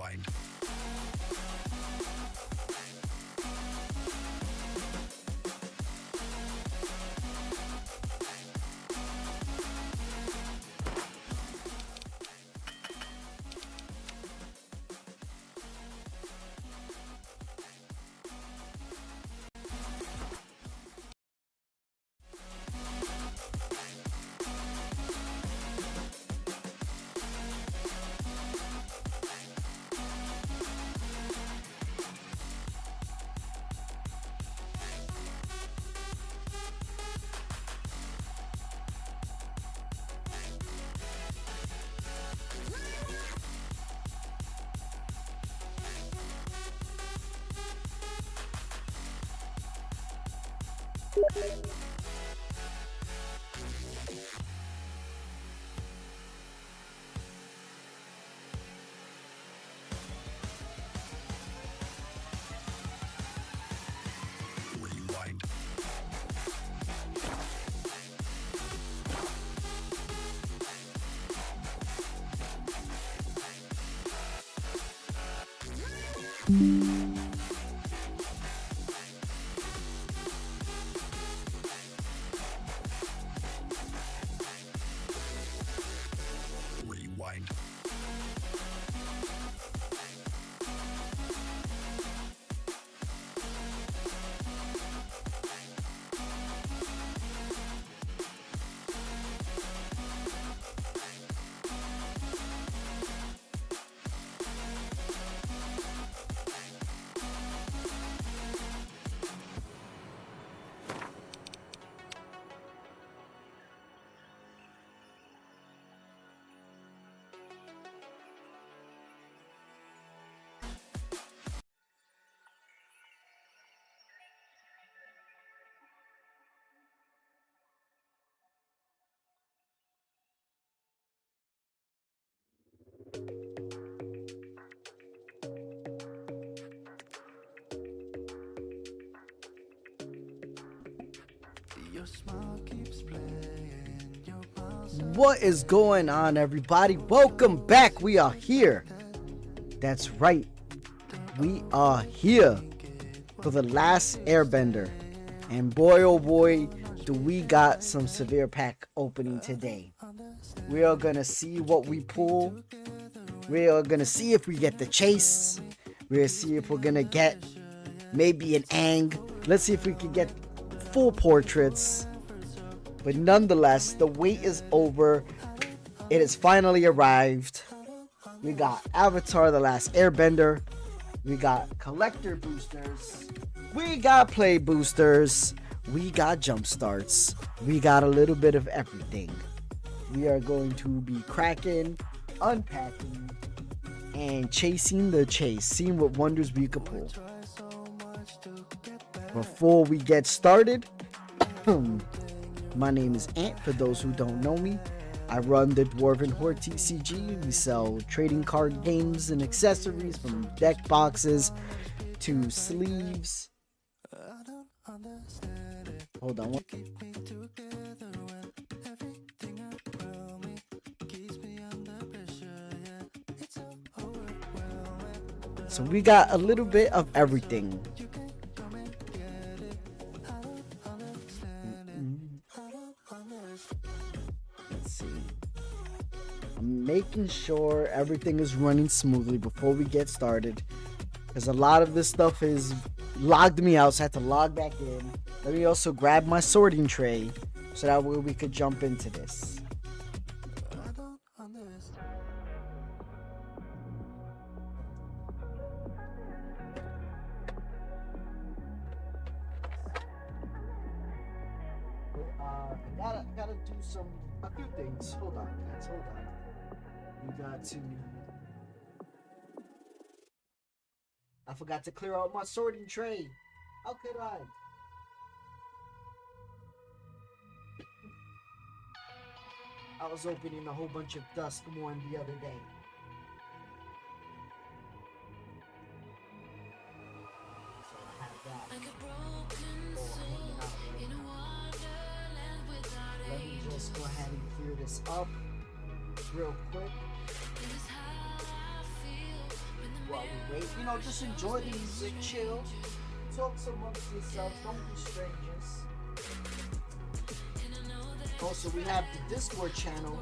Rewind. Rewind. Rewind. What is going on, everybody? Welcome back. We are here. That's right. We are here for the last Airbender. And boy, oh boy, do we got some severe pack opening today. We are going to see what we pull. We are going to see if we get the chase. We're going to see if we're going to get maybe an Ang. Let's see if we can get full portraits. But nonetheless, the wait is over. It has finally arrived. We got Avatar: The Last Airbender. We got collector boosters. We got play boosters. We got jump starts. We got a little bit of everything. We are going to be cracking, unpacking, and chasing the chase. Seeing what wonders we could pull. Before we get started, my name is Ant, for those who don't know me. I run the Dwarven Horde TCG. We sell trading card games and accessories, from deck boxes to sleeves. Hold on. So we got a little bit of everything. Making sure everything is running smoothly before we get started, because a lot of this stuff is logged me out, so I had to log back in. Let me also grab my sorting tray so that way we could jump into this. I gotta do a few things. Hold on, guys, hold on. We got to... I forgot to clear out my sorting tray. How could I? I was opening a whole bunch of Duskmourn the other day. So I have that. Let me just go ahead and clear this up real quick. we wait. You know, just enjoy the music, chill, talk amongst yourselves, don't be strangers. Also, we have the Discord channel.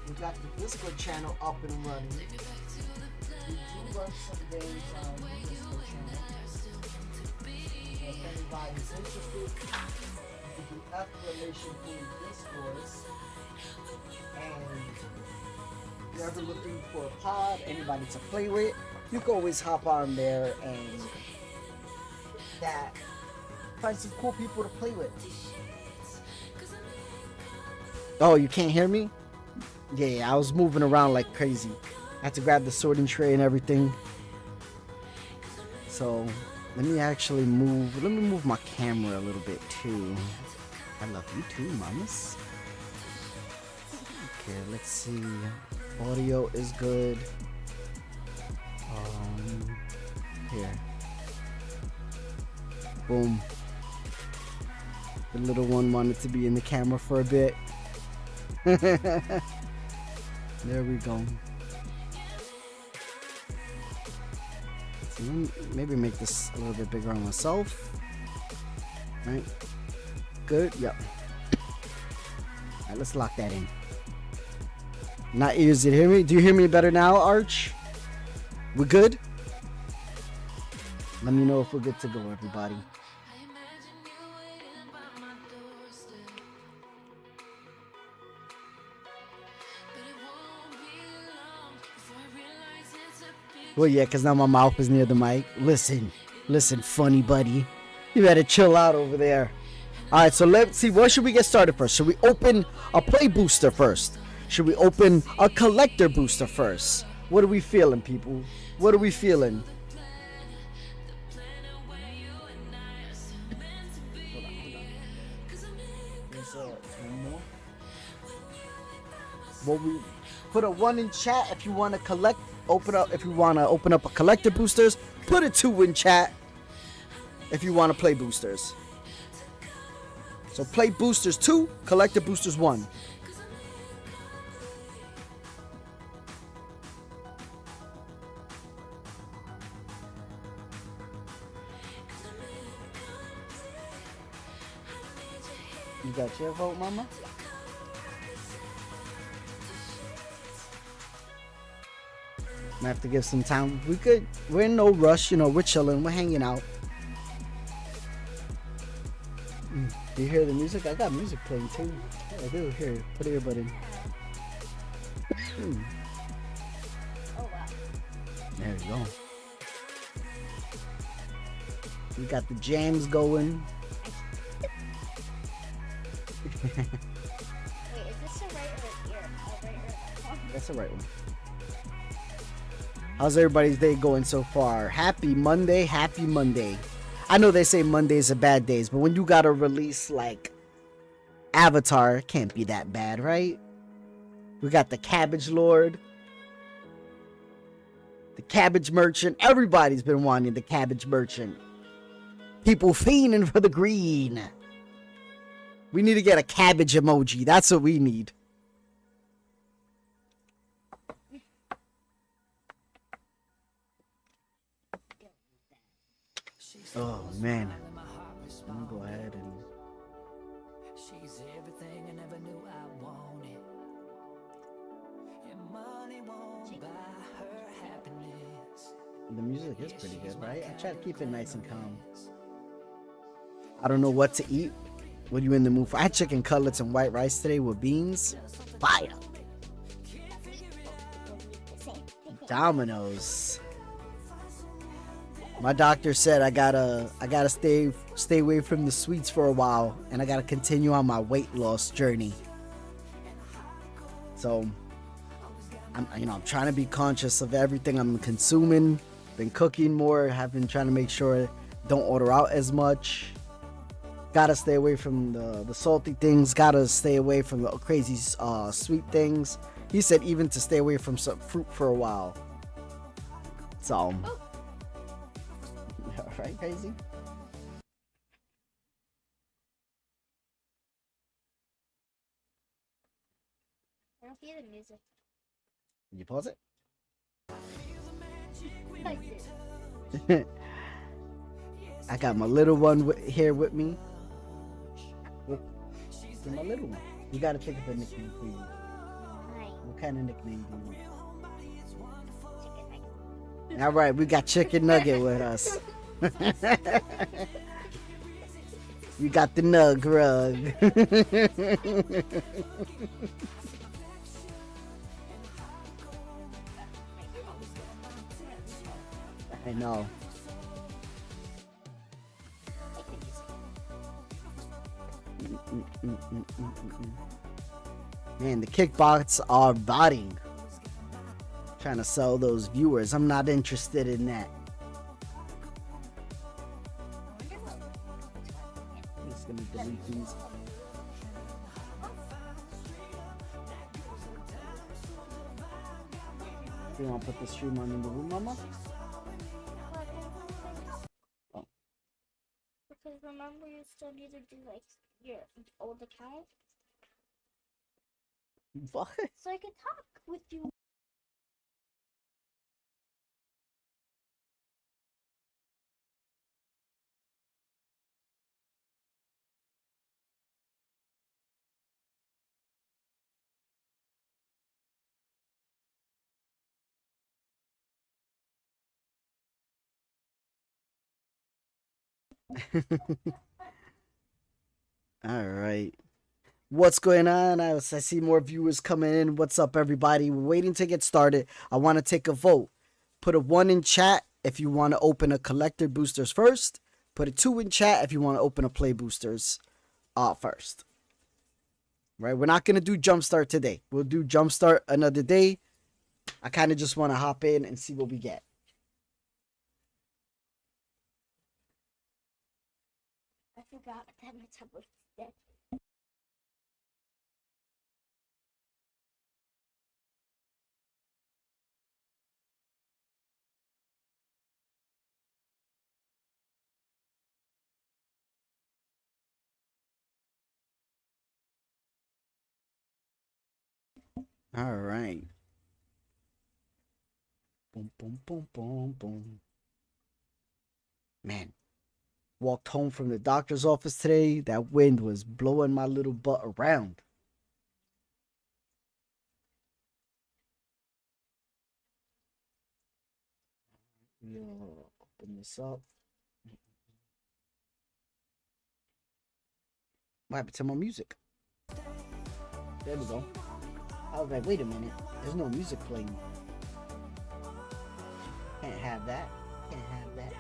We got the Discord channel up and running. We do run some games on the Discord channel. So if anybody's interested, you can do explanation through Discord. And if you're ever looking for a pod, anybody to play with, you can always hop on there and find some cool people to play with. Oh, you can't hear me? Yeah, I was moving around like crazy. I had to grab the sorting tray and everything. So let me move my camera a little bit too. I love you too, mamas. Okay, let's see. Audio is good. Here. Boom. The little one wanted to be in the camera for a bit. There we go. So maybe make this a little bit bigger on myself. Right? Good. Yep. Alright, let's lock that in. Not ears, did you hear me? Do you hear me better now, Arch? We're good? Let me know if we're good to go, everybody. Well, yeah, because now my mouth is near the mic. Listen, funny buddy. You better chill out over there. Alright, so let's see. What should we get started first? Should we open a play booster first? Should we open a collector booster first? What are we feeling, people? What are we feeling? Well, we put a 1 in chat if you want to collect. If you want to open up a collector boosters. Put a 2 in chat if you want to play boosters. So play boosters 2, collector boosters 1. You got your vote, mama? I have to give some time. We're in no rush, you know, we're chilling, we're hanging out. Do you hear the music? I got music playing too. I do. Here, put an earbud in. Oh, wow. There you go. We got the jams going. Wait, is this a right or ear? A right or left? That's the right one. How's everybody's day going so far? Happy Monday, happy Monday. I know they say Mondays are bad days, but when you gotta release like Avatar, it can't be that bad, right? We got the Cabbage Lord, the Cabbage Merchant. Everybody's been wanting the Cabbage Merchant. People fiending for the green. We need to get a cabbage emoji. That's what we need. Oh man. Let me go ahead and she's everything I never knew I wanted. And money won't buy her happiness. the music is pretty good, right? I try to keep it nice and calm. I don't know what to eat. What are you in the mood for? I had chicken cutlets and white rice today with beans. Fire. Domino's. My doctor said I gotta stay away from the sweets for a while, and I gotta continue on my weight loss journey. So I'm trying to be conscious of everything I'm consuming. Been cooking more. Have been trying to make sure don't order out as much. Gotta stay away from the salty things. Gotta stay away from the crazy sweet things. He said even to stay away from some fruit for a while. So. Oh. Right, crazy? I don't hear the music. You pause it? I did. I got my little one here with me. With my little one. You gotta think of a nickname for you. Right. What kind of nickname do you want? Chicken nugget. All right, we got Chicken Nugget with us. We got the Nug Rug. I know. Man, the kickbots are botting. Trying to sell those viewers. I'm not interested in that. I'm just gonna delete these. You wanna put the stream on in the room, Mama? Oh. Because remember, you still need to do like your old account, What? so I can talk with you. All right. What's going on? I see more viewers coming in. What's up, everybody? We're waiting to get started. I want to take a vote. Put a 1 in chat if you want to open a collector boosters first. Put a 2 in chat if you want to open a play boosters first. Right? We're not going to do jumpstart today. We'll do jumpstart another day. I kind of just want to hop in and see what we get. I forgot that my tablet's dead. All right. Boom, boom, boom, boom, boom. Man, walked home from the doctor's office today. That wind was blowing my little butt around. Open this up. What happened to my music? There we go. I was like, wait a minute. There's no music playing. Can't have that. Can't have that.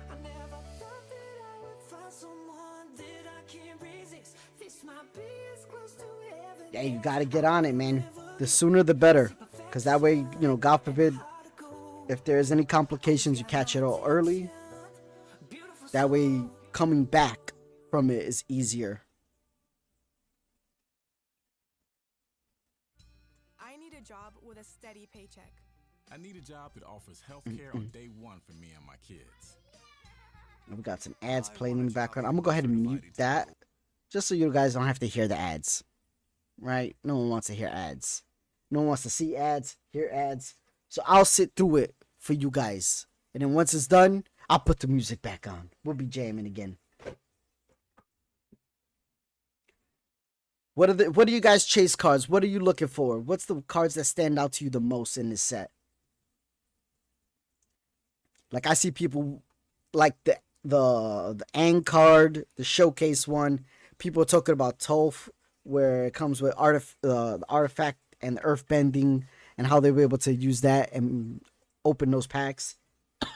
I never thought that I would find someone that I can't resist. This might be as close to heaven. Yeah, you gotta get on it, man. The sooner the better. Because that way, you know, God forbid, if there's any complications, you catch it all early. That way, coming back from it is easier. I need a job with a steady paycheck. I need a job that offers health care on day one for me and my kids. We got some ads playing in the background. I'm gonna go ahead and mute that, just so you guys don't have to hear the ads. Right? No one wants to hear ads. No one wants to see ads, hear ads. So I'll sit through it for you guys. And then once it's done, I'll put the music back on. We'll be jamming again. What do you guys chase cards? What are you looking for? What's the cards that stand out to you the most in this set? Like, I see people like the Ang card, the showcase one. People are talking about Toph, where it comes with the artifact and the earth bending, and how they were able to use that and open those packs. I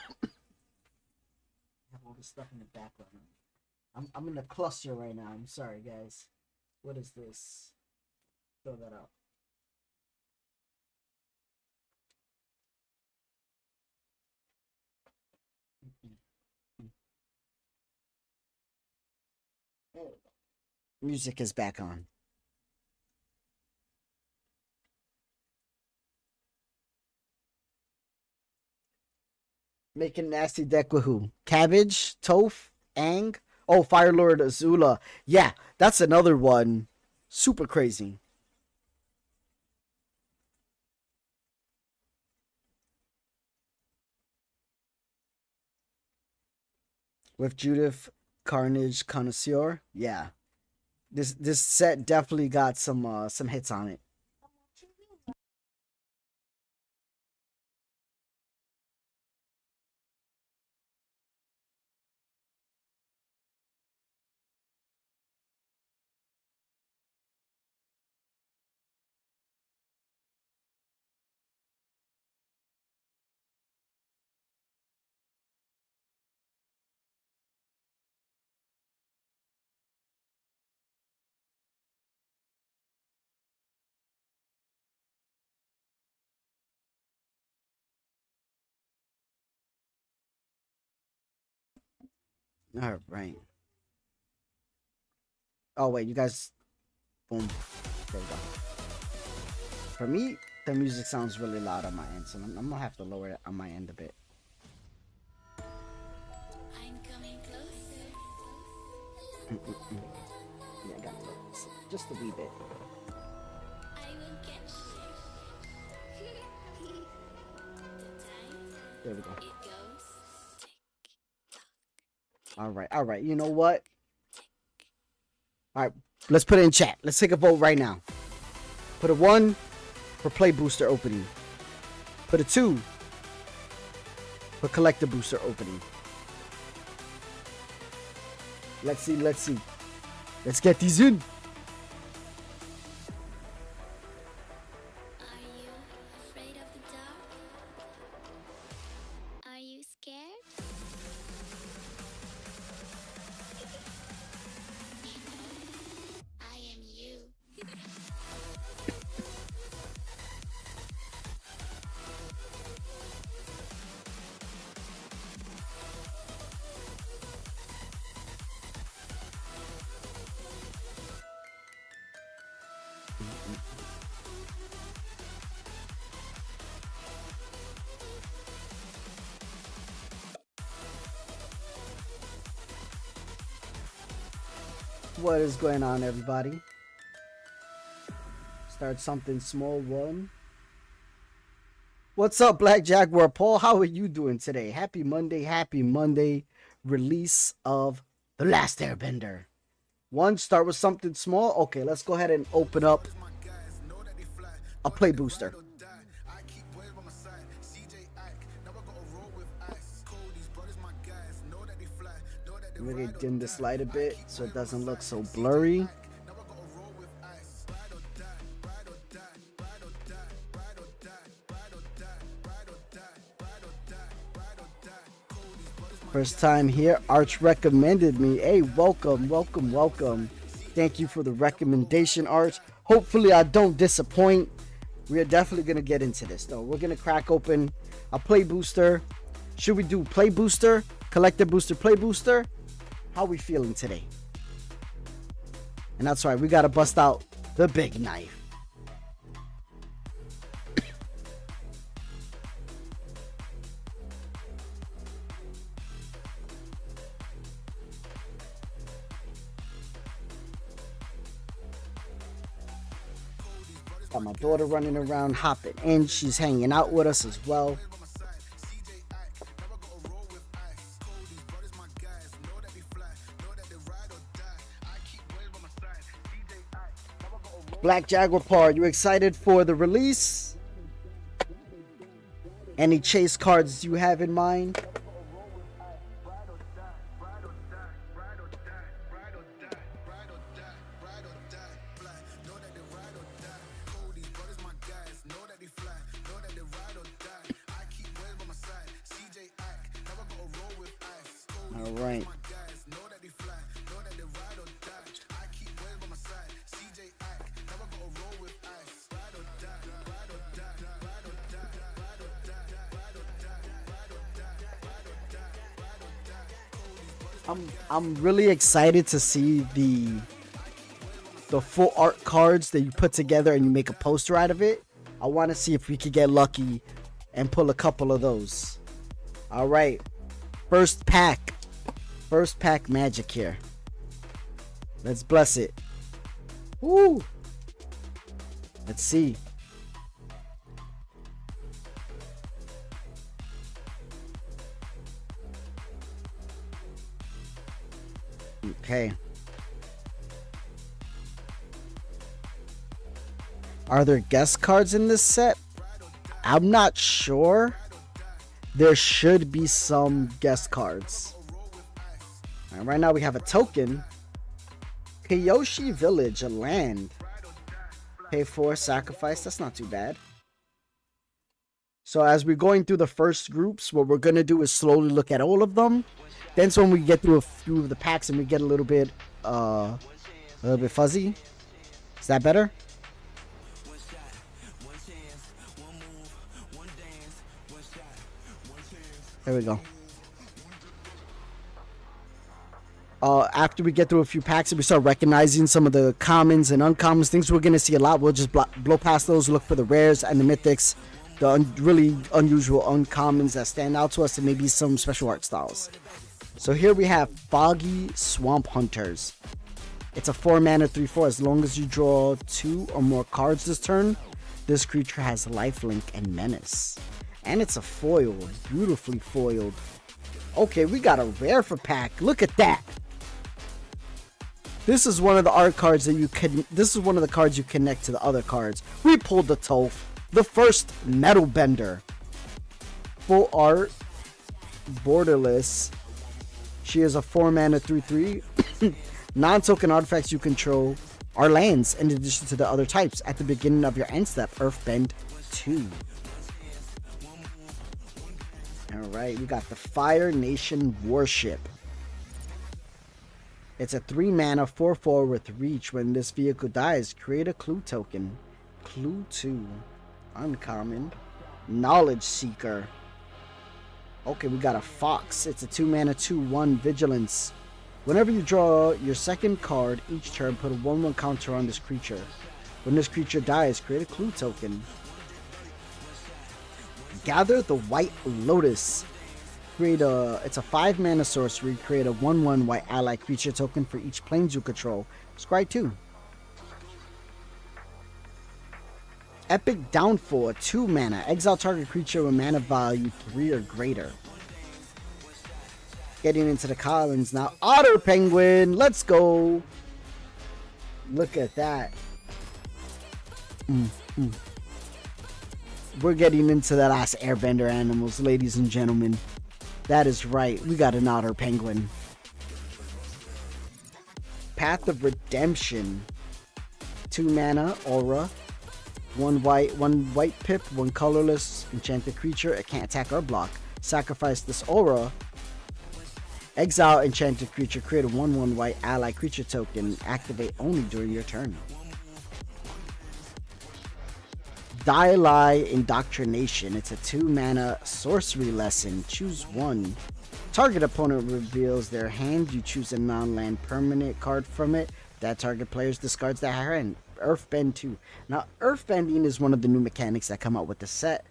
have all this stuff in the background. I'm in a cluster right now. I'm sorry, guys. What is this? Throw that out. There we go. Music is back on. Making nasty deck with who? Cabbage, Toph, Ang, Oh, Fire Lord Azula. Yeah, that's another one. Super crazy. With Judith Carnage Connoisseur. Yeah. This set definitely got some hits on it. All right. Oh wait, you guys. Boom. There we go. For me, the music sounds really loud on my end, so I'm gonna have to lower it on my end a bit. I'm coming closer. Yeah, I got to lower this just a wee bit. I will catch you. There we go. It goes. All right. You know what? All right, let's put it in chat. Let's take a vote right now. Put a 1 for Play Booster opening. Put a 2 for Collector Booster opening. Let's see. Let's get these in. Are you afraid of the dark? Are you scared? I am you. What is going on, everybody? Start something small, 1. What's up, Black Jaguar Paul? How are you doing today? Happy Monday release of The Last Airbender. 1, start with something small. Okay, let's go ahead and open up a Play Booster. I'm gonna dim this light a bit so it doesn't look so blurry. First time here, Arch recommended me. Hey, welcome. Thank you for the recommendation, Arch. Hopefully I don't disappoint. We are definitely gonna get into this though. We're gonna crack open a Play Booster. Should we do Play Booster, Collector Booster, Play Booster? How we feeling today? And that's right, we gotta bust out the big knife. Got my daughter running around, hopping in. She's hanging out with us as well. Black Jaguar Paw, you excited for the release? Any chase cards you have in mind? All right. I'm really excited to see the full art cards that you put together and you make a poster out of it. I want to see if we could get lucky and pull a couple of those. All right, first pack. First pack magic here. Let's bless it. Woo! Let's see. Okay. Are there guest cards in this set? I'm not sure. There should be some guest cards. And right now we have a token. Kiyoshi Village, a land. Pay for sacrifice. That's not too bad. So as we're going through the first groups, what we're going to do is slowly look at all of them. Then when we get through a few of the packs and we get a little bit fuzzy. Is that better? There we go. After we get through a few packs and we start recognizing some of the commons and uncommons, things we're going to see a lot, we'll just blow past those, look for the rares and the mythics, the really unusual uncommons that stand out to us, and maybe some special art styles. So here we have Foggy Swamp Hunters. It's a 4-mana 3/4. As long as you draw 2 or more cards this turn, this creature has lifelink and menace. And it's a foil, beautifully foiled. Okay, we got a rare for pack. Look at that. This is one of the art cards that you can. This is one of the cards you connect to the other cards. We pulled the Toph, the first Metal Bender. Full art, borderless. She is a 4-mana 3/3. Non-token artifacts you control are lands in addition to the other types at the beginning of your end step. Earthbend 2. Alright, we got the Fire Nation Warship. It's a 3-mana 4/4 with reach. When this vehicle dies, create a clue token. Clue 2. Uncommon. Knowledge Seeker. Okay, we got a Fox. It's a 2-mana 2/1 Vigilance. Whenever you draw your second card each turn, put a 1/1 counter on this creature. When this creature dies, create a clue token. Gather the White Lotus. It's a 5-mana sorcery. Create a 1/1 white ally creature token for each planes you control. Scry 2. Epic Downfall, a 2-mana. Exile target creature with mana value 3 or greater. Getting into the commons now. Otter Penguin, let's go. Look at that. We're getting into the last Airbender animals, ladies and gentlemen. That is right. We got an Otter Penguin. Path of Redemption. 2-mana aura. 1 white pip, 1 colorless enchanted creature. It can't attack or block. Sacrifice this aura. Exile enchanted creature. Create a 1/1 white ally creature token. Activate only during your turn. Dailai Indoctrination. It's a 2-mana sorcery lesson. Choose 1. Target opponent reveals their hand. You choose a non-land permanent card from it. That target players discards that hand. Earthbend 2. Now, Earthbending is one of the new mechanics that come out with the set.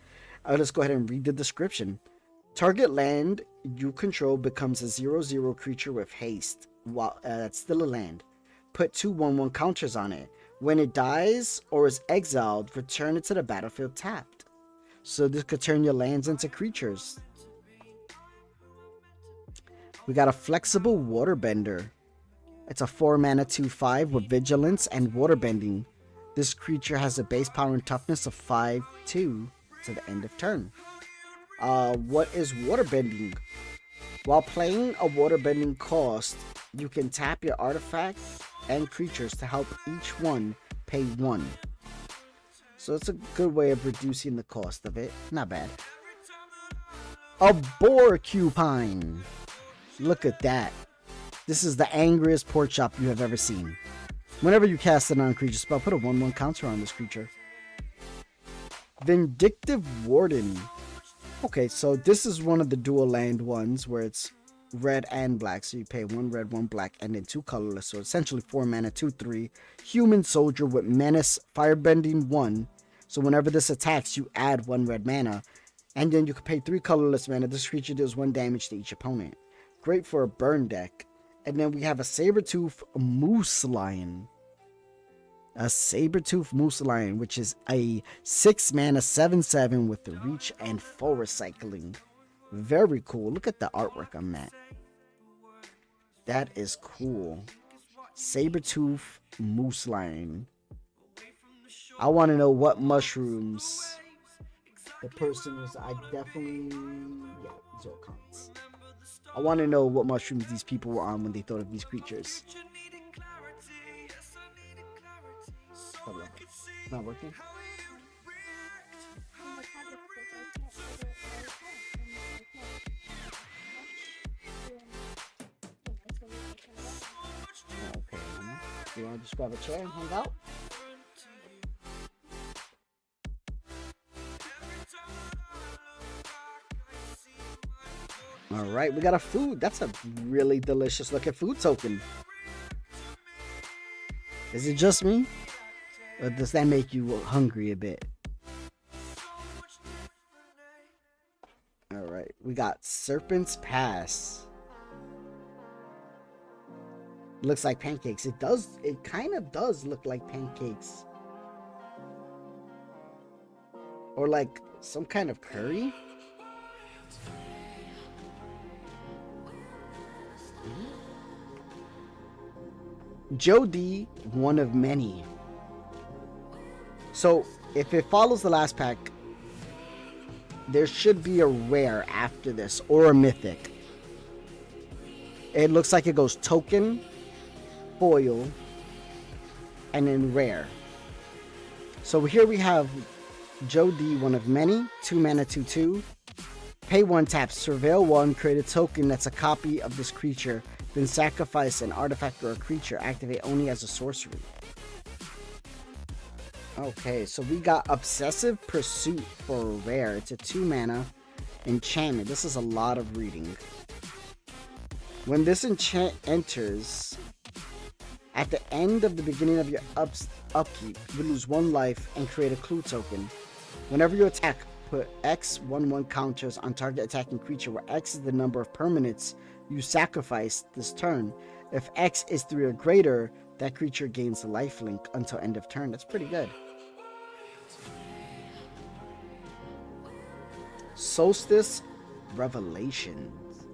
Let's go ahead and read the description. Target land you control becomes a 0/0 creature with haste. While that's still a land. Put 2 1/1 counters on it. When it dies or is exiled, return it to the battlefield tapped. So this could turn your lands into creatures. We got a Flexible Waterbender. It's a 4-mana 2/5 with vigilance and waterbending. This creature has a base power and toughness of 5/2 to the end of turn. What is waterbending? While playing a waterbending cost, you can tap your artifact and creatures to help each one pay 1. So it's a good way of reducing the cost of it. Not bad. A Boarcupine. Look at that. This is the angriest pork chop you have ever seen. Whenever you cast a non-creature spell, put a 1/1 counter on this creature. Vindictive Warden. Okay, so this is one of the dual land ones where it's red and black. So you pay 1 red, 1 black, and then 2 colorless. So essentially 4-mana 2/3. Human soldier with menace, firebending 1. So whenever this attacks, you add 1 red mana. And then you can pay 3 colorless mana. This creature deals 1 damage to each opponent. great for a burn deck. And then we have a Sabertooth Moose Lion. A Sabertooth Moose Lion, which is a 6 mana 7/7 with the reach and full recycling. Very cool. Look at the artwork on that. That is cool. Sabertooth Moose Lion. I want to know what mushrooms the person was. I definitely, yeah, Zircons. I want to know what mushrooms these people were on when they thought of these creatures. Hold on. It's not working? Okay, you want to just grab a chair and hang out? Alright, we got a food. That's a really delicious looking food token. Is it just me? Or does that make you hungry a bit? Alright, we got Serpent's Pass. Looks like pancakes. It kind of does look like pancakes. Or like some kind of curry. Jody, one of many. So if it follows the last pack, there should be a rare after this or a mythic. It looks like it goes token, foil, and then rare. So here we have Jody, one of many, 2 mana 2/2. Pay 1 tap, surveil 1, create a token that's a copy of this creature, then sacrifice an artifact or a creature, activate only as a sorcery. Okay, so we got Obsessive Pursuit for a rare. It's a 2 mana enchantment. This is a lot of reading. When this enchant enters, at the end of the beginning of your upkeep, you lose 1 life and create a clue token. Whenever you attack, put X 1/1 counters on target attacking creature, where X is the number of permanents you sacrifice this turn. If X is 3 or greater, that creature gains a lifelink until end of turn. That's pretty good. Solstice Revelations.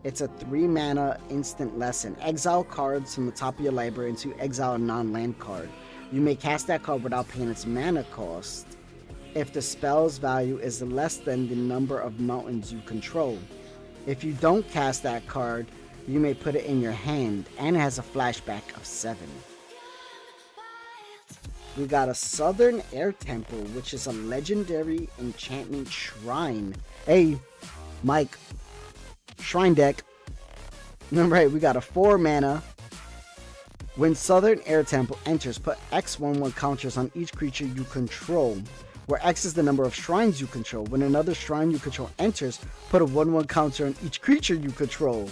It's a 3 mana instant lesson. Exile cards from the top of your library into exile a non-land card. You may cast that card without paying its mana cost if the spell's value is less than the number of mountains you control. If you don't cast that card, you may put it in your hand, and it has a flashback of 7. We got a Southern Air Temple, which is a legendary enchantment shrine. Hey, Mike, shrine deck. Alright, we got a 4 mana. When Southern Air Temple enters, put X 1/1 counters on each creature you control, where X is the number of shrines you control. When another shrine you control enters, put a 1/1 counter on each creature you control.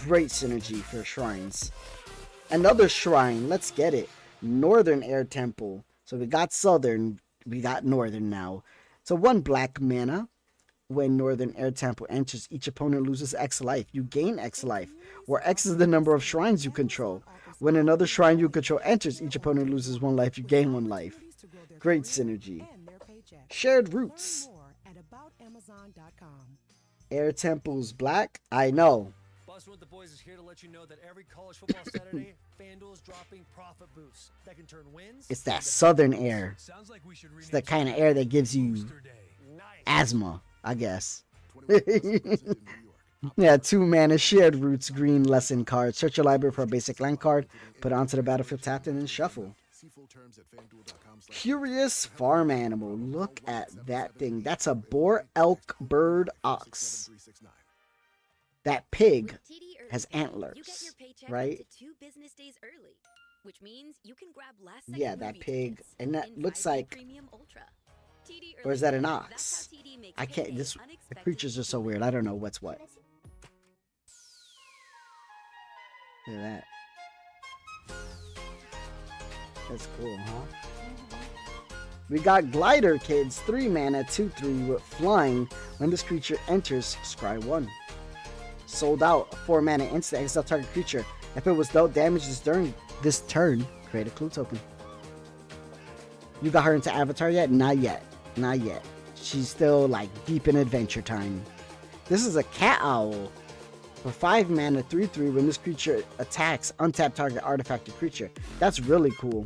Great synergy for shrines. Another shrine, let's get it. Northern Air Temple. So we got Southern, we got Northern now. So 1 black mana. When Northern Air Temple enters, each opponent loses X life. You gain X life, where X is the number of shrines you control. When another shrine you control enters, each opponent loses 1 life. You gain 1 life. Great synergy. Shared Roots. Air Temple's black. I know. Bustin' with the Boys is here to let you know that every college football Saturday, FanDuel is dropping profit boosts that can turn wins. It's that Southern air. Sounds like we should It's the kind of air that gives you asthma, I guess. Yeah, 2 mana Shared Roots green lesson card. Search your library for a basic land card, put it onto the battlefield tapped, and then shuffle. Curious Farm Animal. Look at that thing. That's a boar, elk, bird, ox. That pig has antlers, right? Yeah, that pig. And that looks like... Or is that an ox? I can't... The creatures are so weird. I don't know what's what. Look at that. That's cool, huh? We got Glider Kids, 3 mana, 2/3 with flying. When this creature enters, scry 1. Sold out. 4 mana instant. Exile target creature. If it was dealt damage during this turn, create a clue token. You got her into Avatar yet? Not yet. Not yet. She's still like deep in Adventure Time. This is a Cat Owl. For 5 mana, 3/3, when this creature attacks, untap target artifact or creature. That's really cool.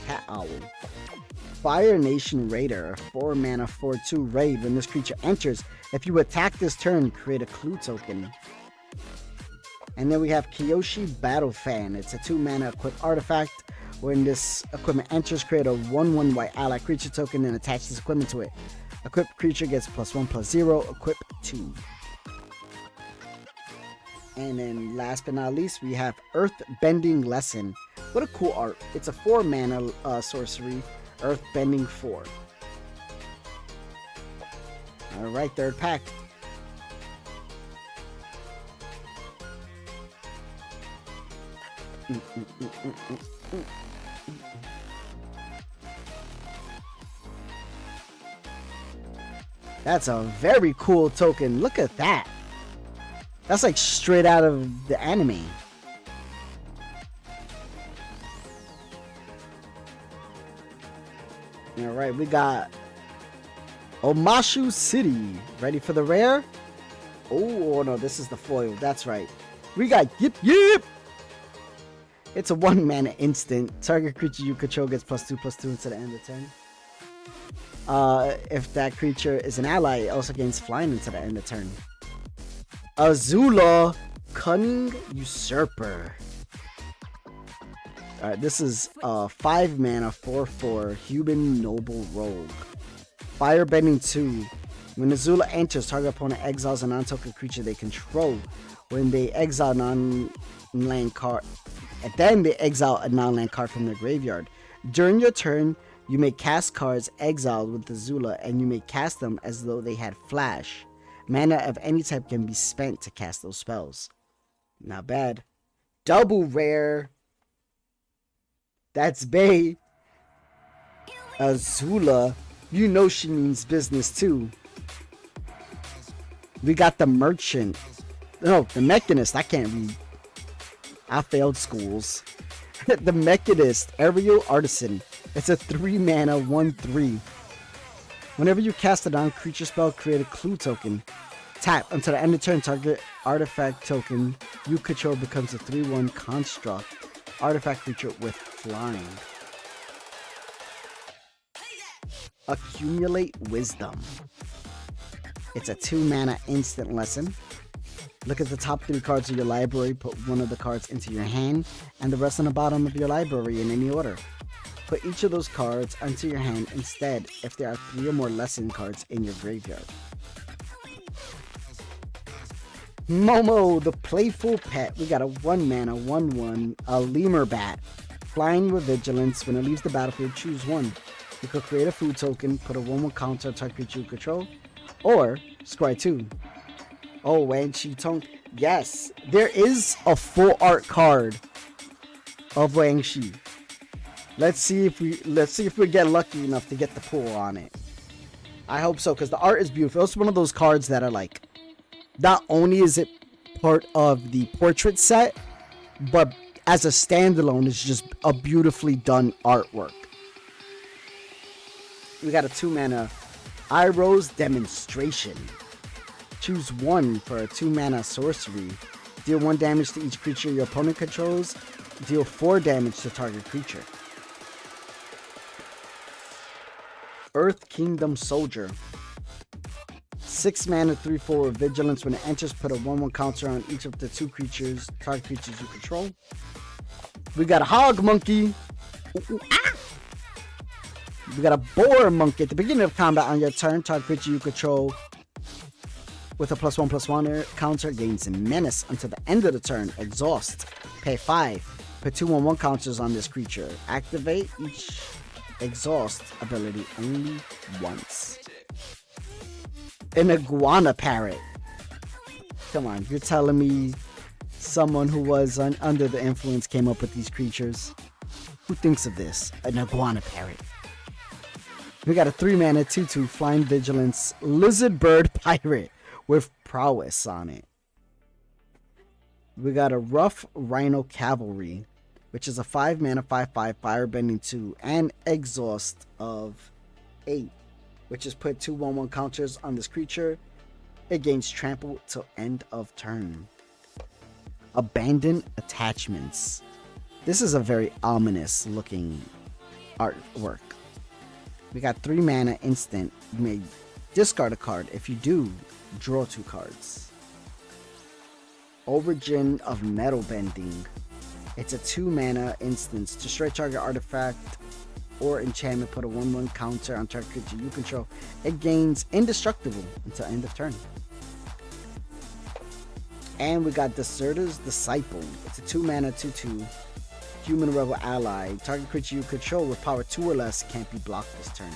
Cat Owl. Fire Nation Raider. 4 mana, 4/2 raid. When this creature enters, if you attack this turn, create a clue token. And then we have Kyoshi Battle Fan. It's a 2 mana equip artifact. When this equipment enters, create a 1/1 white ally creature token and attach this equipment to it. Equipped creature gets +1/+0. Equip 2. And then last but not least, we have Earth Bending Lesson. What a cool art. It's a 4 mana sorcery. Earth Bending 4. Alright, third pack. That's a very cool token. Look at that. That's like straight out of the anime. Alright, we got Omashu City. Ready for the rare? Oh no, this is the foil. That's right. We got Yip Yip. It's a 1 mana instant. Target creature you control gets +2/+2 until the end of the turn. If that creature is an ally, it also gains flying until the end of the turn. Azula Cunning Usurper. Alright, this is 5 mana 4/4 Human Noble Rogue. Firebending 2. When Azula enters, target opponent exiles a non-token creature they control. When they exile a non-land card, and then they exile a non-land card from their graveyard. During your turn, you may cast cards exiled with Azula, and you may cast them as though they had flash. Mana of any type can be spent to cast those spells. Not bad. Double rare. That's Bay. Azula. You know she means business too. We got the Merchant. No, the Mechanist. I can't read. I failed schools. The Mechanist. Aerial Artisan. It's a 3 mana 1/3. Whenever you cast a non-creature spell, create a clue token. Tap until the end of turn, target artifact token you control becomes a 3/1 construct artifact creature with flying. Accumulate Wisdom. It's a 2 mana instant lesson. Look at the top 3 cards of your library, put one of the cards into your hand, and the rest on the bottom of your library in any order. Put each of those cards onto your hand instead if there are 3 or more lesson cards in your graveyard. Momo, the Playful Pet. We got a 1 mana 1/1, a Lemur Bat. Flying with Vigilance. When it leaves the battlefield, choose 1. You could create a food token, put a 1/1 counter on target creature you control, or scry 2. Oh, Wen Shi Tong. Yes, there is a full art card of Wang Shi. Let's see if we get lucky enough to get the pull on it. I hope so, because the art is beautiful. It's one of those cards that are like, not only is it part of the portrait set, but as a standalone, it's just a beautifully done artwork. We got a 2 mana Iroh's Demonstration. Choose 1 for a 2 mana sorcery. Deal 1 damage to each creature your opponent controls. Deal 4 damage to target creature. Earth Kingdom Soldier. 6 mana 3/4 Vigilance. When it enters, put a 1/1 counter on each of the 2 target creatures you control. We got a Hog Monkey. Ooh, ah! We got a Boar Monkey. At the beginning of combat on your turn, target creature you control with a +1/+1 counter gains Menace until the end of the turn. Exhaust. Pay 5. Put 2 1/1 counters on this creature. Activate each exhaust ability only once. An Iguana Parrot. Come on, you're telling me someone who was under the influence came up with these creatures? Who thinks of this? An Iguana Parrot. We got a 3-mana 2/2 Flying Vigilance Lizard Bird Pirate with prowess on it. We got a Rough Rhino Cavalry, which is a 5-mana 5/5 Firebending 2 and exhaust of 8, which is put 2 1/1 counters on this creature. It gains trample till end of turn. Abandoned Attachments. This is a very ominous looking artwork. We got 3-mana instant. You may discard a card. If you do, draw 2 cards. Origin of Metal Bending. It's a 2-mana instance. Destroy target artifact or enchantment. Put a 1/1 counter on target creature you control. It gains indestructible until end of turn. And we got Deserter's Disciple. It's a 2-mana 2/2 human rebel ally. Target creature you control with power 2 or less can't be blocked this turn.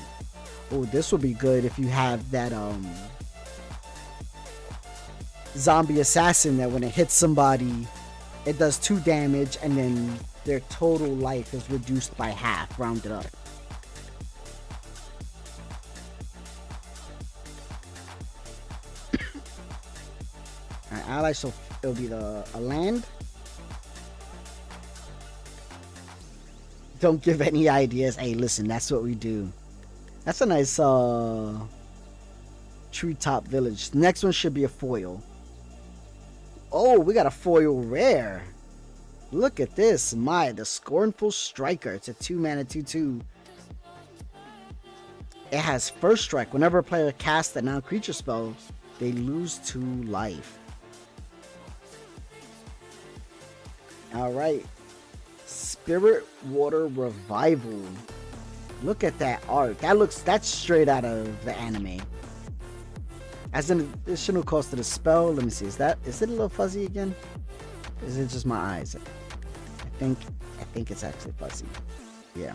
Oh, this will be good if you have that zombie assassin that when it hits somebody, it does 2 damage and then their total life is reduced by half, rounded up. Alright, ally, so it'll be a land. Don't give any ideas. Hey, listen, that's what we do. That's a nice treetop village. Next one should be a foil. Oh, we got a foil rare. Look at this. The Scornful Striker. It's a 2-mana 2/2. It has first strike. Whenever a player casts a non-creature spell, they lose 2 life. Alright. Spirit Water Revival. Look at that art. That's straight out of the anime. As an additional cost to the spell, let me see. Is it a little fuzzy again? Is it just my eyes? I think it's actually fuzzy. Yeah.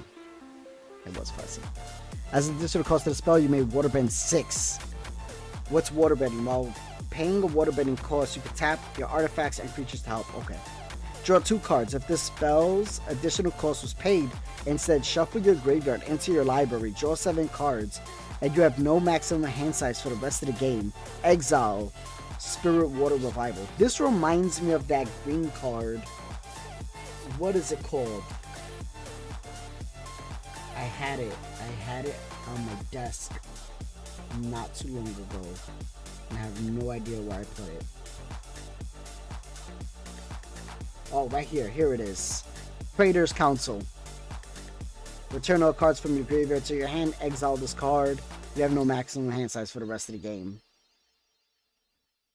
It was fuzzy. As an additional cost to the spell, you may waterbend 6. What's waterbending? While paying a waterbending cost, you can tap your artifacts and creatures to help. Okay. Draw 2 cards. If this spell's additional cost was paid, instead shuffle your graveyard into your library, draw 7 cards, and you have no maximum hand size for the rest of the game. Exile Spirit Water Revival. This reminds me of that green card. What is it called? I had it on my desk not too long ago, and I have no idea where I put it. Oh, right here. Here it is. Praetor's Council. Return all cards from your graveyard to your hand. Exile this card. You have no maximum hand size for the rest of the game.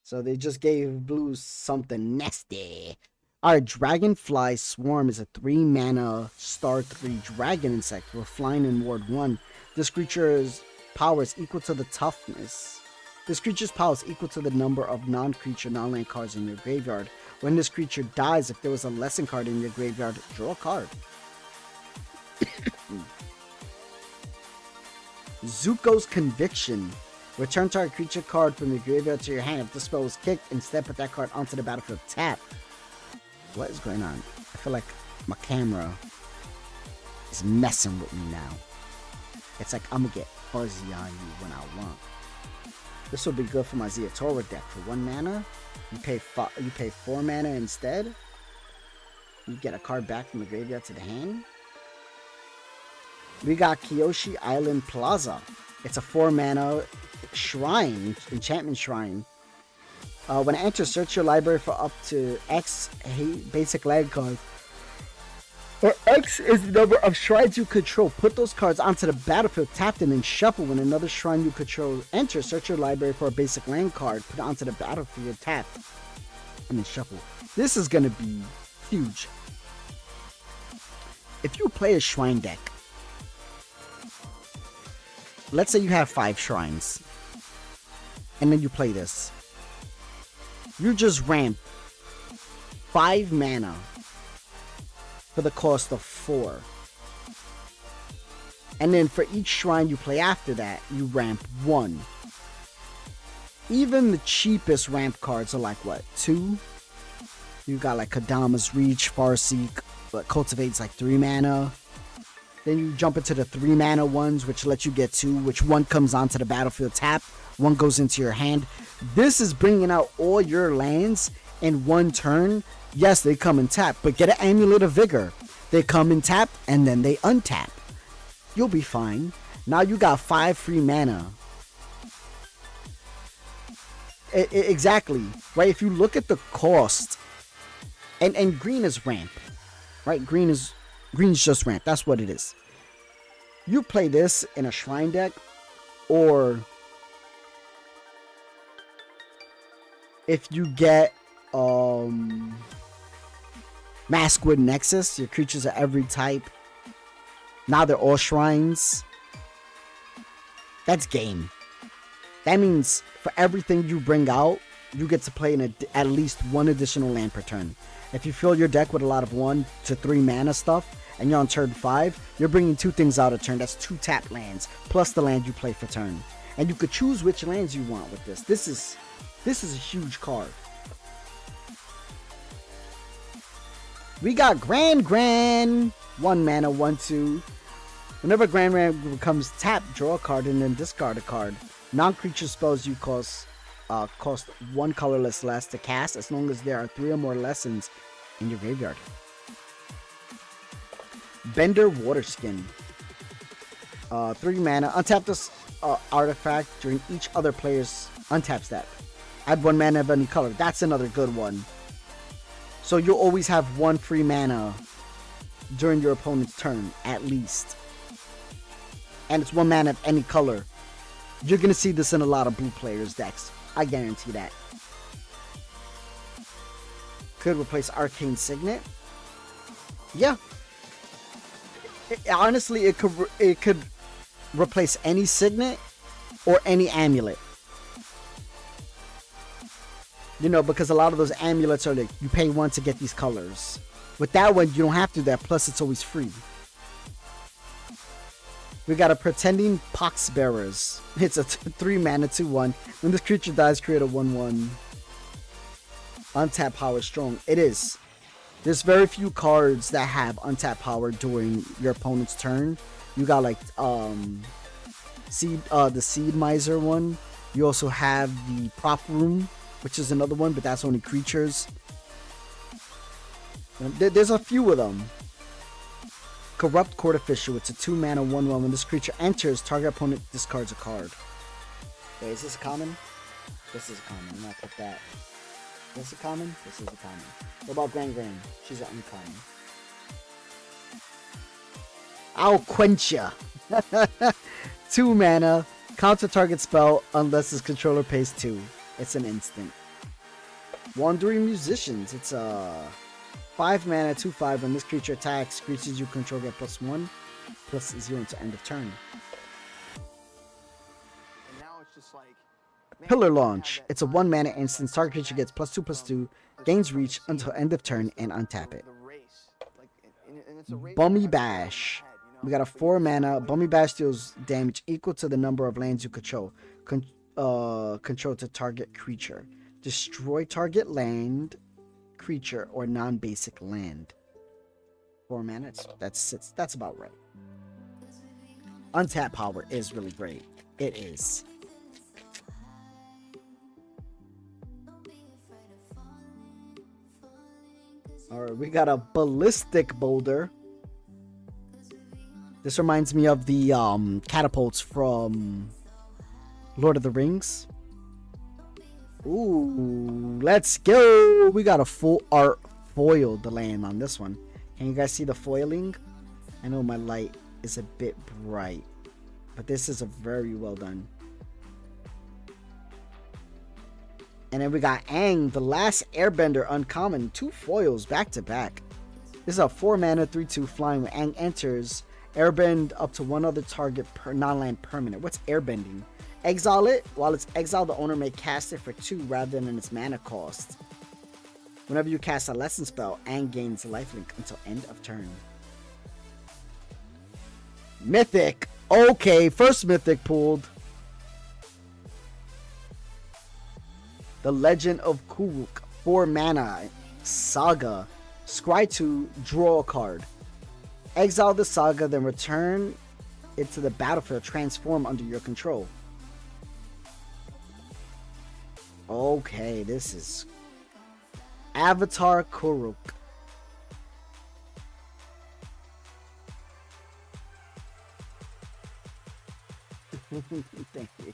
So they just gave blue something nasty. Alright, Dragonfly Swarm is a 3-mana star 3 dragon insect with flying in ward 1. This creature's power is equal to the toughness. This creature's power is equal to the number of non-creature non-land cards in your graveyard. When this creature dies, if there was a lesson card in your graveyard, draw a card. Zuko's Conviction. Return target creature card from your graveyard to your hand. If the spell was kicked, instead put that card onto the battlefield. Tap. What is going on? I feel like my camera is messing with me now. It's like I'm gonna get fuzzy on you when I want. This will be good for my Zeotora deck. For 1 mana, you pay 4 mana instead. You get a card back from the graveyard to the hand. We got Kyoshi Island Plaza. It's a 4-mana shrine, enchantment shrine. When it enters, search your library for up to X basic land cards. Where X is the number of shrines you control. Put those cards onto the battlefield, tap them, and shuffle. When another shrine you control enters, search your library for a basic land card. Put it onto the battlefield, tap, and then shuffle. This is going to be huge. If you play a shrine deck, let's say you have 5 shrines, and then you play this. You just ramp 5 mana for the cost of 4. And then for each shrine you play after that, you ramp 1. Even the cheapest ramp cards are like, what, 2? You got like Kadama's Reach, Farseek, but Cultivate's like 3 mana. Then you jump into the 3 mana ones, which let you get 2, which one comes onto the battlefield tap, one goes into your hand. This is bringing out all your lands in one turn. Yes, they come in tap, but get an Amulet of Vigor. They come in tap and then they untap. You'll be fine. Now you got 5 free mana. Exactly, right? If you look at the cost, and green is ramp, right? Green's just ramp. That's what it is. You play this in a shrine deck, or if you get Maskwood Nexus, your creatures are every type. Now they're all shrines. That's game. That means for everything you bring out, you get to play in at least 1 additional land per turn. If you fill your deck with a lot of 1 to 3 mana stuff, and you're on turn 5, you're bringing 2 things out a turn. That's 2 tap lands, plus the land you play for turn. And you could choose which lands you want with this. This is a huge card. We got Grand. 1 mana, 1/2. Whenever Grand becomes tapped, draw a card and then discard a card. Non-creature spells you cost 1 colorless less to cast, as long as there are 3 or more lessons in your graveyard. Bender Waterskin. 3 mana. Untap this artifact during each other player's untap step. Add 1 mana of any color. That's another good one. So you'll always have 1 free mana during your opponent's turn, at least. And it's 1 mana of any color. You're going to see this in a lot of blue players' decks. I guarantee that. Could replace Arcane Signet. Yeah. Honestly, it could replace any Signet or any Amulet. You know, because a lot of those amulets are like, you pay 1 to get these colors. With that one, you don't have to do that, plus it's always free. We got a Pretending Poxbearers. It's a 3 mana 2/1. When this creature dies, create a 1/1. Untap power strong. It is. There's very few cards that have untap power during your opponent's turn. You got like the Seed Miser one. You also have the Prop Room, which is another one, but that's only creatures. There's a few of them. Corrupt Court Official. It's a 2 mana 1/1. When this creature enters, target opponent discards a card. Wait, is this a common? This is a common. I'm gonna put that. This is a common? This is a common. What about Grand? She's an uncommon. I'll quench ya. 2 mana. Counter target spell unless his controller pays 2. It's an instant. Wandering Musicians. It's a 5 mana 2/5. When this creature attacks, creatures you control get +1, +0 until end of turn. And now it's just like, man, Pillar Launch. It's a 1 mana instant. Target creature gets +2/+2, gains reach until end of turn, and untap it. the race. Like, and it's a race Bummy that Bash. you know? We got a 4 mana. Bummy Bash deals damage equal to the number of lands you control. Control to target creature. Destroy target land, creature, or non-basic land. 4 mana. That's about right. Untap power is really great. It is. Alright, we got a Ballistic Boulder. This reminds me of the catapults from Lord of the Rings. Ooh, let's go! We got a full art foil to land on this one. Can you guys see the foiling? I know my light is a bit bright, but this is a very well done. And then we got Aang, the Last Airbender uncommon. 2 foils back to back. This is a 4 mana 3/2 flying. When Aang enters, airbend up to 1 other target per non-land permanent. What's airbending? Exile it. While it's exiled, the owner may cast it for 2 rather than its mana cost. Whenever you cast a lesson spell, Aang gains lifelink until end of turn. Mythic. Okay, first Mythic pulled. The Legend of Kuruk. 4 mana. Saga. Scry 2, draw a card. Exile the Saga, then return it to the battlefield. Transform under your control. Okay, this is Avatar Kuruk. Thank you.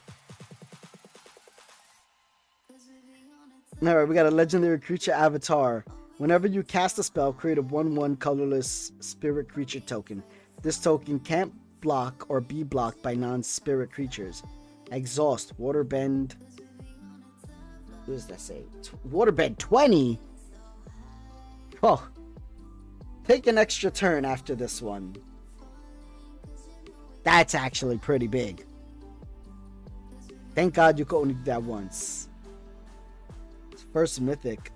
Alright, we got a legendary creature avatar. Whenever you cast a spell, create a 1/1 colorless spirit creature token. This token can't block or be blocked by non-spirit creatures. Exhaust, Waterbend. What does that say? Waterbend 20? Oh. Take an extra turn after this one. That's actually pretty big. Thank God you could only do that once. First mythic.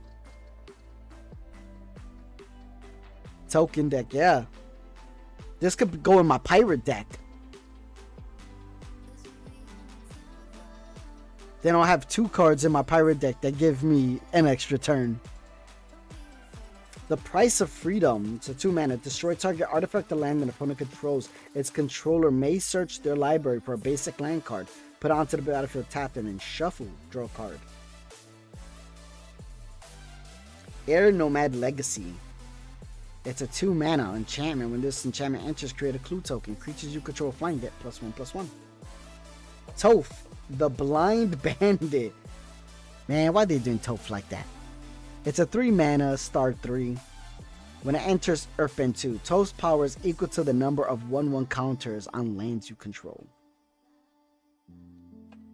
Token deck, yeah. This could go in my pirate deck. Then I'll have 2 cards in my pirate deck that give me an extra turn. The Price of Freedom. It's a 2-mana. Destroy target artifact or land an opponent controls. Its controller may search their library for a basic land card. Put it onto the battlefield tapped and then shuffle. Draw a card. Air Nomad Legacy. It's a 2-mana enchantment. When this enchantment enters, create a clue token. Creatures you control flying get +1/+1. Toph, the Blind Bandit. Man, why are they doing Toph like that? It's a 3-mana, star 3. When it enters Earthbend 2, Toph's power is equal to the number of 1/1 counters on lands you control.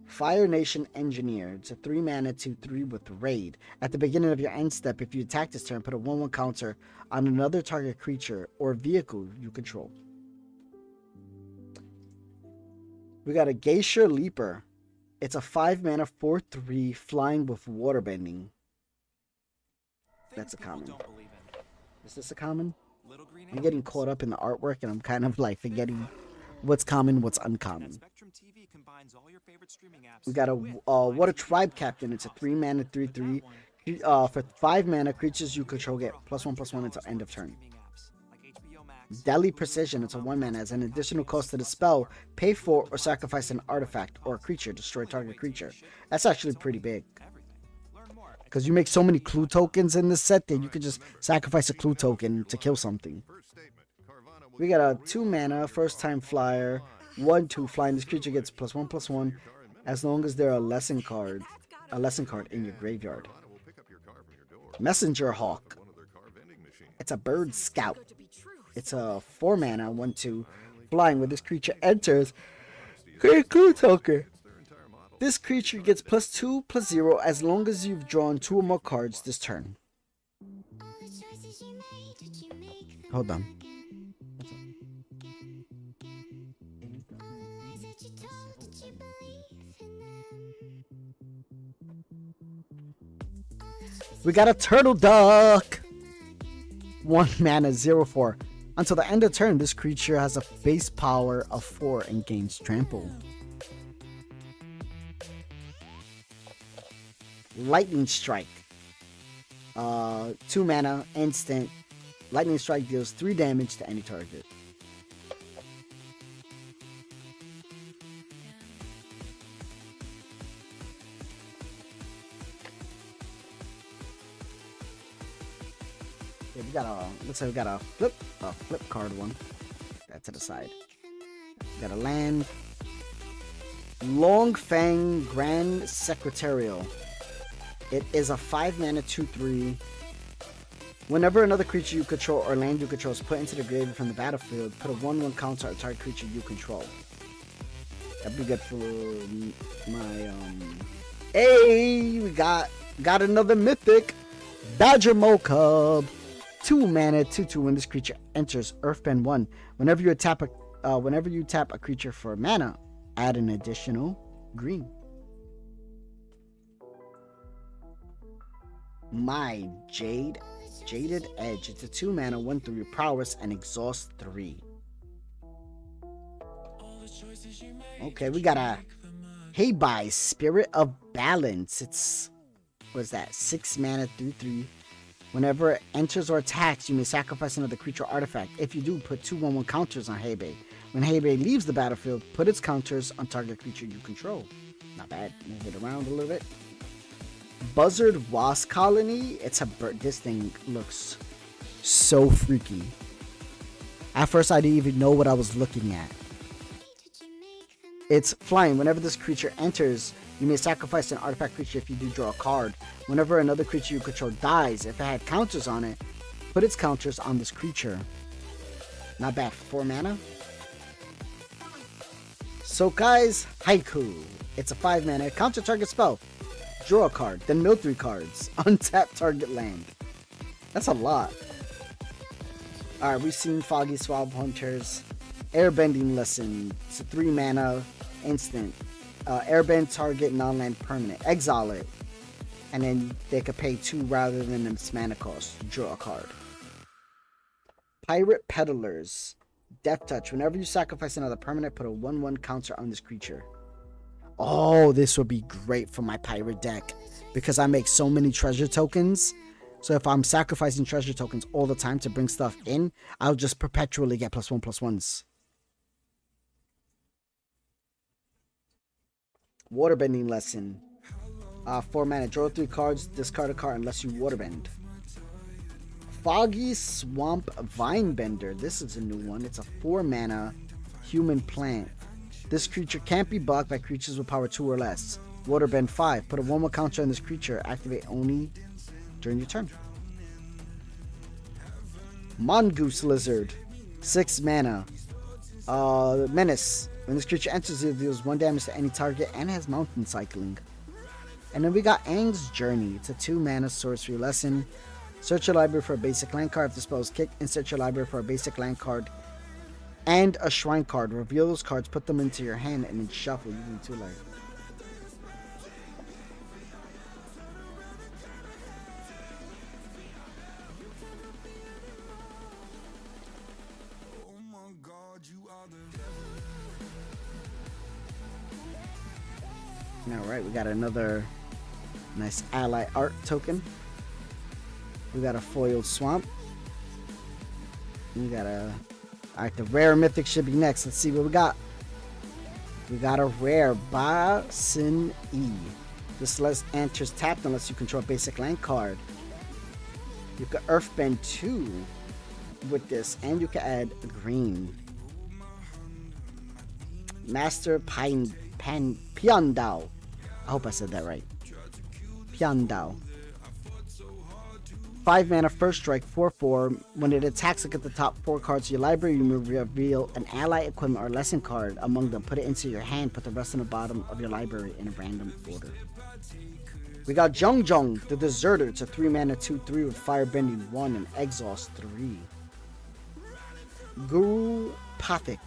Fire Nation Engineer. It's a 3-mana 2/3 with Raid. At the beginning of your end step, if you attack this turn, put a 1/1 counter on another target creature or vehicle you control. We got a Geisha Leaper. It's a 5-mana 4/3 flying with waterbending. That's a common. Is this a common? I'm getting caught up in the artwork and I'm kind of like forgetting what's common, what's uncommon. We got a Water Tribe Captain. It's a 3-mana 3/3. For 5 mana, creatures you control get +1/+1 until end of turn. Deadly Precision. It's a 1-mana. As an additional cost to the spell, pay for or sacrifice an artifact or a creature. Destroy target creature. That's actually pretty big. Because you make so many clue tokens in this set that you could just sacrifice a clue token to kill something. We got a 2-mana, first time flyer, 1/2 flying. This creature gets +1/+1 as long as there are a lesson card in your graveyard. Messenger Hawk. It's a bird scout. It's a 4-mana, 1/2 flying. When this creature enters, create a clue token. This creature gets +2/+0 as long as you've drawn 2 or more cards this turn. Hold on. We got a Turtle Duck. 1-mana 0/4. Until the end of turn, this creature has a base power of 4 and gains trample. Lightning Strike. 2-mana, instant. Lightning Strike deals 3 damage to any target. Yeah, we got a, looks like we got a flip card one. That to the side. We got a land. Longfang Grand Secretarial. It is a 5-mana 2/3. Whenever another creature you control or land you control is put into the graveyard from the battlefield, put a 1/1 counter on a target creature you control. That'd be good for my Hey, we got another mythic. Badger Mocub. 2-mana 2/2. When this creature enters Earthbend 1, whenever you tap a creature for mana, add an additional green. My Jaded Edge. It's a 2-mana 1/3 prowess and exhaust 3. Okay, we got a Heibai Spirit of Balance. It's, what is that? 6-mana 3/3 Whenever it enters or attacks, you may sacrifice another creature or artifact. If you do, put 2 1/1 counters on Hebei. When Hebei leaves the battlefield, put its counters on target creature you control. Not bad. Move it around a little bit. Buzzard Wasp Colony. It's a bird. This thing looks so freaky. At first, I didn't even know what I was looking at. It's flying. Whenever this creature enters, you may sacrifice an artifact creature if you do draw a card. Whenever another creature you control dies, if it had counters on it, put its counters on this creature. Not bad. 4 mana. Sokai's Haiku. It's a 5 mana. Counter target spell. Draw a card. Then mill 3 cards. Untap target land. That's a lot. Alright, we've seen Foggy Swamp Hunters. Airbending Lesson. It's a 3 mana instant. Airbend target non-land permanent. Exile it. And then they could pay 2 rather than its mana cost. Draw a card. Pirate Peddlers. Death Touch. Whenever you sacrifice another permanent, put a 1/1 counter on this creature. Oh, this would be great for my pirate deck. Because I make so many treasure tokens. So if I'm sacrificing treasure tokens all the time to bring stuff in, I'll just perpetually get +1/+1s. Waterbending Lesson. 4 mana. Draw 3 cards. Discard a card unless you waterbend. Foggy Swamp Vinebender. This is a new one. It's a 4 mana human plant. This creature can't be blocked by creatures with power 2 or less. Waterbend 5. Put a 1/1 counter on this creature. Activate only during your turn. Mongoose Lizard. 6 mana. Menace. When this creature enters, it deals 1 damage to any target and has mountain cycling. And then we got Aang's Journey. It's a 2 mana sorcery lesson. Search your library for a basic land card. If the spell is kicked, insert your library for a basic land card and a shrine card. Reveal those cards, put them into your hand, and then shuffle. You need 2 life. Alright, we got another nice ally art token. We got a foiled swamp. We got a... Alright, the rare mythic should be next. Let's see what we got. We got a rare Ba Sin E. This enters tapped unless you control a basic land card. You can Earthbend 2 with this, and you can add green. Master Piandao. I hope I said that right. Piandao. 5 mana, first strike, 4/4. When it attacks, look at the top 4 cards of your library. You may reveal an ally, equipment, or lesson card among them. Put it into your hand. Put the rest on the bottom of your library in a random order. We got Zhong the Deserter. It's a 3 mana, 2/3 with Firebending 1 and Exhaust 3. Guru Pathik.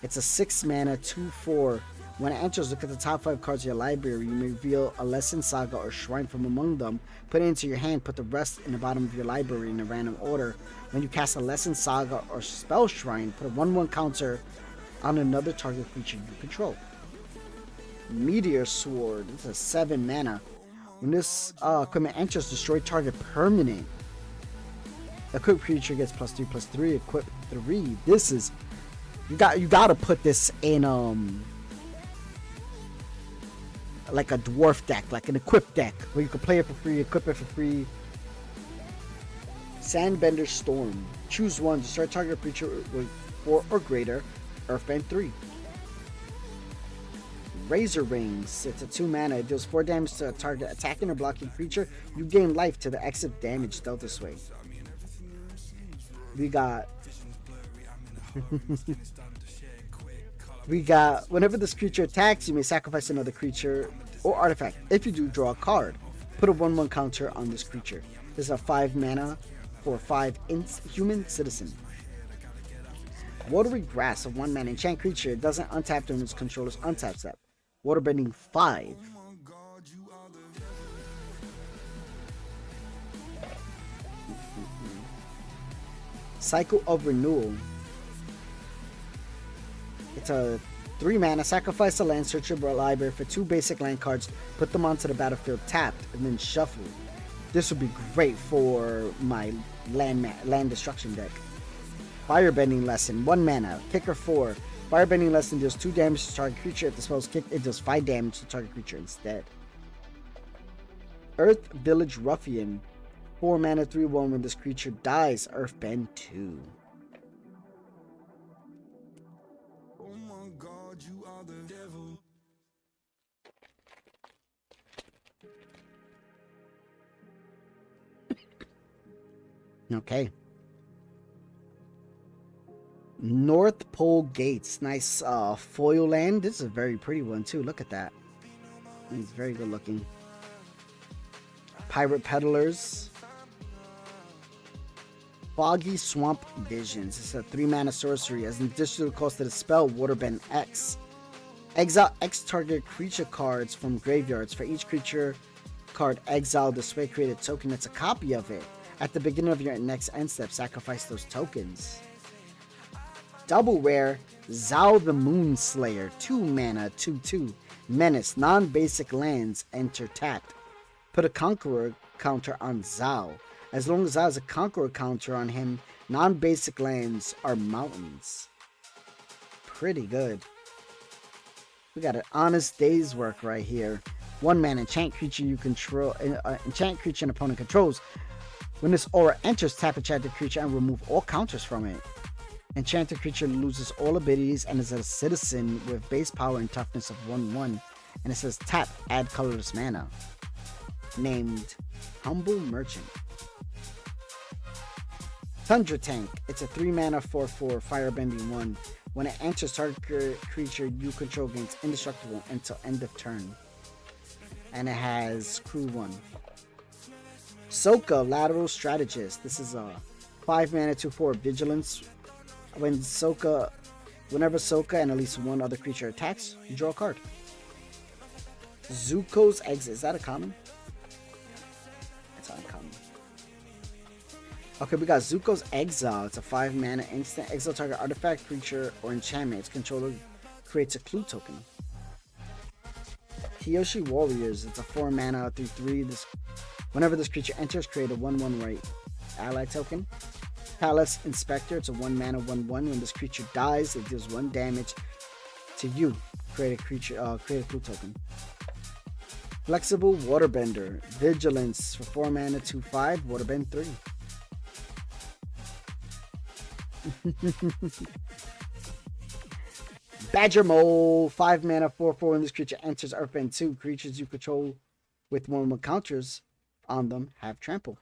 It's a 6 mana, 2/4. When it enters, look at the top 5 cards of your library. You may reveal a lesson, saga, or shrine from among them. Put it into your hand. Put the rest in the bottom of your library in a random order. When you cast a lesson, saga, or spell shrine, put a 1/1 counter on another target creature you control. Meteor Sword. It's a 7 mana. When this equipment enters, destroy target permanent. Equipped creature gets +3/+3. Equip 3. This is... You gotta put this in like a dwarf deck, like an equipped deck, where you can play it for free, equip it for free. Sandbender Storm. Choose 1 to start target creature with 4 or greater. Earthbend 3. Razor Rings. It's a 2 mana. It deals 4 damage to a target attacking or blocking creature. You gain life to the exit damage dealt this way. We got whenever this creature attacks, you may sacrifice another creature or artifact. If you do, draw a card. Put a 1/1 counter on this creature. This is a 5 mana for 5 human citizen. Watery Grass, a 1 mana enchant creature. It doesn't untap during its controller's untap step. Waterbending 5. Cycle of Renewal. It's a 3 mana, sacrifice a land, search your library for 2 basic land cards, put them onto the battlefield tapped, and then shuffle. This would be great for my land destruction deck. Firebending Lesson, 1 mana, kicker 4. Firebending Lesson deals 2 damage to target creature. If the spell's kicked, it deals 5 damage to target creature instead. Earth Village Ruffian, 4 mana, 3/1. When this creature dies, Earthbend 2. Oh my God, you are the devil. Okay. North Pole Gates. Nice foil land. This is a very pretty one too. Look at that. It's very good looking. Pirate Peddlers. Foggy Swamp Visions. It's a 3 mana sorcery. As an additional cost to the spell, Waterbend X. Exile X target creature cards from graveyards. For each creature card exiled this way, create a token that's a copy of it. At the beginning of your next end step, sacrifice those tokens. Double rare, Zao the Moonslayer, 2 mana, 2/2. Menace, non-basic lands enter tapped. Put a Conqueror counter on Zao. As long as Zao has a Conqueror counter on him, non-basic lands are mountains. Pretty good. We got an honest day's work right here. 1 mana, enchant creature you control, enchant creature an opponent controls. When this aura enters, tap enchanted creature and remove all counters from it. Enchanted creature loses all abilities and is a citizen with base power and toughness of 1/1. And it says tap, add colorless mana. Named Humble Merchant. Tundra Tank. It's a 3 mana 4/4 firebending 1. When it enters, target creature you control gains indestructible until end of turn. And it has crew 1. Soka, Lateral Strategist. This is a 5 mana 2/4 Vigilance. Whenever Soka and at least one other creature attacks, you draw a card. Zuko's Exit. Is that a common? It's uncommon. Okay, we got Zuko's Exile. It's a 5 mana instant. Exile target artifact, creature, or enchantment. Its controller creates a clue token. Kiyoshi Warriors. It's a 4 mana 3/3. Whenever this creature enters, create a 1/1 right ally token. Palace Inspector. It's a 1 mana 1/1. When this creature dies, it deals 1 damage to you. Create a clue token. Flexible Waterbender. Vigilance for 4 mana 2/5. Waterbend 3. Badger Mole. 5 mana 4/4. When this creature enters, Earthbend 2. Creatures you control with 1/1 counters on them have trample.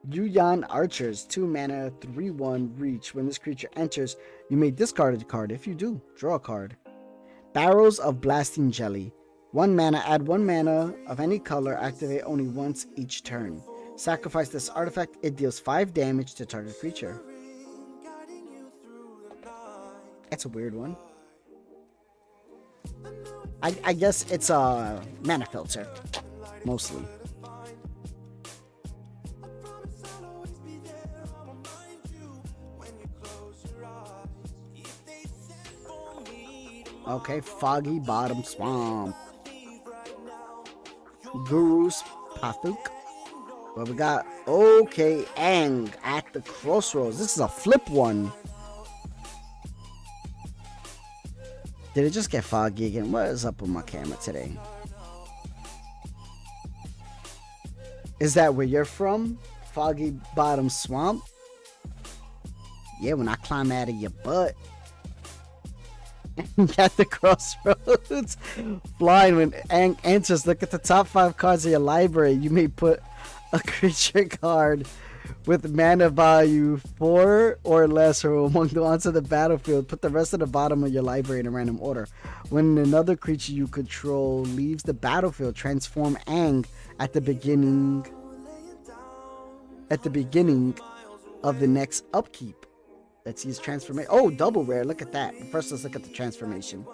Yuyan Archers, 2 mana 3/1 reach. When this creature enters, you may discard a card. If you do, draw a card. Barrels of Blasting Jelly, 1 mana, add 1 mana of any color, activate only once each turn. Sacrifice this artifact, it deals 5 damage to target creature. That's a weird one. I guess it's a mana filter, mostly. Okay, Foggy Bottom Swamp. Guru's Pathuk. Well, we got Okay Ang at the Crossroads. This is a flip one. Did it just get foggy again? What is up with my camera today? Is that where you're from? Foggy Bottom Swamp? Yeah, when I climb out of your butt. At the Crossroads. Flying when Ang enters, look at the top 5 cards of your library. You may put a creature card with mana value 4 or less or among the onto the battlefield. Put the rest of the bottom of your library in a random order. When another creature you control leaves the battlefield, transform Ang at the beginning of the next upkeep. Let's use transformation. Oh, double rare. Look at that. First, let's look at the transformation.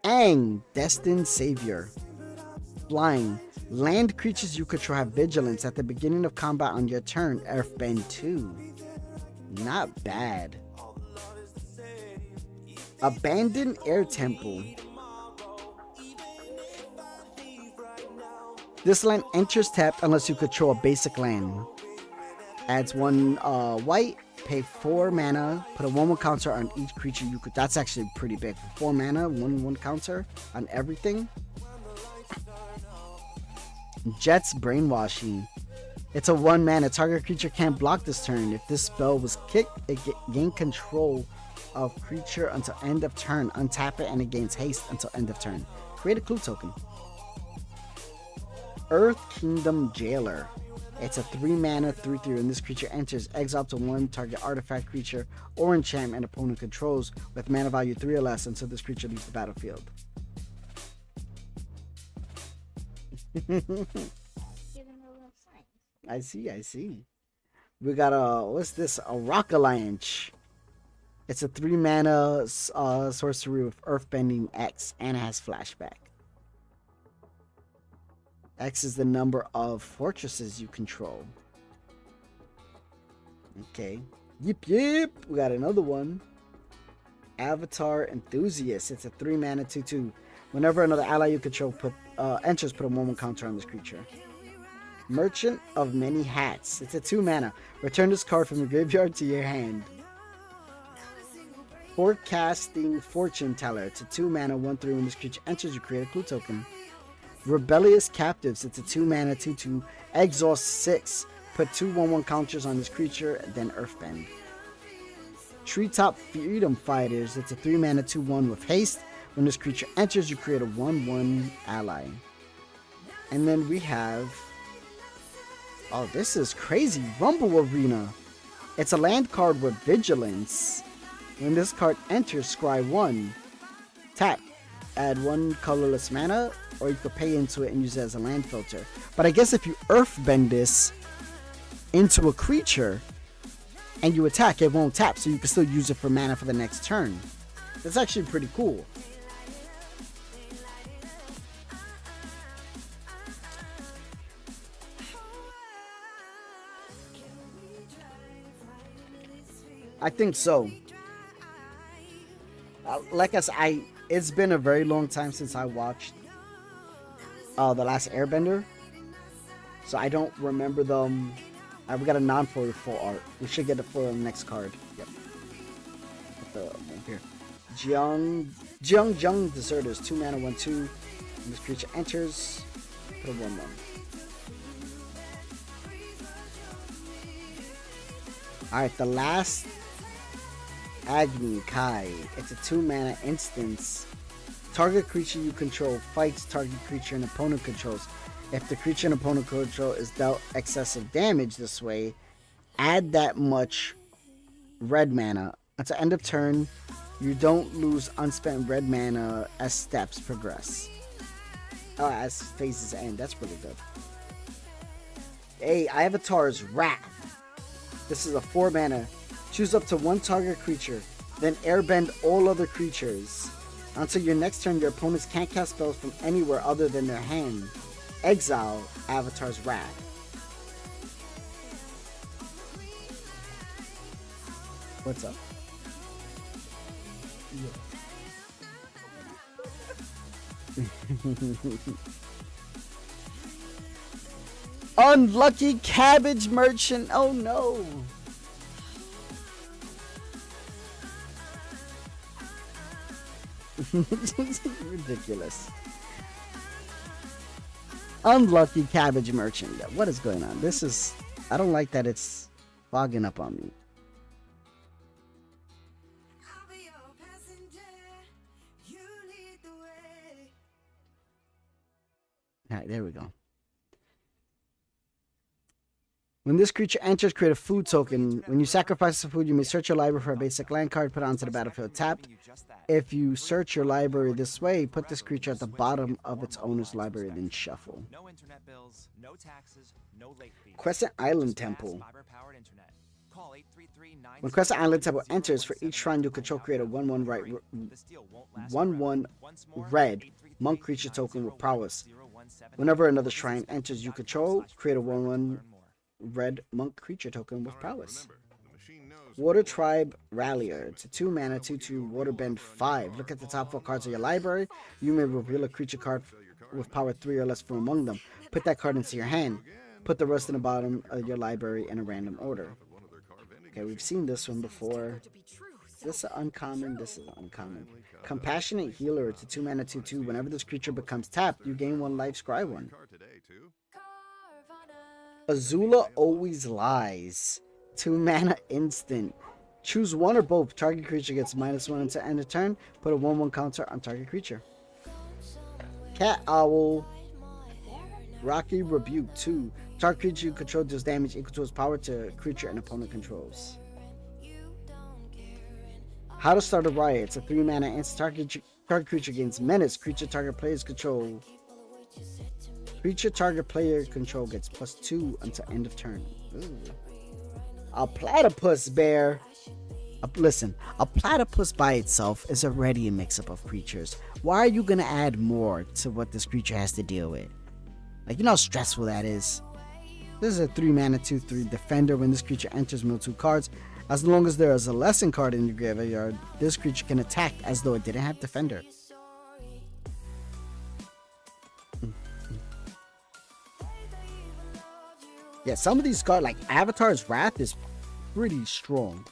Ang, Destined Savior. Flying. Land creatures you control have vigilance at the beginning of combat on your turn. Earthbend 2. Not bad. Abandoned Air Temple. This land enters tapped unless you control a basic land. Adds 1 white, pay 4 mana, put a 1/1 counter on each creature you could. That's actually pretty big. For 4 mana, 1/1 counter on everything. Jet's Brainwashing. It's a 1 mana. Target creature can't block this turn. If this spell was kicked, it gain control of creature until end of turn. Untap it and it gains haste until end of turn. Create a clue token. Earth Kingdom Jailer. It's a 3 mana 3/3. When this creature enters, exile to 1 target artifact, creature, or enchantment opponent controls with mana value 3 or less until this creature leaves the battlefield. Give them a little sign. I see. We got what's this? A Rock Alliance. It's a 3 mana sorcery with Earthbending X and it has flashback. X is the number of fortresses you control. Okay. Yep. We got another one. Avatar Enthusiast. It's a 3 mana 2/2. Whenever another ally you control enters, put a 1/1 counter on this creature. Merchant of Many Hats. It's a 2 mana. Return this card from your graveyard to your hand. Forecasting Fortune Teller. It's a 2 mana 1/3. When this creature enters, you create a clue token. Rebellious Captives. It's a 2 mana 2/2. Exhaust 6. Put 2 1/1 counters on this creature, then Earthbend. Treetop Freedom Fighters. It's a 3 mana 2/1 with haste. When this creature enters, you create a 1/1 ally. And then we have... Oh, this is crazy. Rumble Arena. It's a land card with Vigilance. When this card enters, scry 1. Tap. Add 1 colorless mana, or you could pay into it and use it as a land filter. But I guess if you Earthbend this into a creature and you attack, it won't tap, so you can still use it for mana for the next turn. That's actually pretty cool. I think so. Like I said, it's been a very long time since I watched The Last Airbender, so I don't remember them. We got a non-foil full art. We should get it for the next card. Yep. Put the one here. Jiang Deserters. 2 mana 1/2. When this creature enters, put a 1/1. Alright, the last Agni Kai. It's a 2 mana instance. Target creature you control fights target creature an opponent controls. If the creature an opponent control is dealt excessive damage this way, add that much red mana. Until end of turn, you don't lose unspent red mana as steps progress. Oh, as phases end. That's really good. Hey, Avatar's Wrath. This is a 4 mana. Choose up to 1 target creature, then airbend all other creatures. Until your next turn, your opponents can't cast spells from anywhere other than their hand. Exile Avatar's Wrath. What's up? Unlucky Cabbage Merchant. Oh no. Ridiculous. Unlucky Cabbage Merchant. Yeah, what is going on? This is... I don't like that it's fogging up on me. Alright, there we go. When this creature enters, create a food token. When you sacrifice the food, you may search your library for a basic land card, put it onto the battlefield tapped. If you search your library this way, put this creature at the bottom of its owner's library, then shuffle. No internet bills, no taxes, no late fees. Crescent Island Temple. Fiber-powered internet. Call 833-9. When Crescent Island Temple enters, for each shrine you control, create a 1/1 right, 1/1 red monk creature token with prowess. Whenever another shrine enters you control, create a 1/1 red monk creature token with prowess. Water Tribe Rallier. It's a 2 mana 2/2 waterbend 5. Look at the top 4 cards of your library. You may reveal a creature card with power 3 or less from among them. Put that card into your hand. Put the rest in the bottom of your library in a random order. Okay, we've seen this one before. This is uncommon. This is uncommon. Compassionate Healer. It's a 2-mana 2/2. Whenever this creature becomes tapped, you gain 1 life, scry 1. Azula Always Lies. 2-mana instant. Choose one or both. Target creature gets -1 until end of turn. Put a 1/1 counter on target creature. Cat Owl. Rocky Rebuke 2. Target creature you control deals damage equal to its power to a creature an opponent controls. How to Start a Riot. It's a 3-mana instant. Target creature gains menace. Creature target player's control. Creature target player control gets +2 until end of turn. Ooh. A platypus bear. Listen, a platypus by itself is already a mix-up of creatures. Why are you gonna add more to what this creature has to deal with? Like, you know how stressful that is. This is a 3-mana 2/3 defender. When this creature enters, mill 2 cards. As long as there is a lesson card in your graveyard, this creature can attack as though it didn't have defender. Yeah, some of these cards, like Avatar's Wrath, is pretty strong.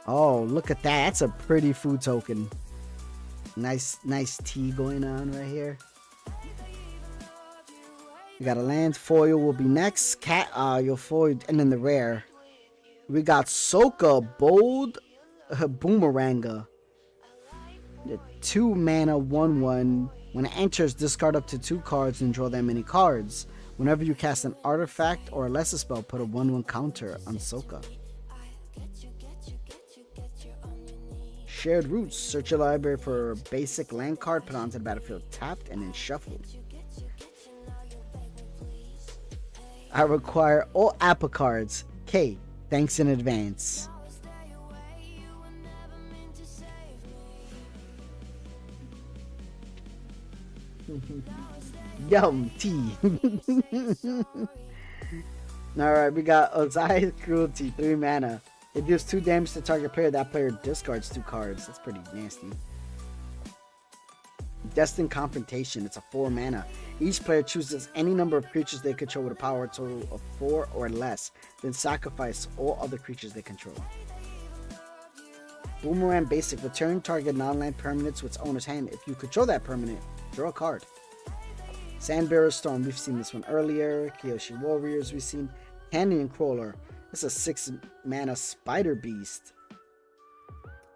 Oh, look at that. That's a pretty food token. Nice tea going on right here. We got a land. Foil will be next. Cat, your foil, and then the rare. We got Soka Bold Boomeranga. The 2-mana 1/1. When it enters, discard up to 2 cards and draw that many cards. Whenever you cast an artifact or a lesser spell, put a 1/1 counter on Soka. Shared Roots. Search your library for a basic land card, put it onto the battlefield tapped, and then shuffle. I require all Appa cards. K. Thanks in advance. Yum tea. Alright, we got Ozai's Cruelty, 3 mana. It deals 2 damage to target player. That player discards 2 cards. That's pretty nasty. Destined Confrontation. It's a 4 mana. Each player chooses any number of creatures they control with a power total of 4 or less. Then sacrifice all other creatures they control. Boomerang Basic. Return target non-land permanent to its owner's hand. If you control that permanent, draw a card. Sandbearer Storm. We've seen this one earlier. Kyoshi Warriors. We've seen Canyon Crawler. This is a 6-mana Spider Beast.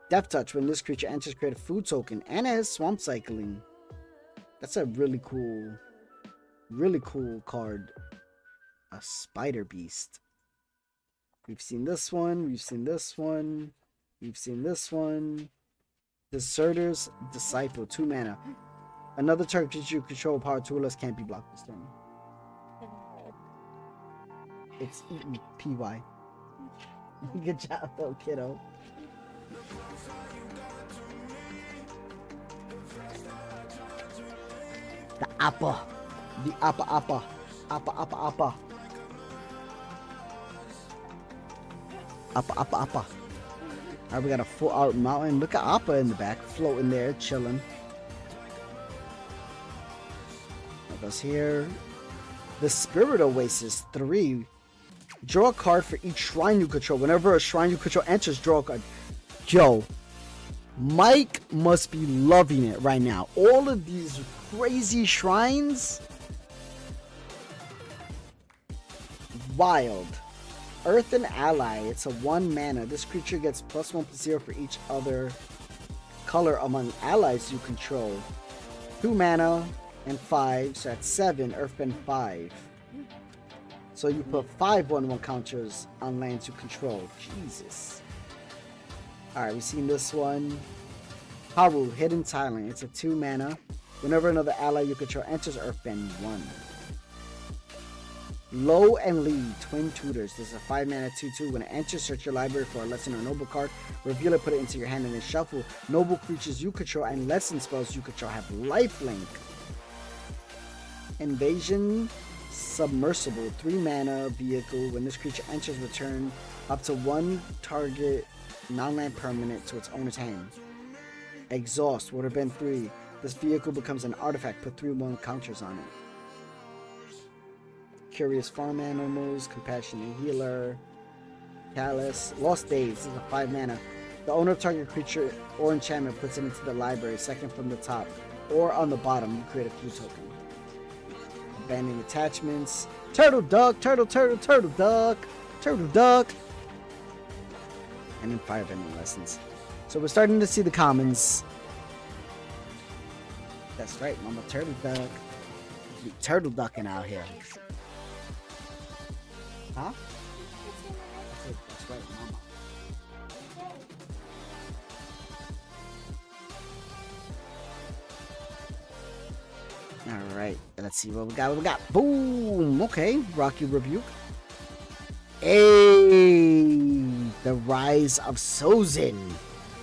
Death Touch. When this creature enters, create a food token. And it has Swamp Cycling. That's a really cool card. A Spider Beast. We've seen this one. We've seen this one. We've seen this one. Deserter's Disciple. 2 mana. Another target creature you control power 2 or less can't be blocked this turn. It's EEPY. Good job, though, kiddo. The Appa. The Appa. Appa. Appa. Alright, we got a full out mountain. Look at Appa in the back, floating there, chilling. What goes here? The Spirit Oasis 3. Draw a card for each shrine you control. Whenever a shrine you control enters, draw a card. Joe, Mike must be loving it right now. All of these crazy shrines. Wild. Earthen Ally. It's a 1 mana. This creature gets +1/+0 for each other color among allies you control. 2 mana and 5. So that's 7. Earthbend 5. So you put 5 1/1 counters on lands you control. Jesus. Alright, we've seen this one. Haru, Hidden Talent. It's a 2 mana. Whenever another ally you control enters, Earthbend 1. Low and Lead, Twin Tutors. This is a 5 mana 2/2. When it enters, search your library for a lesson or noble card. Reveal it, put it into your hand, and then shuffle. Noble creatures you control and lesson spells you control have lifelink. Invasion Submersible, 3 mana vehicle. When this creature enters, return up to 1 target non-land permanent to its owner's hand. Exhaust, water bend 3. This vehicle becomes an artifact. Put 3/1 counters on it. Curious farm animals, compassionate healer, callous, lost days. This is a 5 mana. The owner of target creature or enchantment puts it into the library, second from the top, or on the bottom. You create a clue token. Abandoned attachments. Turtle duck, turtle duck, turtle duck. And then firebending lessons. So we're starting to see the commons. That's right, mama, turtle duck. We turtle ducking out here. Huh? That's right, mama. Alright, let's see what we got. Boom! Okay, Rocky Rebuke. Hey! The Rise of Sozin.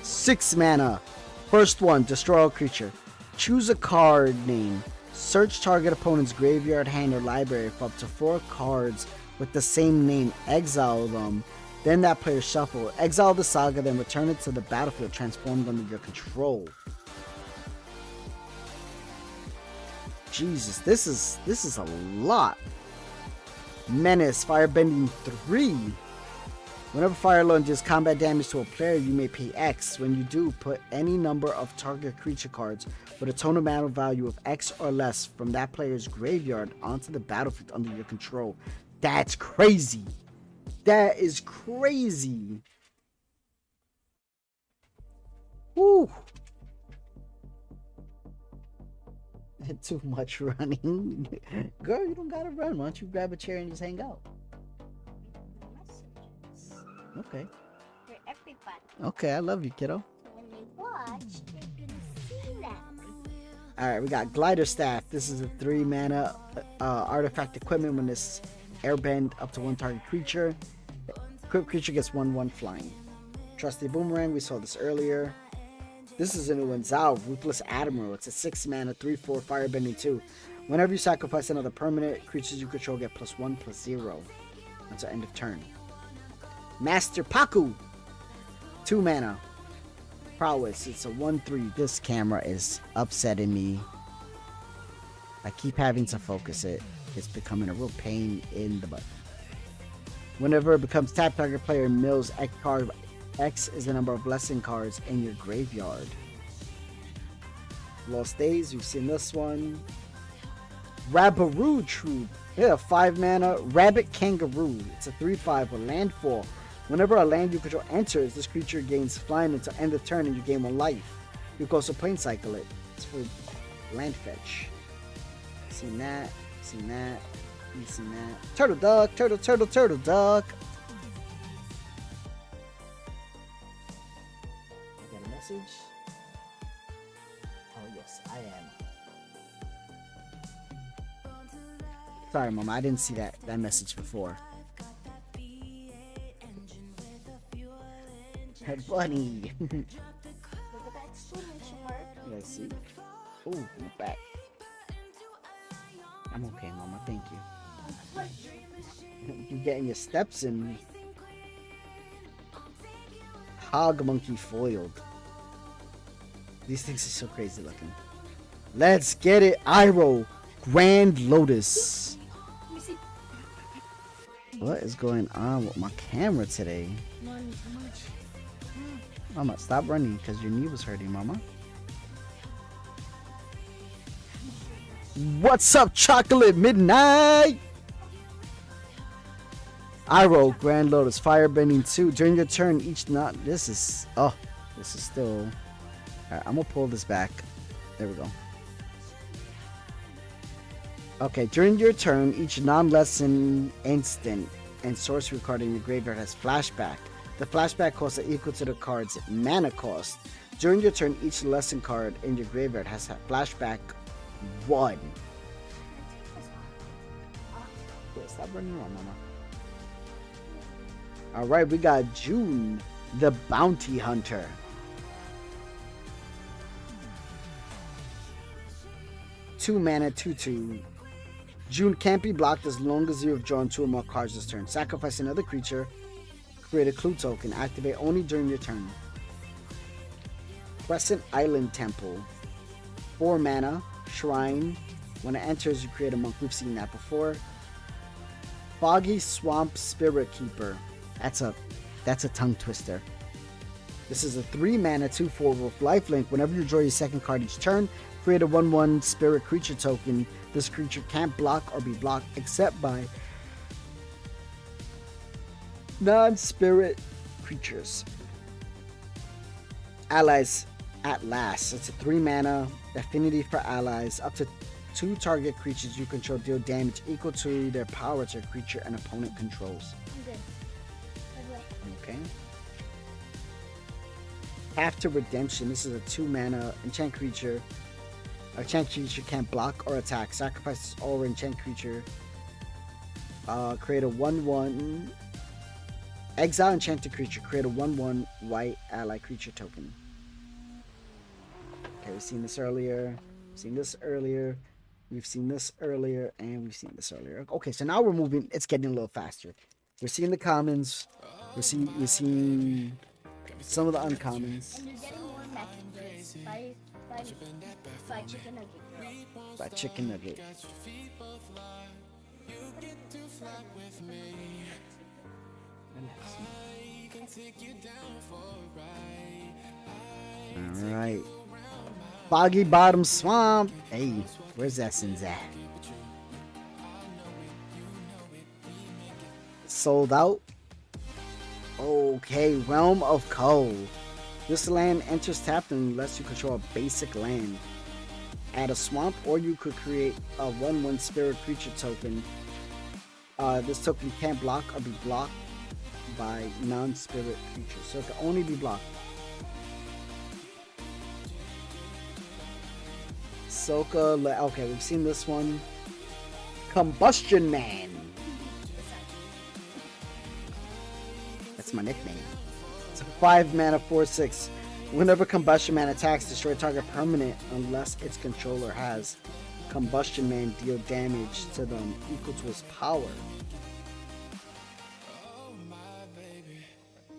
6 mana. First one, destroy all creature. Choose a card name. Search target opponent's graveyard, hand, or library for up to 4 cards with the same name. Exile them. Then that player shuffle. Exile the saga, then return it to the battlefield transformed under your control. Jesus, this is a lot. Menace, Firebending 3. Whenever fire launches combat damage to a player, you may pay X. When you do, put any number of target creature cards with a total mana value of X or less from that player's graveyard onto the battlefield under your control. That's crazy. That is crazy. Woo. Too much running. Girl, you don't gotta run. Why don't you grab a chair and just hang out? Messages. Okay. For everybody. Okay, I love you, kiddo. So when they watch, they're gonna see that. Alright, we got Glider Staff. This is a 3 mana artifact equipment. When this airbend up to 1 target creature, equipped creature gets 1/1 flying. Trusty Boomerang, we saw this earlier. This is a new one, Zao, Ruthless Admiral. It's a 6 mana, 3/4 firebending 2. Whenever you sacrifice another permanent, creatures you control get +1/+0 until end of turn. Master Paku, 2 mana, Prowess. It's a 1/3. This camera is upsetting me. I keep having to focus it. It's becoming a real pain in the butt. Whenever it becomes tap, target player mills X card. X is the number of blessing cards in your graveyard. Lost Days, we've seen this one. Rabaroo Troop. Yeah, 5 mana, Rabbit Kangaroo. It's a 3/5 with landfall. Whenever a land you control enters, this creature gains flying until end of turn and you gain 1 life. You can also plane cycle it. It's for land fetch. Seen that, seen that, you've seen that. Turtle duck, turtle duck. Message. Oh yes, I am. Sorry, Mama, I didn't see that message before. Hey, bunny. Look at that exclamation mark. You guys see? Oh, you're back. I'm okay, Mama. Thank you. You're getting your steps in. Hog Monkey foiled. These things are so crazy looking. Let's get it. Iroh, Grand Lotus. What is going on with my camera today? Mama, stop running because your knee was hurting, Mama. What's up, Chocolate Midnight? Iroh, Grand Lotus, Firebending 2. During your turn, each not. This is still. Alright, I'm gonna pull this back. There we go. Okay, during your turn, each non-lesson instant and sorcery card in your graveyard has flashback. The flashback costs are equal to the card's mana cost. During your turn, each lesson card in your graveyard has a flashback 1. Yeah, stop running around, Mama. Alright, we got June, the Bounty Hunter. 2 mana, 2/2. June can't be blocked as long as you have drawn 2 or more cards this turn. Sacrifice another creature. Create a clue token. Activate only during your turn. Crescent Island Temple. 4 mana. Shrine. When it enters, you create a monk. We've seen that before. Foggy Swamp Spirit Keeper. That's a tongue twister. This is a 3 mana 2/4 with lifelink. Whenever you draw your second card each turn, create a 1/1 spirit creature token. This creature can't block or be blocked except by non-spirit creatures. Allies at last. It's a 3 mana affinity for allies. Up to 2 target creatures you control deal damage equal to their power to a creature an opponent controls. I'm good. By the way. Okay. Path to Redemption. This is a 2 mana enchant creature. Enchant creature can't block or attack. Sacrifice all enchant creature. Create a 1/1. Exile enchanted creature. Create a 1/1 white ally creature token. Okay, we've seen this earlier. We've seen this earlier. We've seen this earlier, and we've seen this earlier. Okay, so now we're moving. It's getting a little faster. We're seeing the commons. We're seeing some of the uncommons. And you're getting more messages by chicken nugget. By chicken nugget. All right. Foggy Bottom Swamp. Hey, where's Essence at? Sold out. Okay, Realm of Cold. This land enters tapped unless you control a basic land. Add a swamp, or you could create a 1/1 spirit creature token. This token can't block or be blocked by non-spirit creatures, so it can only be blocked. Soka, okay, we've seen this one. Combustion Man. That's my nickname. It's a 5 mana 4/6. Whenever Combustion Man attacks, destroy target permanent unless its controller has Combustion Man deal damage to them equal to his power.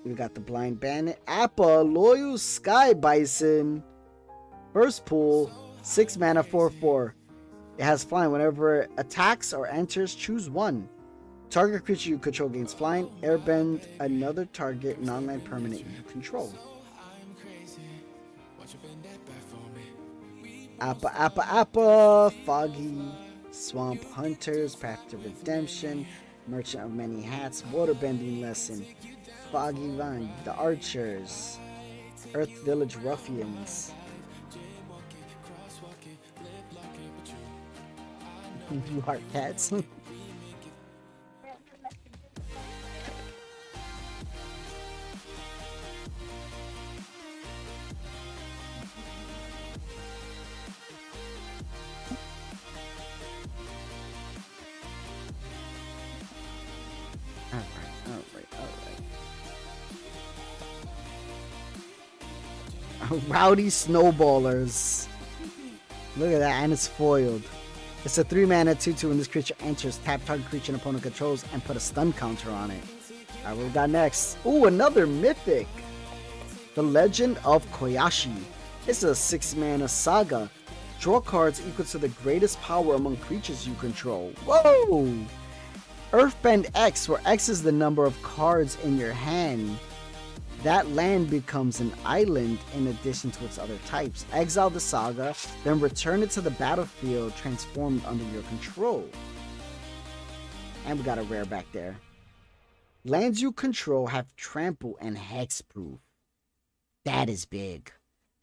We got the Blind Bandit, Appa, Loyal Sky Bison. First pool, 6 mana 4/4. It has flying. Whenever it attacks or enters, choose 1. Target creature you control gains flying. Airbend another target non-land permanent you control. Appa, Appa, Appa. Foggy Swamp Hunters, Path to Redemption, Merchant of Many Hats, Waterbending Lesson, Foggy Vine, The Archers, Earth Village Ruffians. You heart cats. Rowdy Snowballers. Look at that, and it's foiled. It's a 3 mana 2/2 when this creature enters. Tap target creature an opponent controls and put a stun counter on it. Alright, what we got next? Ooh, another mythic. The Legend of Koyashi. It's a 6 mana saga. Draw cards equal to the greatest power among creatures you control. Whoa! Earthbend X, where X is the number of cards in your hand. That land becomes an island in addition to its other types. Exile the saga, then return it to the battlefield transformed under your control. And we got a rare back there. Lands you control have trample and hexproof. That is big.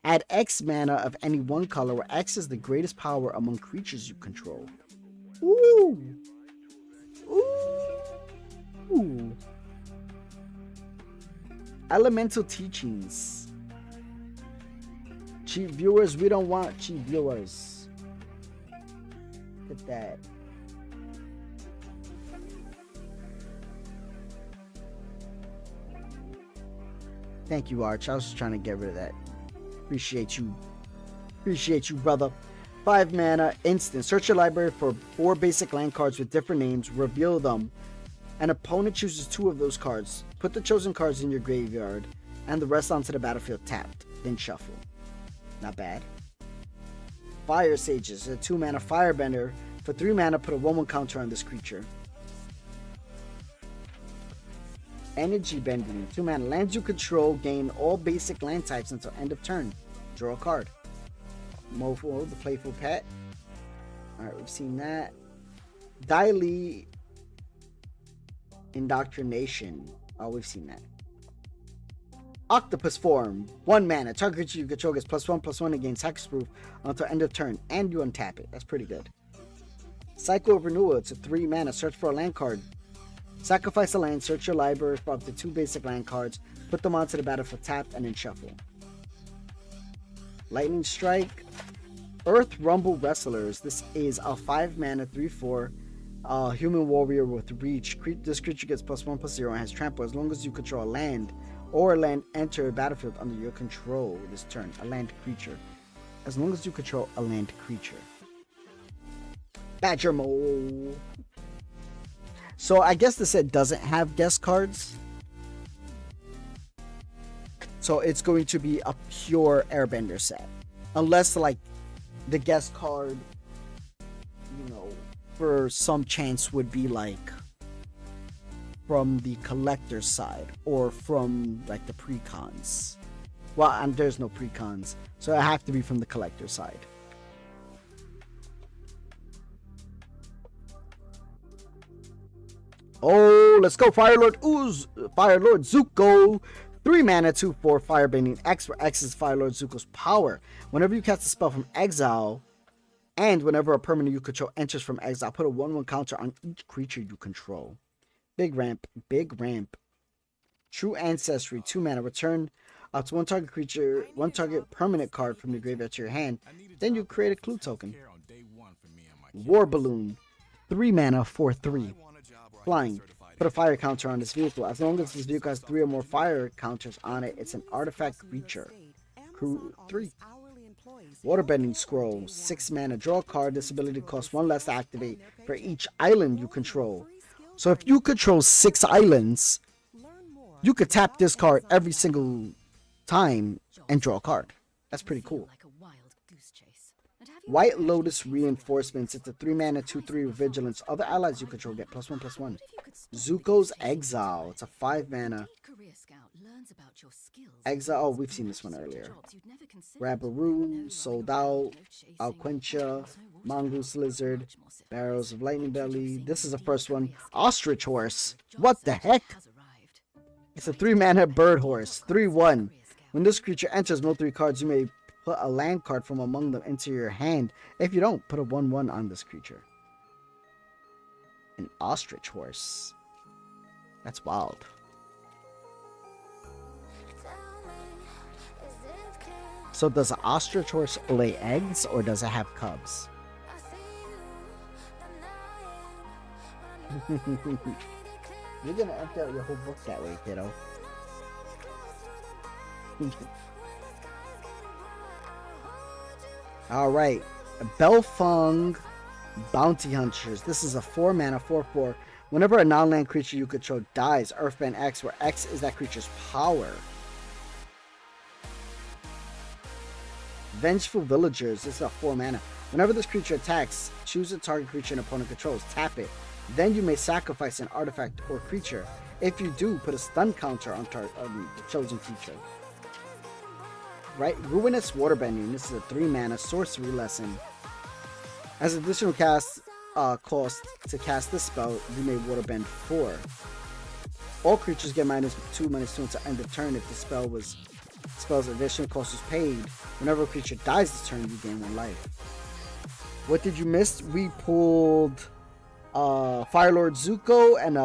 Add X mana of any one color where X is the greatest power among creatures you control. Ooh! Ooh! Elemental Teachings. Cheap viewers, we don't want cheap viewers. Look at that. Thank you, Arch. I was just trying to get rid of that. Appreciate you. Appreciate you, brother. 5 mana instant. Search your library for 4 basic land cards with different names. Reveal them. An opponent chooses 2 of those cards. Put the chosen cards in your graveyard and the rest onto the battlefield tapped. Then shuffle. Not bad. Fire Sages. A 2 mana firebender. For 3 mana, put a 1/1 counter on this creature. Energy Bending. 2 mana. Lands you control gain all basic land types until end of turn. Draw a card. Mofo, the Playful Pet. Alright, we've seen that. Daily Indoctrination. Oh, we've seen that. Octopus Form. 1 mana. Target creature you control gets +1/+1 against hexproof until end of turn. And you untap it. That's pretty good. Cycle of Renewal. It's a 3 mana. Search for a land card. Sacrifice a land. Search your library for up to 2 basic land cards. Put them onto the battlefield tapped and then shuffle. Lightning Strike. Earth Rumble Wrestlers. This is a 5 mana 3/4 human warrior with reach. This creature gets +1/+0 and has trample as long as you control a land or a land enter a battlefield under your control this turn. A land creature. As long as you control a land creature. Badger Mole. So I guess the set doesn't have guest cards. So it's going to be a pure Airbender set. Unless like the guest card, you know, for some chance would be like from the collector's side or from like the precons. Well, and there's no precons, so it have to be from the collector's side. Oh, let's go, Firelord Zuko. 3 mana, 2/4 Firebending X, where X is Firelord Zuko's power. Whenever you cast a spell from exile, and whenever a permanent you control enters from exile, put a 1/1 counter on each creature you control. Big ramp. True Ancestry, 2 mana. Return up to 1 target creature, 1 target permanent card from the graveyard to your hand. Then you create a clue token. War Balloon, 3 mana, 4/3. Flying. Put a fire counter on this vehicle. As long as this vehicle has 3 or more fire counters on it, it's an artifact creature. Crew 3. Waterbending Scroll, 6 mana. Draw a card. This ability costs 1 less to activate for each island you control. So if you control 6 islands, you could tap this card every single time and draw a card. That's pretty cool. White Lotus Reinforcements. It's a 3 mana 2/3 with vigilance. Other allies you control get +1/+1. Zuko's Exile. It's a 5 mana. Exile. Oh, we've seen this one earlier. Rabaroo, Sold Out, Alquentia, Mongoose Lizard, Barrows of Lightning Belly. This is the first one. Ostrich Horse. What the heck? It's a 3 mana bird horse. 3/1. When this creature enters military cards, you may put a land card from among them into your hand. If you don't, put a 1/1 on this creature. An ostrich horse. That's wild. So does an ostrich horse lay eggs or does it have cubs? You're gonna empty out your whole book that way, kiddo. Alright. Belfung Bounty Hunters. This is a 4 mana 4/4. Whenever a non-land creature you control dies, Earthbend X, where X is that creature's power. Vengeful Villagers. This is a 4 mana. Whenever this creature attacks, choose a target creature an opponent controls. Tap it. Then you may sacrifice an artifact or creature. If you do, put a stun counter on the chosen creature. Right? Ruinous Waterbending. This is a 3 mana sorcery lesson. As an additional cost to cast this spell, you may waterbend 4. All creatures get -2/-2 until end of turn if the spell's additional cost is paid. Whenever a creature dies this turn, you gain 1 life. What did you miss? We pulled Firelord Zuko and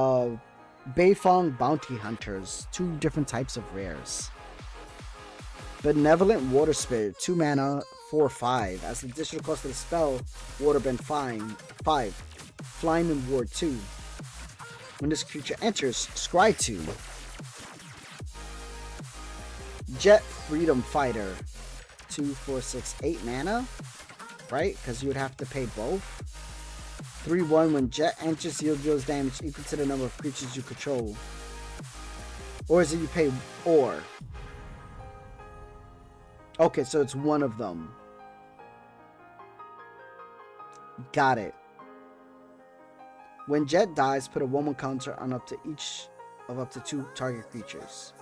Beifong Bounty Hunters. 2 different types of rares. Benevolent Water Spirit, 2 mana, 4/5. As an additional cost of the spell, Waterbend 5. Flying in Ward 2. When this creature enters, scry 2. Jet Freedom Fighter, 2, 4, 6, 8 mana. right? Because you would have to pay both. 3/1 when Jet enters, he'll deals damage equal to the number of creatures you control. Or is it you pay or? Okay, so it's one of them. Got it. When Jet dies, put a 1/1 counter on up to each of up to 2 target creatures.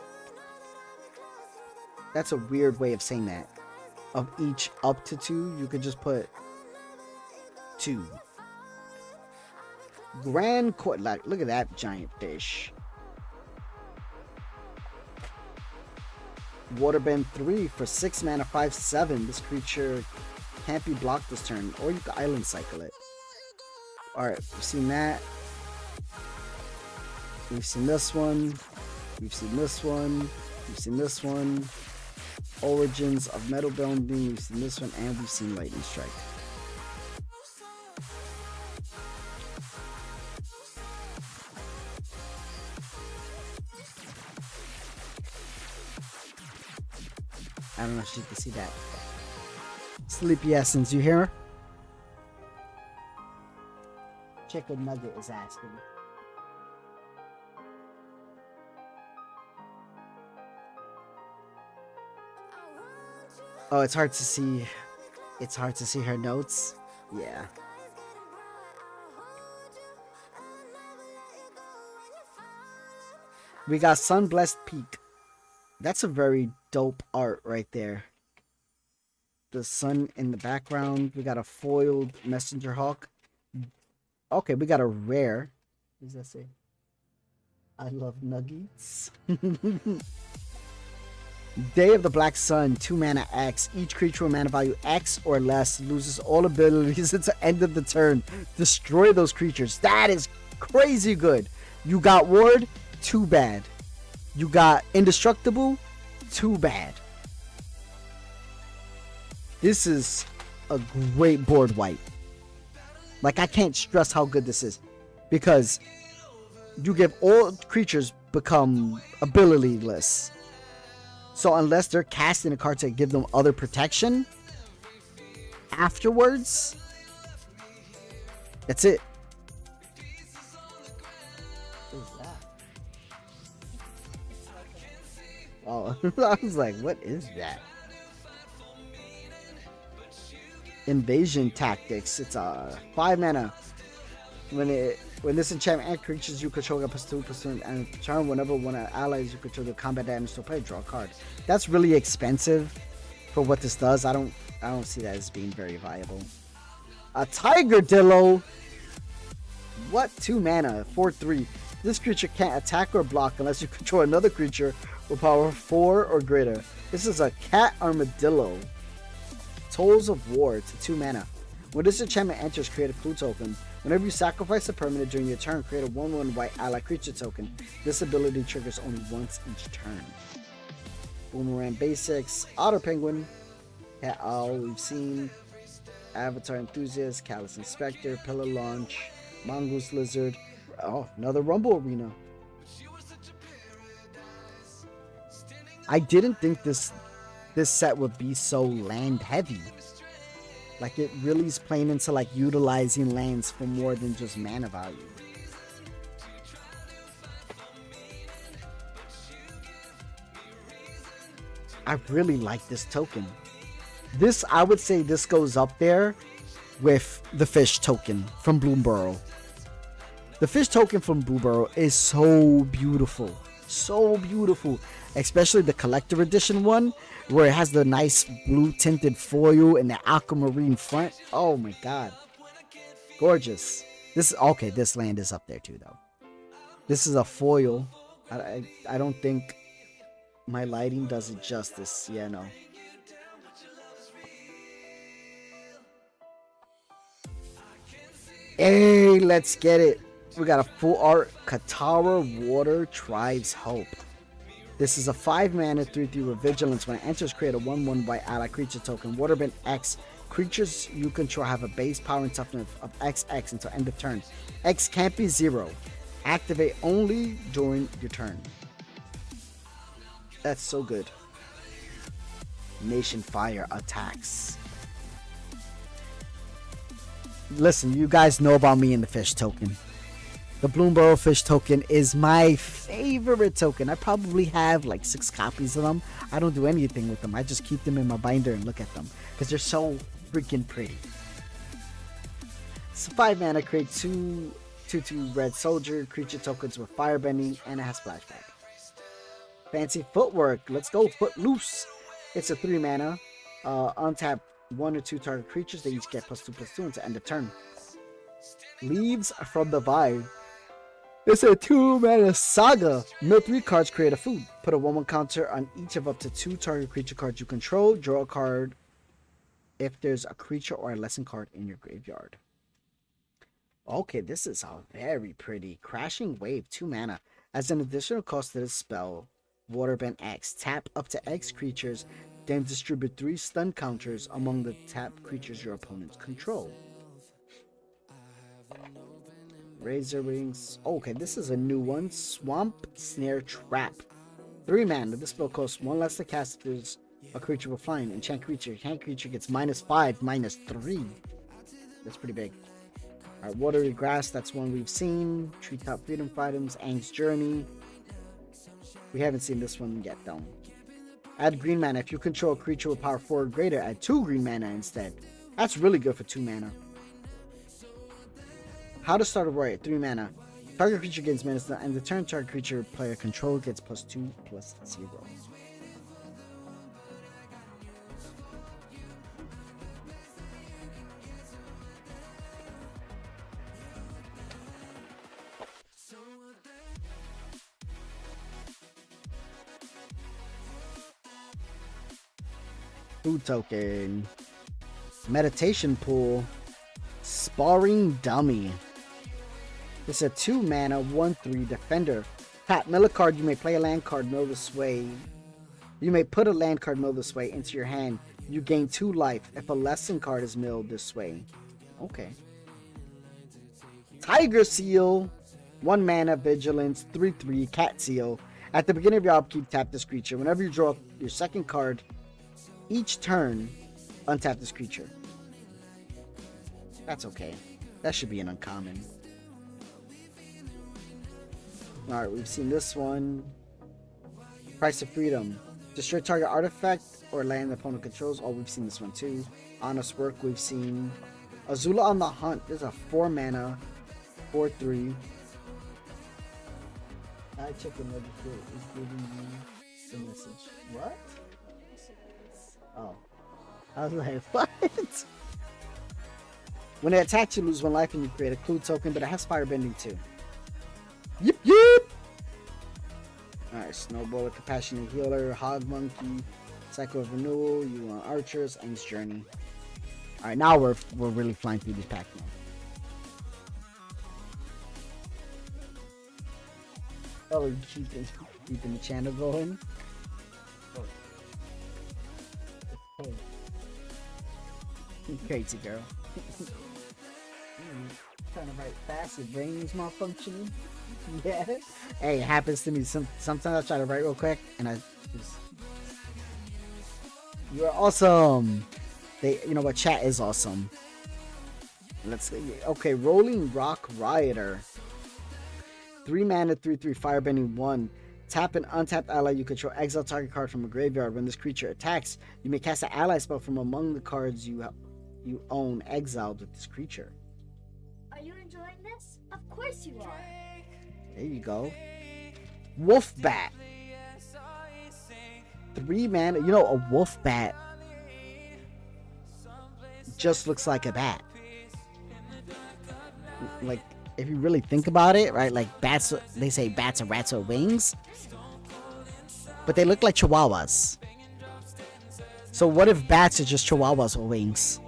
That's a weird way of saying that. Of each up to 2, you could just put 2. Grand Court, like, look at that giant fish. Waterbend 3 for 6 mana, 5/7. This creature can't be blocked this turn, or you can island cycle it. Alright, we've seen that. We've seen this one. We've seen this one. We've seen this one. Origins of Metal Bending. We've seen this one, and we've seen Lightning Strike. I don't know if you can see that. Sleepy Essence, you hear her? Chicken Nugget is asking. Oh, it's hard to see. It's hard to see her notes. Yeah. We got Sunblessed Peak. That's a very dope art right there. The sun in the background. We got a foiled Messenger Hawk. Okay, we got a rare. What does that say? I love nuggets. Day of the Black Sun, 2 mana X. Each creature with mana value X or less loses all abilities at the end of the turn. Destroy those creatures. That is crazy good. You got Ward, too bad. You got Indestructible, too bad. This is a great board wipe. Like, I can't stress how good this is. Because you give all creatures become abilityless. So unless they're casting a card to give them other protection afterwards, that's it. What is that? Oh, I was like, what is that? Invasion Tactics. It's a 5 mana. When this enchantment and creatures you control get +2/+2 and turn whenever one of allies you control do combat damage to play, draw a card. That's really expensive for what this does. I don't see that as being very viable. A Tiger Dillo. What? 2 mana, 4/3. This creature can't attack or block unless you control another creature with power 4 or greater. This is a cat armadillo. Tolls of War to 2 mana. When this enchantment enters, create a clue token. Whenever you sacrifice a permanent during your turn, create a 1/1 white ally creature token. This ability triggers only once each turn. Boomerang Basics, Otter Penguin, Cat Owl, we've seen. Avatar Enthusiast, Callous Inspector, Pillar Launch, Mongoose Lizard. Oh, another Rumble Arena. I didn't think this set would be so land heavy. Like, it really is playing into like utilizing lands for more than just mana value. I really like this token. This, I would say this goes up there with the fish token from Bloomburrow. The fish token from Bloomburrow is so beautiful. So beautiful. Especially the collector edition one, where it has the nice blue tinted foil and the aquamarine front. Oh my god. Gorgeous. This land is up there too though. This is a foil. I don't think my lighting does it justice. Yeah, no. Hey, let's get it. We got a full art Katara Water Tribe's Hope. This is a 5 mana 3/3 with Vigilance. When it enters, create a 1/1 white ally creature token. Waterbend X. Creatures you control have a base power and toughness of XX until end of turn. X can't be 0. Activate only during your turn. That's so good. Nation Fire attacks. listen, you guys know about me and the fish token. The Bloomborough fish token is my favorite token. I probably have like 6 copies of them. I don't do anything with them. I just keep them in my binder and look at them because they're so freaking pretty. So 5 mana, create 2/2 red soldier creature tokens with firebending, and it has splashback. Fancy footwork. Let's go. Footloose. It's a 3 mana. Untap 1 or 2 target creatures. They each get +2/+2 until end of turn. Leaves from the Vine. It's a 2 mana saga. Mill 3 cards, create a food. Put a 1/1 counter on each of up to 2 target creature cards you control. Draw a card if there's a creature or a lesson card in your graveyard. Okay, this is a very pretty. Crashing Wave, 2 mana. As an additional cost to this spell, Waterbend X. Tap up to X creatures, then distribute 3 stun counters among the tapped creatures your opponents control. Razor Wings. Okay, this is a new one. Swamp Snare Trap. 3 mana. This spell costs 1 less to cast if there's a creature with flying. Enchant creature. Enchant creature gets -5, -3. That's pretty big. Alright, Watery Grass. That's one we've seen. Treetop Freedom Items. Aang's Journey. We haven't seen this one yet, though. Add green mana. If you control a creature with power 4 or greater, add 2 green mana instead. That's really good for 2 mana. How to start a warrior, 3 mana. Target creature gains mana, and the turn target creature player control gets +2/+0. Food token. Meditation Pool. Sparring Dummy. It's a 2 mana 1/3 defender. Tap, mill a card. You may play a land card, mill this way. You may put a land card mill this way into your hand. You gain 2 life if a lesson card is milled this way. Okay. Tiger Seal. 1 mana vigilance 3/3 cat seal. At the beginning of your upkeep, tap this creature. Whenever you draw your second card each turn, untap this creature. That's okay. That should be an uncommon. Alright, we've seen this one. Price of Freedom. Destroy target artifact or land the opponent controls. Oh, we've seen this one too. Honest Work, we've seen. Azula on the Hunt. This is a 4 mana 4/3. I check another kid is giving you the message. What? Oh. I was like, what? When they attack, you lose 1 life and you create a clue token, but it has firebending too. Yip yip! Alright, Snowball, Compassionate Healer, Hog Monkey, Cycle of Renewal, you want Archers, Aang's Journey. Alright, now we're really flying through these packs now. Oh, we're keeping the channel going. Oh. You crazy girl. Trying to write fast, your brain is malfunctioning. Yeah. Hey, it happens to me. Sometimes I try to write real quick and I just. You are awesome. You know what? Chat is awesome. Let's see. Okay, Rolling Rock Rioter. 3 mana 3/3 firebending 1. Tap an untapped ally you control. Exile target card from a graveyard. When this creature attacks, you may cast an ally spell from among the cards you own exiled with this creature. Are you enjoying this? Of course you are. There you go. Wolf Bat. 3 mana. You know, a wolf bat just looks like a bat. Like, if you really think about it, right? Like bats, they say bats are rats with wings, but they look like chihuahuas. So what if bats are just chihuahuas with wings?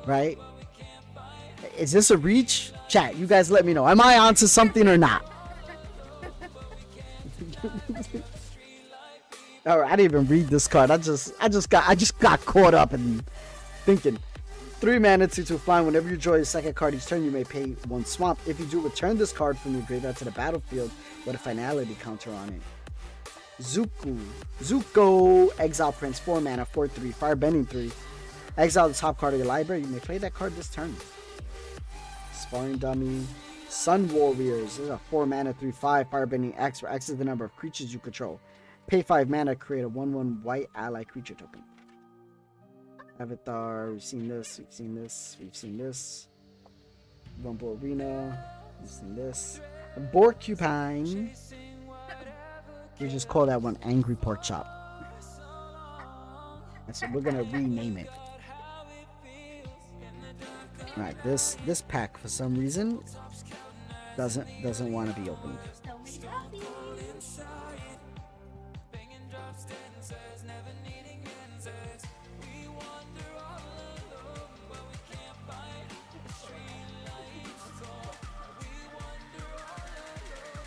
Right? Is this a reach? Chat, you guys let me know. Am I onto something or not? Alright, I didn't even read this card. I just got caught up in thinking. 3 mana 2/2 flying. Whenever you draw your second card each turn, you may pay 1 swamp. If you do, return this card from your graveyard to the battlefield with a finality counter on it. Zuko, Exile Prince, 4 mana 4/3 firebending 3. Exile the top card of your library. You may play that card this turn. Sparring Dummy. Sun Warriors. This is a 4 mana 3/5 Firebending X, where X is the number of creatures you control. Pay 5 mana, create a 1/1 white ally creature token. Avatar, we've seen this, we've seen this, we've seen this. Rumble Arena, we've seen this. Borcupine. We just call that one Angry Pork Chop. And so we're gonna rename it. Alright, this pack for some reason doesn't want to be opened. So many copies.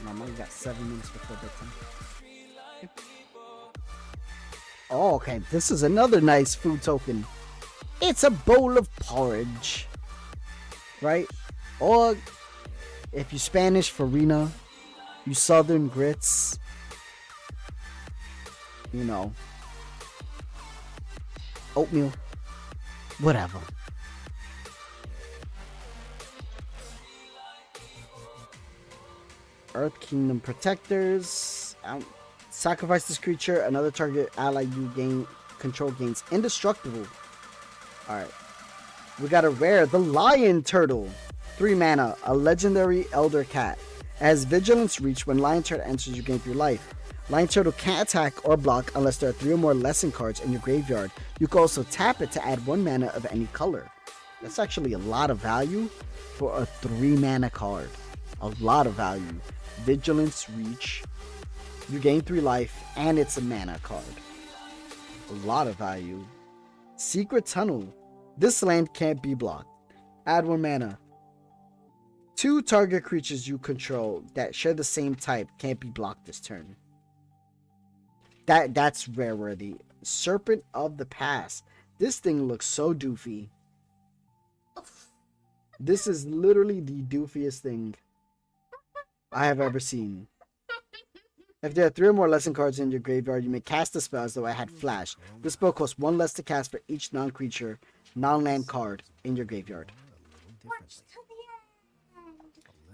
Mama, you got 7 minutes before bedtime. Oh, okay. This is another nice food token. It's a bowl of porridge. Right? Or if you Spanish, farina. You Southern grits. You know. Oatmeal. Whatever. Earth Kingdom Protectors. Sacrifice this creature. Another target ally you control gains indestructible. Alright. We got a rare. The Lion Turtle. 3 mana. A legendary Elder Cat. As Vigilance Reach, when Lion Turtle enters, you gain 3 life. Lion Turtle can't attack or block unless there are 3 or more lesson cards in your graveyard. You can also tap it to add 1 mana of any color. That's actually a lot of value for a 3 mana card. A lot of value. Vigilance Reach. You gain 3 life, and it's a mana card. A lot of value. Secret Tunnel. This land can't be blocked. Add 1 mana. 2 target creatures you control that share the same type can't be blocked this turn. That's rare worthy. Serpent of the Past. This thing looks so doofy. This is literally the doofiest thing I have ever seen. If there are 3 or more lesson cards in your graveyard, you may cast a spell as though I had flash. This spell costs 1 less to cast for each non-creature, non-land card in your graveyard. Watch to the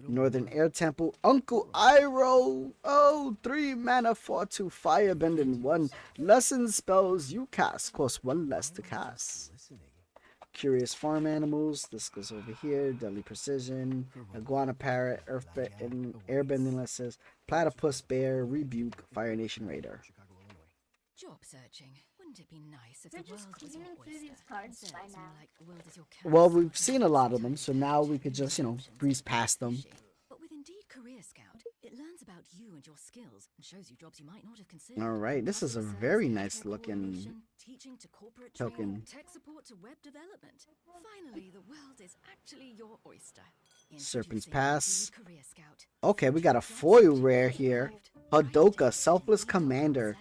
end. Northern Air Temple, Uncle Iroh. Oh, 3 mana, 4/2 Firebend, and 1 lesson spells you cast cost 1 less to cast. Curious Farm Animals. This goes over here. Deadly Precision, Iguana Parrot, Airbending Lessons, Platypus Bear, Rebuke, Fire Nation Raider. Job searching. Wouldn't it be nice if They're the just world was clearing your through oyster? these cards Instead, by it's more now. like the world is your Well, canvas. we've seen a lot of them, so now we could just, breeze past them. But with Indeed Career Scout, it learns about you and your skills and shows you jobs you might not have considered. All right, this is a Customer very service, nice technical looking coordination, teaching to corporate token. training, tech support to web development. Finally, the world is actually your oyster. Serpent's Introducing Pass. Indeed Career Scout. Okay, we got a foil rare here. Hadoka, Selfless Commander.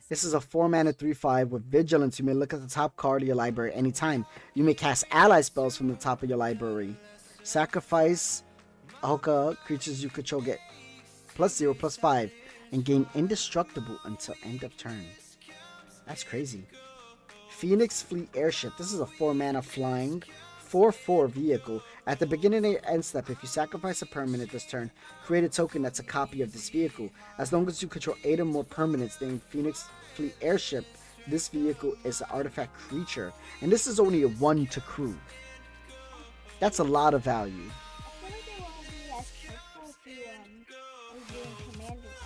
This is a 4 mana 3/5 with Vigilance. You may look at the top card of your library anytime. You may cast ally spells from the top of your library. Sacrifice Hadoka, creatures you control get +0, +5, and gain indestructible until end of turn. That's crazy. Phoenix Fleet Airship. This is a 4 mana flying 4/4 vehicle. At the beginning of your end step, if you sacrifice a permanent this turn, create a token that's a copy of this vehicle. As long as you control 8 or more permanents named Phoenix Fleet Airship, this vehicle is an artifact creature. And this is only a 1 to crew. That's a lot of value. I feel like it won't be as fruitful if you are doing commanders.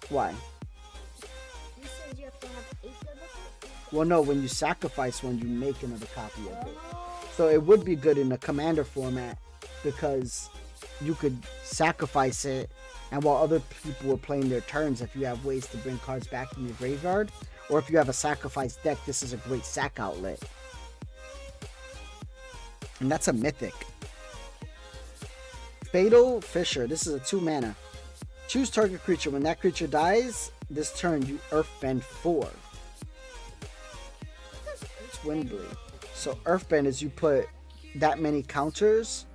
Why? You said you have to have 8 of them? Well, no, when you sacrifice one, you make another copy of it. So it would be good in a commander format because you could sacrifice it, and while other people are playing their turns, if you have ways to bring cards back from your graveyard, or if you have a sacrifice deck, this is a great sack outlet. And that's a mythic. Fatal Fisher. This is a 2 mana. Choose target creature. When that creature dies, this turn you Earthbend 4. Twinblade. So Earthbend is you put that many counters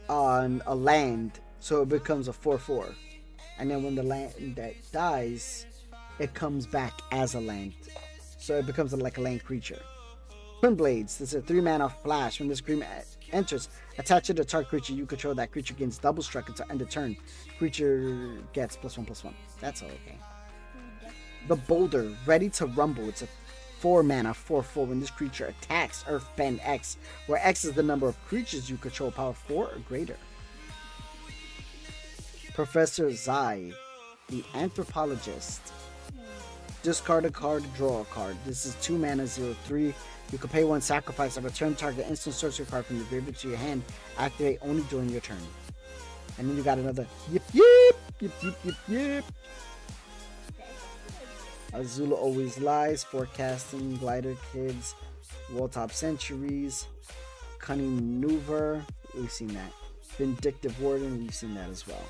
on a land, so it becomes a 4/4. And then when the land that dies, it comes back as a land. So it becomes like a land creature. Twin Blades. This is a 3-mana flash. When this green enters, attach it to a target creature you control. That creature gains double strike until end of turn. Creature gets +1/+1. That's all okay. The Boulder, ready to rumble. It's a 4-mana 4/4. When this creature attacks, Earthbend X, where X is the number of creatures you control, power 4 or greater. Professor Zai, the Anthropologist. Discard a card, draw a card. This is 2-mana 0/3. You can pay 1, sacrifice, and return target instant sorcery card from your graveyard to your hand. Activate only during your turn. And then you got another yip yip yip yip yip yip. Azula Always Lies, Forecasting, Glider Kids, Walltop Centuries, Cunning Maneuver. We've seen that. Vindictive Warden. We've seen that as well.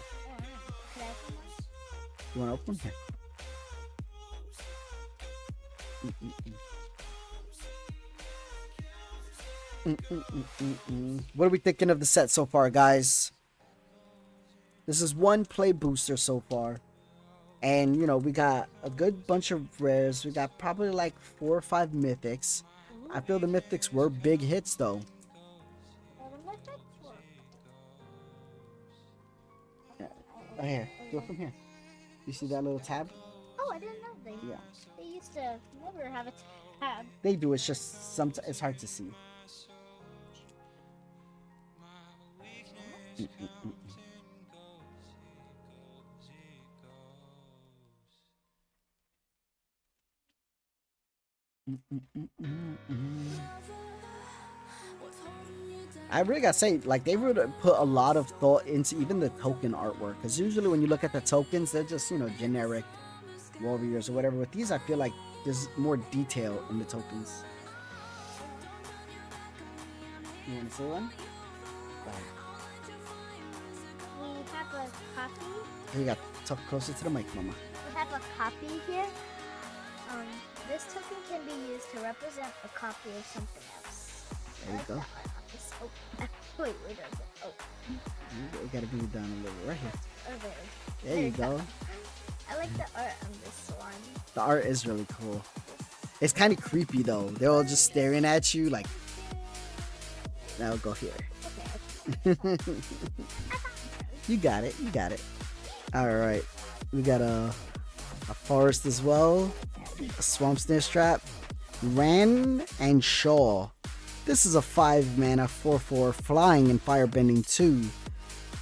You want to open here? What are we thinking of the set so far, guys? This is one play booster so far. And, you know, we got a good bunch of rares. We got probably like 4 or 5 mythics. I feel the mythics were big hits, though. Oh, here. Do it from here. You see that little tab? Oh, I didn't know Yeah. they used to never have a tab. They do. It's just sometimes it's hard to see. I really gotta say, like, they really put a lot of thought into even the token artwork. Because usually when you look at the tokens, they're just, you know, generic warriors or whatever. With these, I feel like there's more detail in the tokens. You want to say one? We have a copy. You got to talk closer to the mic, Mama. We have a copy here. This token can be used to represent a copy of something else. There you go. Oh, wait, where does it? Oh, You gotta bring it down a little, right here. oh There you go. I like the art on this one. The art is really cool. It's kind of creepy though. They're all just staring at you like. Now go here. Okay. You got it. You got it. All right. We got a forest as well. A swamp snare trap. Ran and Shaw. This is a 5-mana 4/4 flying and firebending 2.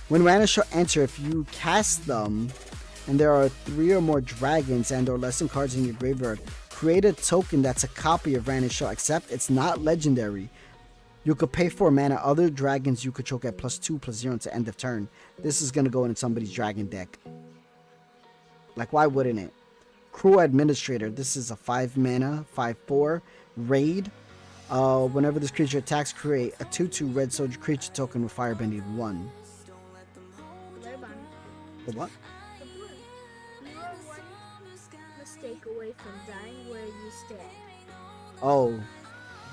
When Ran and Shaw enter, if you cast them and there are 3 or more dragons and or lesson cards in your graveyard, create a token that's a copy of Ran and Shaw, except it's not legendary. You could pay 4 mana. Other dragons you control get +2/+0 to end of turn. This is gonna go in somebody's dragon deck. Like, why wouldn't it? Cruel Administrator. This is a 5-mana 5/4 raid. Whenever this creature attacks, create a 2/2 red soldier creature token with firebending 1. The what? You are one mistake away from dying where you stand. Oh,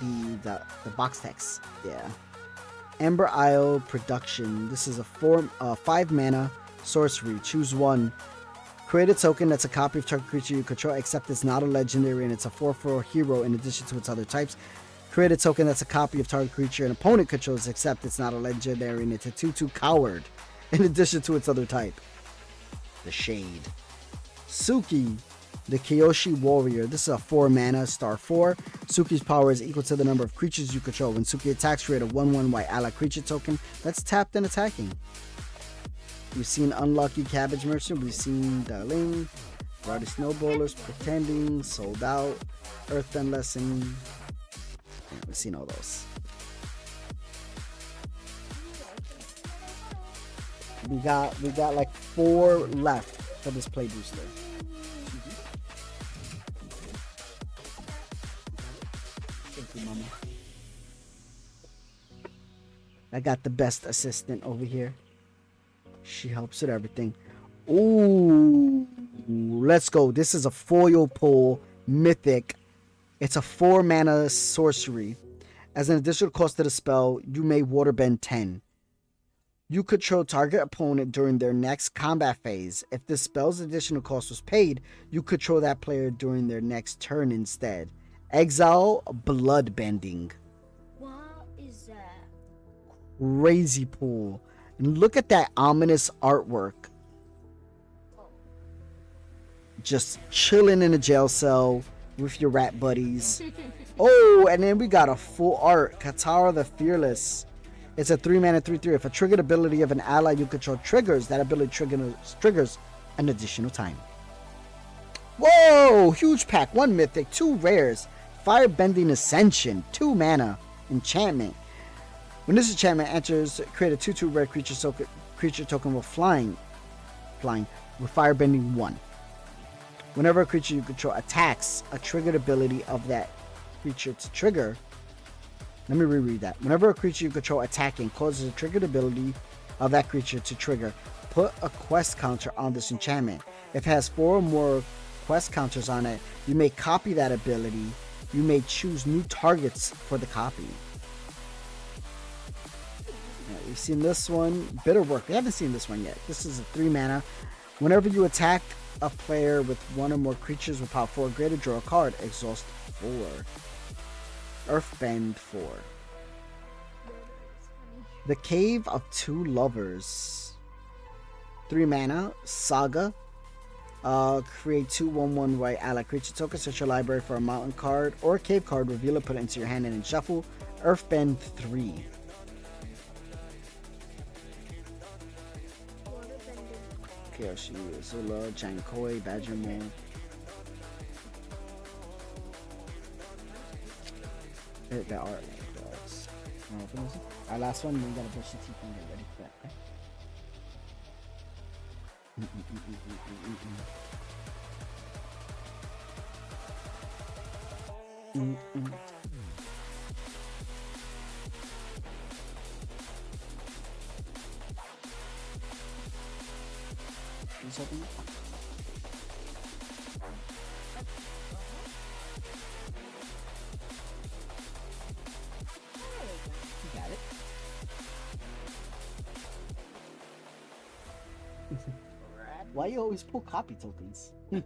the box text. Yeah. Ember Isle Production. This is a 5-mana sorcery. Choose one. Create a token that's a copy of target creature you control, except it's not a legendary and it's a 4/4 hero in addition to its other types. Create a token that's a copy of target creature an opponent controls, except it's not a legendary and it's a 2/2 coward in addition to its other type. The Shade. Suki, the Kyoshi Warrior. This is a 4-mana star 4. Suki's power is equal to the number of creatures you control. When Suki attacks, create a 1/1 white ally creature token that's tapped and attacking. We've seen Unlucky Cabbage Merchant. We've seen Darling, Rowdy Snowballers, Pretending, Sold Out, Earthbend Lesson. Yeah, we've seen all those. We got like 4 left for this play booster. Thank you, Mama. I got the best assistant over here. She helps with everything. Ooh, let's go. This is a foil pull mythic. It's a 4-mana sorcery. As an additional cost to the spell, you may waterbend 10. You control target opponent during their next combat phase. If the spell's additional cost was paid, you control that player during their next turn instead. Exile Bloodbending. What is that? Crazy pool. And look at that ominous artwork. Just chilling in a jail cell with your rat buddies. Oh, and then we got a full art. Katara the Fearless. It's a 3-mana 3/3. If a triggered ability of an ally you control triggers, that ability triggers an additional time. Whoa! Huge pack. 1 mythic, 2 rares. Firebending Ascension. 2 mana. Enchantment. When this enchantment enters, create a 2/2 rare creature token with flying with firebending 1. Whenever a creature you control attacks, a triggered ability of that creature to trigger. Let me reread that. Whenever a creature you control attacking causes a triggered ability of that creature to trigger, put a quest counter on this enchantment. If it has 4 or more quest counters on it, you may copy that ability. You may choose new targets for the copy. Right, we've seen this one. Bitter Work. We haven't seen this one yet. This is a 3 mana. Whenever you attack a player with 1 or more creatures with power 4 or greater, draw a card. Exhaust 4. Earthbend 4. The Cave of Two Lovers. 3 mana. Saga. Create 2 1/1 white ally creature tokens. Search your library for a mountain card or a cave card. Reveal it, put it into your hand, and then shuffle. Earthbend 3. Kyoshi, Azula, Jankoi, Badgermore. That art dogs. Our last one, we gotta brush your teeth and get ready for that. Got it. Why you always pull copy tokens? Is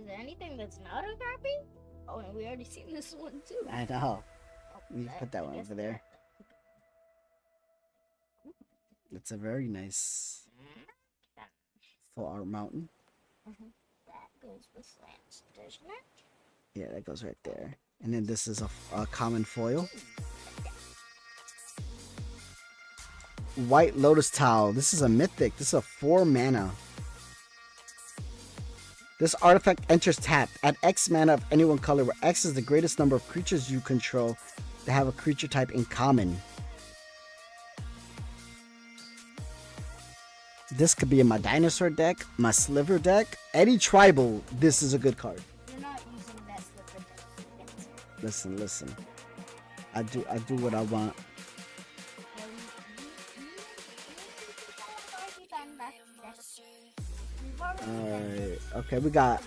there anything that's not a copy? Oh, and we already seen this one too. I know. Oh, You put that one over there. It's a very nice full art mountain. That goes with Lance, doesn't it? Yeah, that goes right there. And then this is a common foil. White Lotus Towel. This is a mythic. This is a 4 mana. This artifact enters tapped at X mana of any one color, where X is the greatest number of creatures you control that have a creature type in common. This could be in my dinosaur deck, my sliver deck, any tribal. This is a good card. You're not using that slipper. Listen. I do what I want. Alright. Okay, we got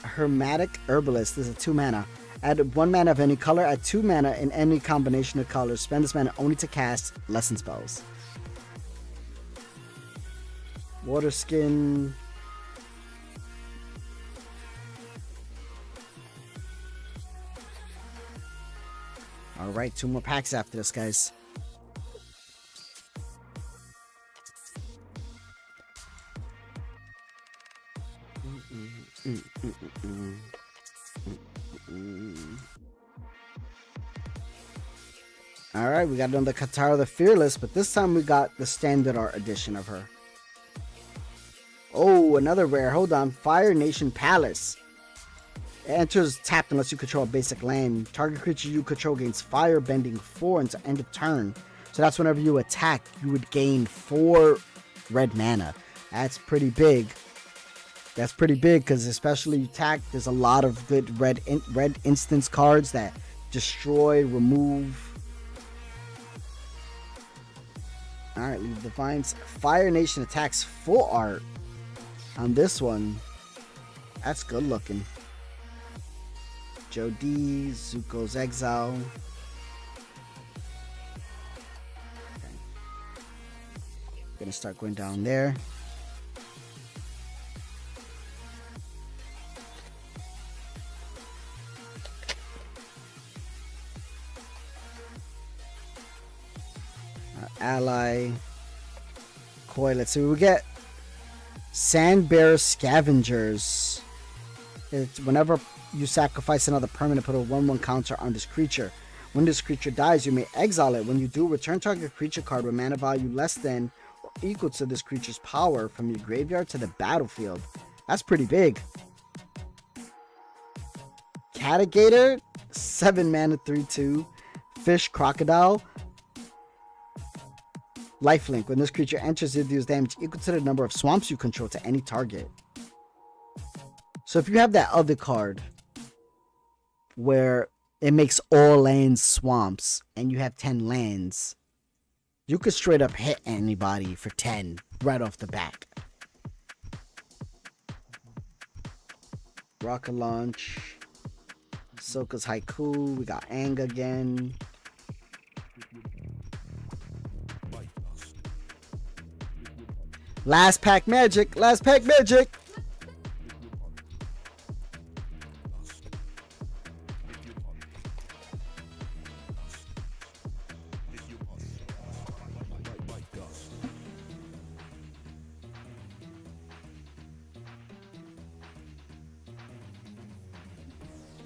Hermetic Herbalist. This is a 2 mana. Add 1 mana of any color. Add 2 mana in any combination of colors. Spend this mana only to cast lesson spells. Water Skin. Alright, 2 more packs after this, guys. Alright, we got another Katara the Fearless, but this time we got the standard art edition of her. Oh, another rare. Hold on. Fire Nation Palace. It enters tapped unless you control a basic land. Target creature you control gains fire bending 4 until end of turn. So that's whenever you attack, you would gain 4 red mana. That's pretty big. That's pretty big because especially attack, there's a lot of good red instance cards that destroy, remove. Alright, Leave Defiance. Fire Nation attacks full art on this one. That's good looking. Joe D, Zuko's Exile. Okay. Gonna start going down there. ally. Koi, let's see what we get. Sandbear Scavengers. It's whenever you sacrifice another permanent, put a 1/1 counter on this creature. When this creature dies, you may exile it. When you do, return target creature card with mana value less than or equal to this creature's power from your graveyard to the battlefield. That's pretty big. Catigator, 7 mana, 3/2. Fish Crocodile. Lifelink. When this creature enters, it deals damage equal to the number of swamps you control to any target. So if you have that other card where it makes all lands swamps and you have 10 lands, you could straight up hit anybody for 10 right off the bat. Rocket Launch. Soka's Haiku. We got Ang again. Last pack magic. Last pack magic.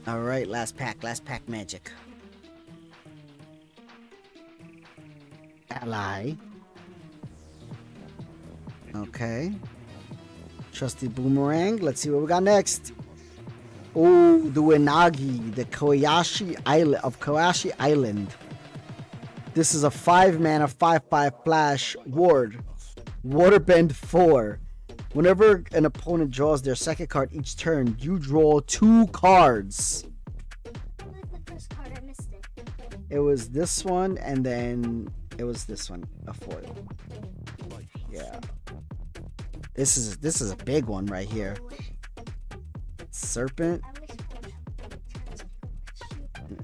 All right, last pack magic. Ally. Okay. Trusty Boomerang. Let's see what we got next. Oh, the Winagi, the Koyashi Island of Koyashi Island. This is a 5 mana 5/5 flash ward. Waterbend 4. Whenever an opponent draws their second card each turn, you draw 2 cards. What was the first card? I missed it. It was this one, and then it was this one, a foil. Yeah. This is a big one right here. Serpent. I wish I would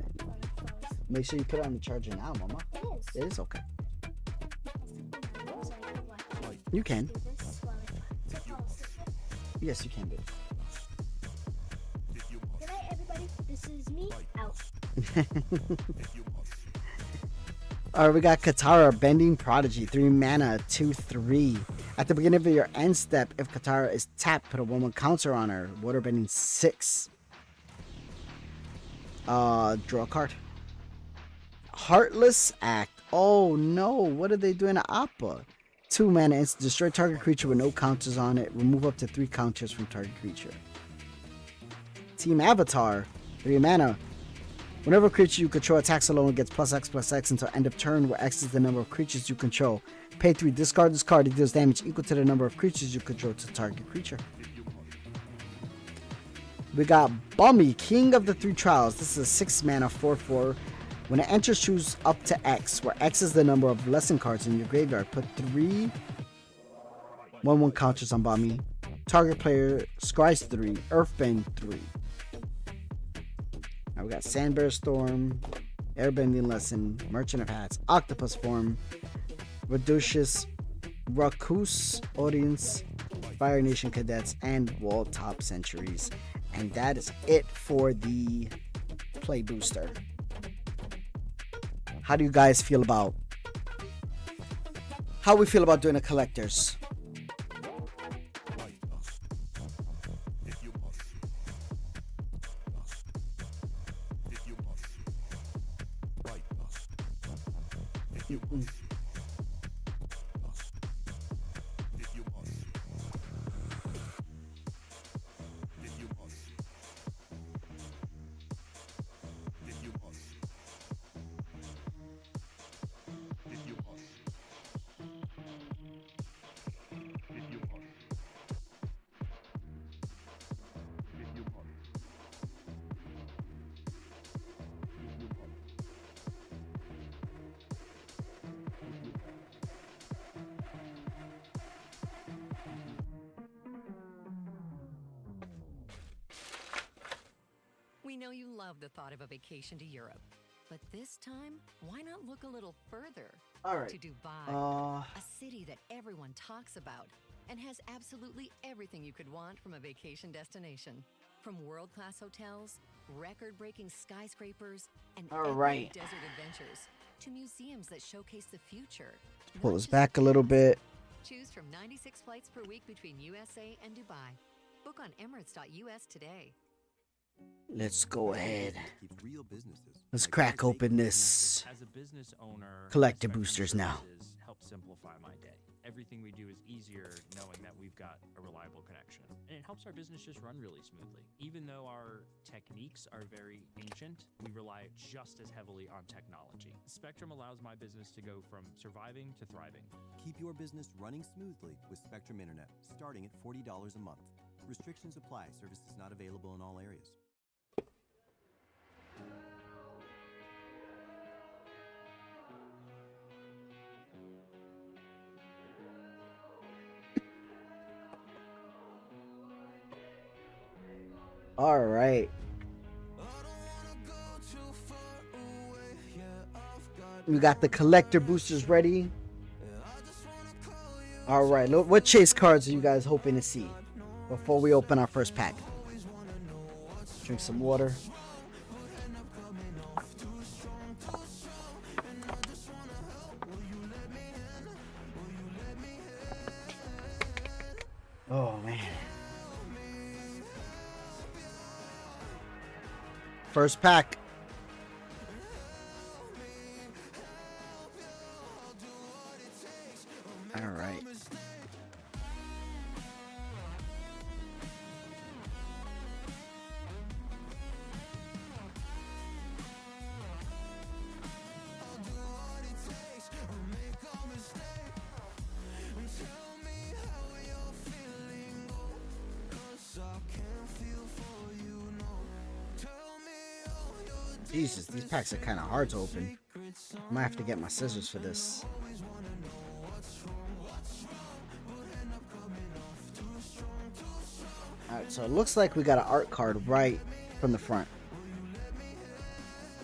Make sure you put it on the charger now, Mama. It is. It is okay. You can. Yes, you can do. Good night, everybody. This is me out. Alright, we got Katara, Bending Prodigy, 3 mana, 2/3. At the beginning of your end step, if Katara is tapped, put a 1/1 counter on her. Waterbending 6. Draw a card. Heartless Act. Oh no, what are they doing to Appa? 2 mana, instant destroy target creature with no counters on it. Remove up to 3 counters from target creature. Team Avatar, 3 mana. Whenever a creature you control attacks alone, gets +X/+X until end of turn, where X is the number of creatures you control. Pay 3, discard this card. It deals damage equal to the number of creatures you control to target creature. We got Bummy, King of the 3 Trials. This is a 6 mana 4/4. When it enters, choose up to X, where X is the number of lesson cards in your graveyard. Put 3 1/1 counters on Bummy. Target player scries 3, Earthbend 3. Now we got Sandbear Storm, Airbending Lesson, Merchant of Hats, Octopus Form, Reducius, Rakus Audience, Fire Nation Cadets, and Wall Top Centuries. And that is it for the play booster. How do you guys feel about how we feel about doing a collectors? We know you love the thought of a vacation to Europe. But this time, why not look a little further? All right. To Dubai, a city that everyone talks about and has absolutely everything you could want from a vacation destination. From world-class hotels, record-breaking skyscrapers, and All epic right. desert adventures, to museums that showcase the future Pull this back a little bit. Choose from 96 flights per week between USA and Dubai. Book on Emirates.us today. Let's go ahead. Keeps real businesses Let's like crack ours open making this. As a business owner, Collector Spectrum boosters now. Services help simplify my day. Everything we do is easier knowing that we've got a reliable connection. And it helps our business just run really smoothly. Even though our techniques are very ancient, we rely just as heavily on technology. Spectrum allows my business to go from surviving to thriving. Keep your business running smoothly with Spectrum Internet, starting at $40 a month. Restrictions apply. Service is not available in all areas. All right. We got the collector boosters ready. All right. What chase cards are you guys hoping to see before we open our first pack? Drink some water. Oh, man. First pack. All right. Jesus, these packs are kind of hard to open. I might have to get my scissors for this. Alright, so it looks like we got an art card right from the front.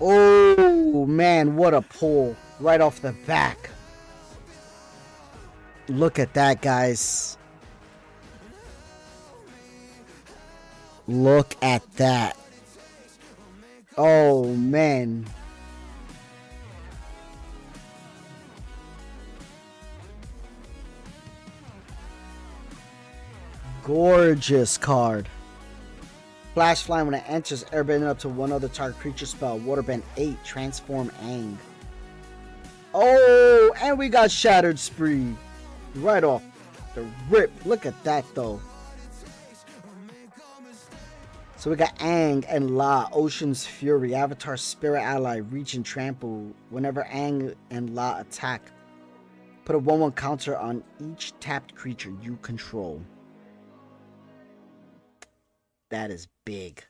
Oh, man, what a pull. Right off the back. Look at that, guys. Look at that. Oh, man. Gorgeous card. Flash Flying when it enters, airbending up to one other target creature spell. Waterbend 8, Transform Aang. Oh, and we got Shattered Spree. Right off the rip. Look at that, though. So we got Aang and La, Ocean's Fury, Avatar Spirit Ally, Reach and Trample. Whenever Aang and La attack, put a 1/1 counter on each tapped creature you control. That is big.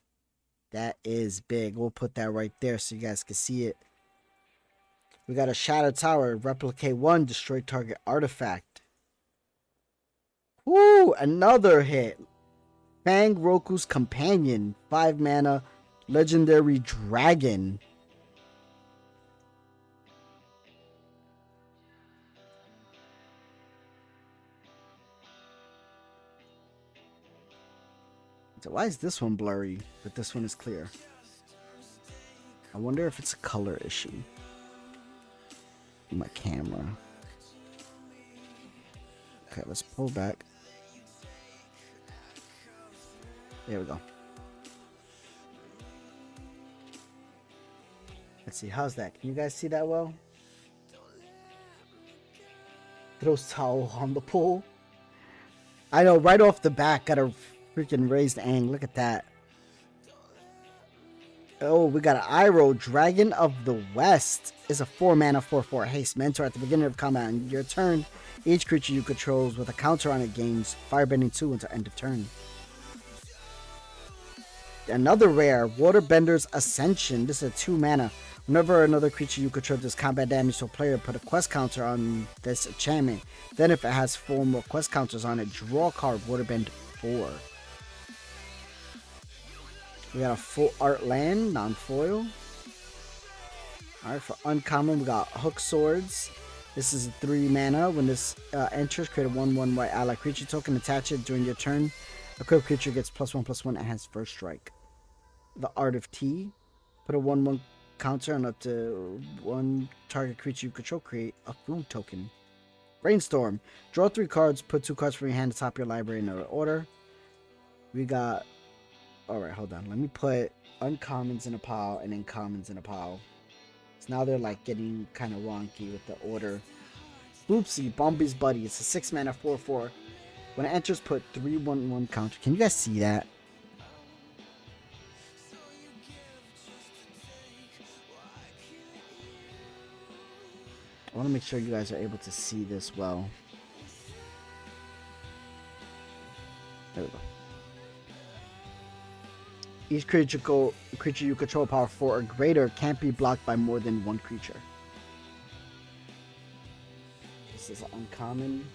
That is big. We'll put that right there so you guys can see it. We got a Shadow Tower, replicate 1, destroy target artifact. Woo! Another hit. Fang Roku's Companion, 5 mana, legendary dragon. So why is this one blurry, but this one is clear? I wonder if it's a color issue. My camera. Okay, let's pull back. There we go. Let's see, how's that? Can you guys see that well? Throws towel on the pool. I know, right off the bat, got a freaking raised Aang. Look at that. Oh, we got an Iroh, Dragon of the West. Is a 4 mana 4/4 haste mentor. At the beginning of combat on your turn, each creature you control with a counter on it gains Firebending 2 until end of turn. Another rare, Waterbender's Ascension. This is a 2 mana. Whenever another creature you control does combat damage to a player, put a quest counter on this enchantment. Then if it has 4 more quest counters on it, draw a card, Waterbend 4. We got a full art land, non-foil. Alright, for uncommon, we got Hook Swords. This is 3 mana. When this enters, create a 1/1 white ally creature token, attach it during your turn. Equipped creature gets +1/+1 and has first strike. The Art of Tea. Put a 1/1 counter on up to 1 target creature you control, create a food token. Brainstorm. Draw 3 cards. Put 2 cards from your hand atop your library in order. We got... Alright, hold on. Let me put uncommons in a pile and then commons in a pile. So now they're like getting kind of wonky with the order. Boopsie, Bombi's Buddy. It's a 6 mana 4/4. When it enters, put 3/1/1 counter. Can you guys see that? I want to make sure you guys are able to see this well. There we go. Each creature you control power 4 or greater can't be blocked by more than 1 creature. This is uncommon.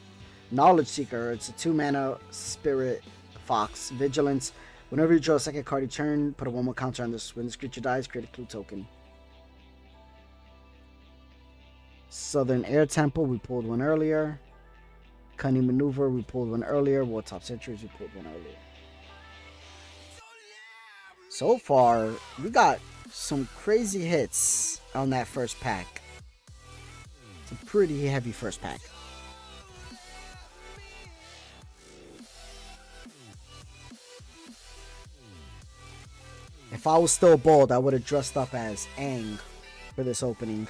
Knowledge Seeker. It's a 2 mana spirit fox. Vigilance. Whenever you draw a second card each turn, put a 1/1 counter on this. When this creature dies, create a clue token. Southern Air Temple, we pulled one earlier. Cunning Maneuver, we pulled one earlier. Wartop Sentries, we pulled one earlier. So far, we got some crazy hits on that first pack. It's a pretty heavy first pack. If I was still bold, I would have dressed up as Aang for this opening.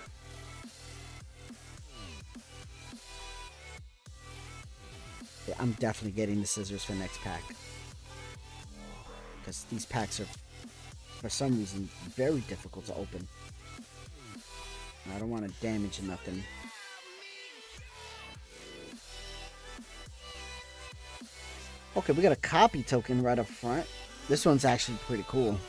Yeah, I'm definitely getting the scissors for next pack. Because these packs are, for some reason, very difficult to open. I don't want to damage nothing. Okay, we got a copy token right up front. This one's actually pretty cool.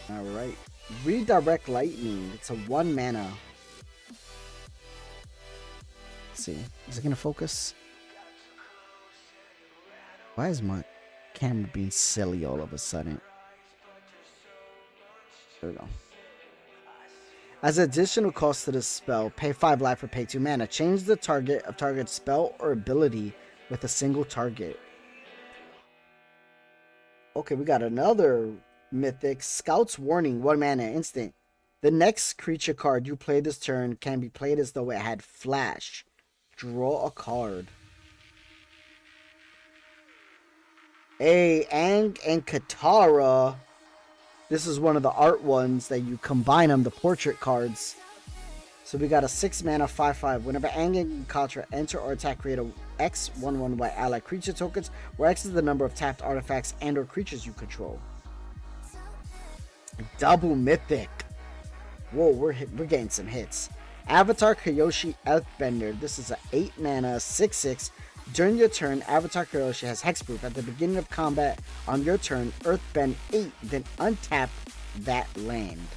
Alright. Redirect Lightning. It's a 1 mana. Let's see. Is it going to focus? Why is my camera being silly all of a sudden? There we go. As additional cost to this spell, pay 5 life or pay 2 mana. Change the target of target spell or ability with a single target. Okay, we got another mythic. Scout's Warning, 1 mana, instant. The next creature card you play this turn can be played as though it had flash. Draw a card. Hey, Aang and Katara. This is one of the art ones that you combine them, the portrait cards. So we got a 6 mana 5/5. Whenever Aang and Katara enter or attack, create a X 1/1 white ally creature tokens, where X is the number of tapped artifacts and or creatures you control. Double mythic. Whoa, we're getting some hits. Avatar Kyoshi Earthbender. This is a 8 mana 6/6. During your turn, Avatar Kyoshi has hexproof. At the beginning of combat on your turn, Earthbend 8, then untap that land.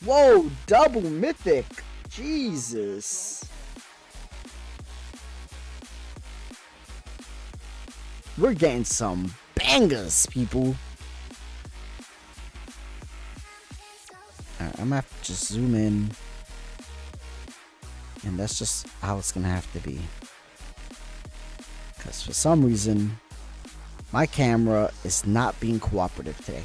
Whoa, double mythic. Jesus. We're getting some bangers, people. Alright, I'm gonna have to just zoom in. And that's just how it's gonna have to be. Because for some reason, my camera is not being cooperative today.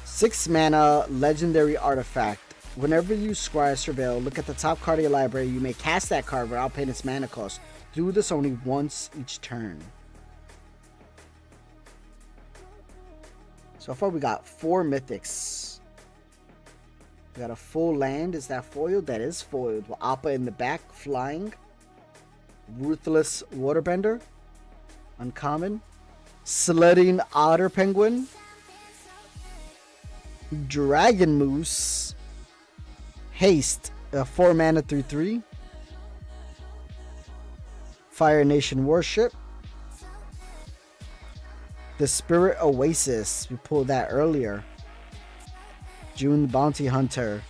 6 mana legendary artifact. Whenever you scry Surveil, look at the top card of your library. You may cast that card without paying its mana cost. Do this only once each turn. So far we got 4 mythics. We got a full land. Is that foiled? That is foiled. With Appa in the back flying. Ruthless Waterbender. Uncommon. Sledding Otter Penguin. Dragon Moose. Haste. 4 mana 3/3. Fire Nation Warship. The Spirit Oasis. We pulled that earlier. June the Bounty Hunter.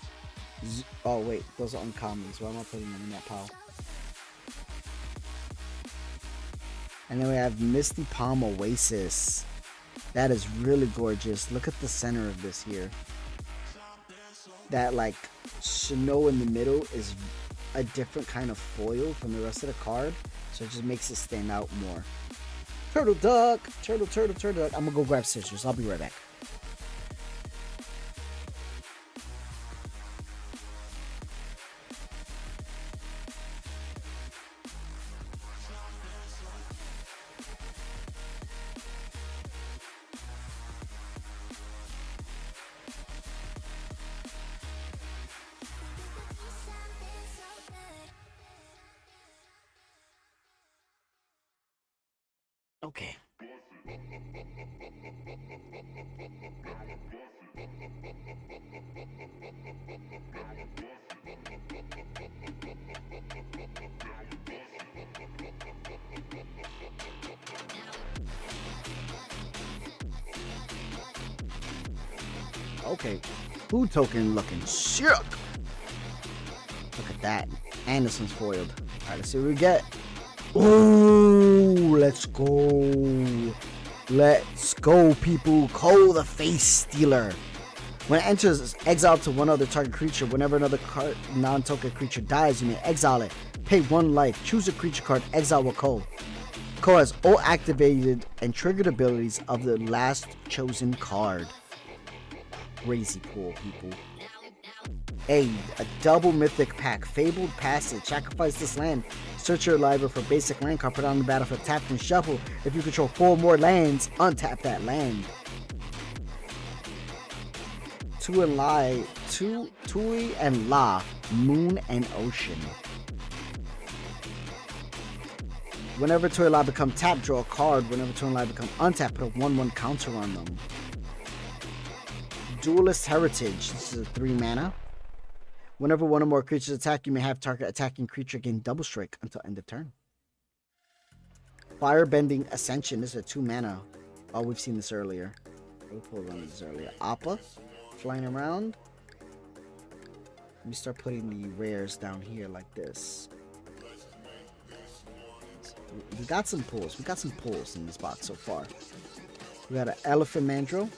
Oh wait, those are uncommons. Why am I putting them in that pile? And then we have Misty Palm Oasis. That is really gorgeous. Look at the center of this here. That like snow in the middle is a different kind of foil from the rest of the card. So it just makes it stand out more. Turtle duck. Turtle duck. I'm gonna go grab scissors. I'll be right back. Okay. Okay. Food token looking shook. Look at that. Anderson's foiled. Alright, let's see what we get. Ooh, let's go. Let's go, people. Cole the Face Stealer. When it enters, exile to one other target creature. Whenever another non-token creature dies, you may exile it. Pay 1 life. Choose a creature card. Exile with Cole. Cole has all activated and triggered abilities of the last chosen card. Crazy cool, people. A double mythic pack. Fabled Passage. Sacrifice this land. Search your library for basic land card. Put it on the battlefield. Tap and shuffle. If you control 4 more lands, untap that land. Tui and La. Moon and Ocean. Whenever Tui and La become tap, draw a card. Whenever Tui and La become untap, put a 1/1 counter on them. Duelist Heritage. This is a 3 mana. Whenever one or more creatures attack, you may have target attacking creature gain double strike until end of turn. Firebending Ascension. This is a 2 mana. Oh, we've seen this earlier. We pulled one of these earlier. Appa. Flying around. Let me start putting the rares down here like this. We got some pulls. We got some pulls in this box so far. We got an Elephant Mandrill.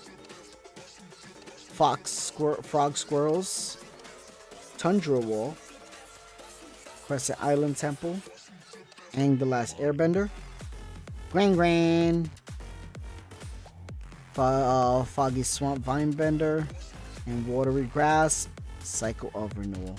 Frog Squirrels. Tundra Wall, Crescent Island Temple, Aang the Last Airbender, Gran, Foggy Swamp Vinebender, and Watery Grass, Cycle of Renewal.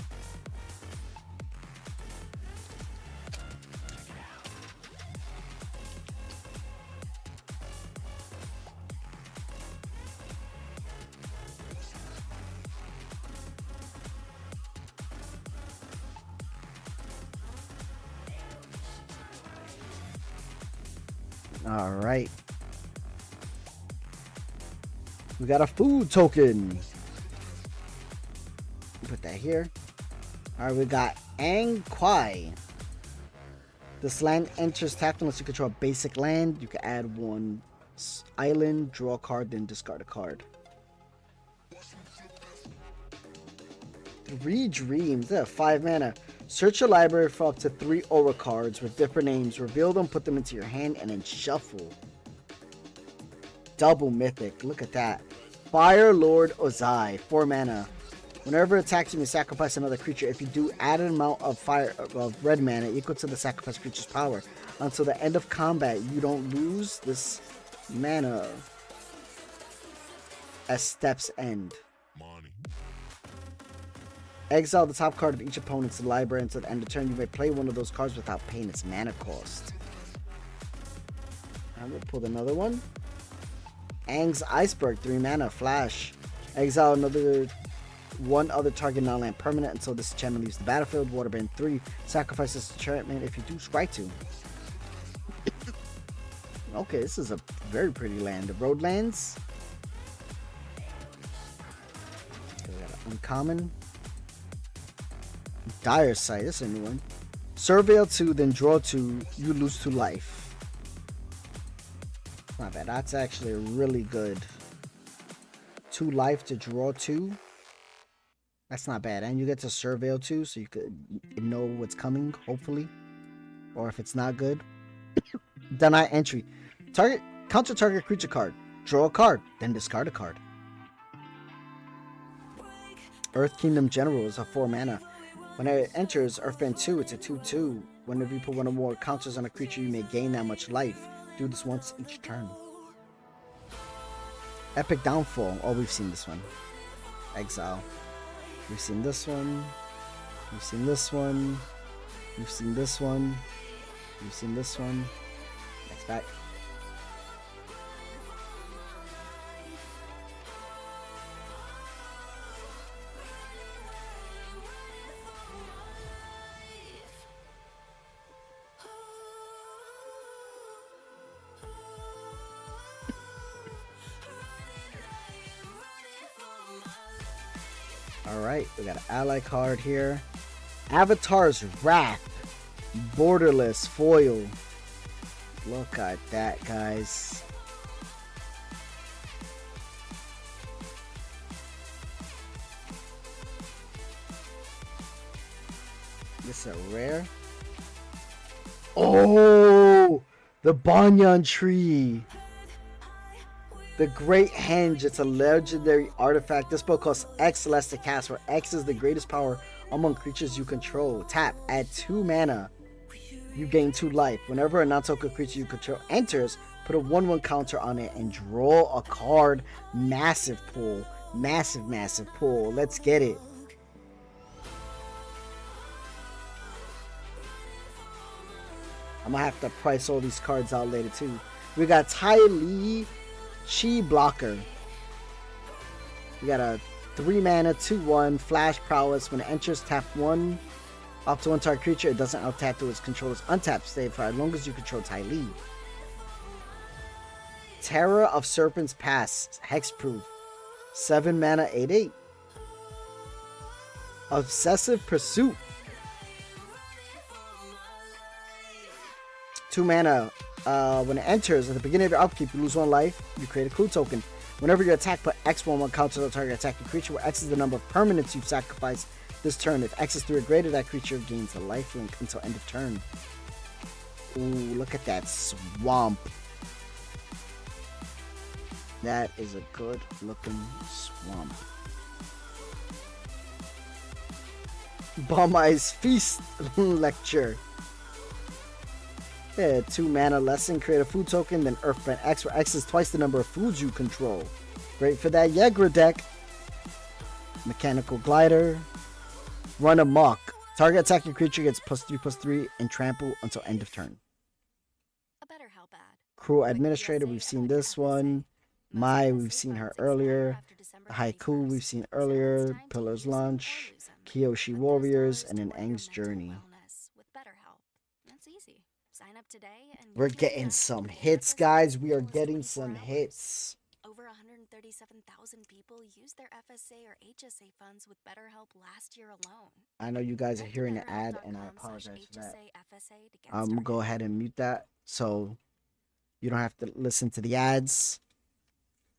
All right. We got a food token. Put that here. All right, we got Aang Kwai. This land enters tapped unless you control a basic land. You can add 1 island, draw a card, then discard a card. 3 Dreams. That's 5 mana. Search your library for up to 3 aura cards with different names. Reveal them, put them into your hand, and then shuffle. Double mythic. Look at that. Fire Lord Ozai. 4 mana. Whenever it attacks, you may sacrifice another creature. If you do, add an amount of red mana equal to the sacrifice creature's power. Until the end of combat, you don't lose this mana as steps end. Exile the top card of each opponent's library until the end of turn. You may play one of those cards without paying its mana cost. I'm gonna pull another one. Aang's Iceberg, 3 mana, flash. Exile one other target non-land permanent until this enchantment leaves the battlefield. Waterbend 3, sacrifice this enchantment. If you do, scry 2. Okay, this is a very pretty land. The Roadlands. Okay, we got an uncommon. Dire Sight, this is a new one. Surveil 2, then draw 2, you lose 2 life. Not bad. That's actually a really good 2 life to draw 2. That's not bad. And you get to Surveil 2, so you could know what's coming, hopefully. Or if it's not good. Deny entry. Counter target creature card. Draw a card, then discard a card. Earth Kingdom General is a 4 mana. When it enters Earthbend 2, it's a 2/2. Whenever you put one or more counters on a creature, you may gain that much life. Do this once each turn. Epic Downfall. Oh, we've seen this one. Exile. We've seen this one. We've seen this one. We've seen this one. We've seen this one. Next back. Alright, we got an ally card here. Avatar's Wrath. Borderless foil. Look at that, guys. This is a rare. Oh! The Banyan Tree. The Great Henge. It's a legendary artifact. This spell costs X less to cast, where X is the greatest power among creatures you control. Tap. Add 2 mana. You gain 2 life. Whenever a non-token creature you control enters, put a 1/1 counter on it and draw a card. Massive pull. Massive, massive pull. Let's get it. I'm gonna have to price all these cards out later too. We got Ty Lee Chi Blocker. We got a 3 mana 2/1 flash prowess. When it enters, tap 1 up to 1 target creature. It doesn't untap to its controller's untap state for as long as you control Ty Lee. Terror of Serpent's Pass. Hexproof. 7 mana 8/8. Obsessive Pursuit. 2 mana. When it enters, at the beginning of your upkeep, you lose 1 life. You create a clue token. Whenever you attack, put X 1/1 counter to the target attacking creature, where X is the number of permanents you've sacrificed this turn. If X is 3 or greater, that creature gains a lifelink until end of turn. Ooh, look at that swamp. That is a good looking swamp. Bomb Eyes Feast Lecture. Yeah, 2 mana lesson. Create a food token, then Earthbend X, where X is twice the number of foods you control. Great for that Yegra deck. Mechanical Glider. Run Amok. Target attacking creature gets +3/+3 and trample until end of turn. Cruel Administrator, we've seen this one. Mai, we've seen her earlier. Haiku, we've seen earlier. Pillar's Launch. Kyoshi Warriors, and an Aang's Journey. We're getting some hits, guys. We are getting some hits. Over 137,000 people used their FSA or HSA funds with BetterHelp last year alone. I know you guys are hearing the ad, and I apologize for that. I'm going to go ahead and mute that so you don't have to listen to the ads.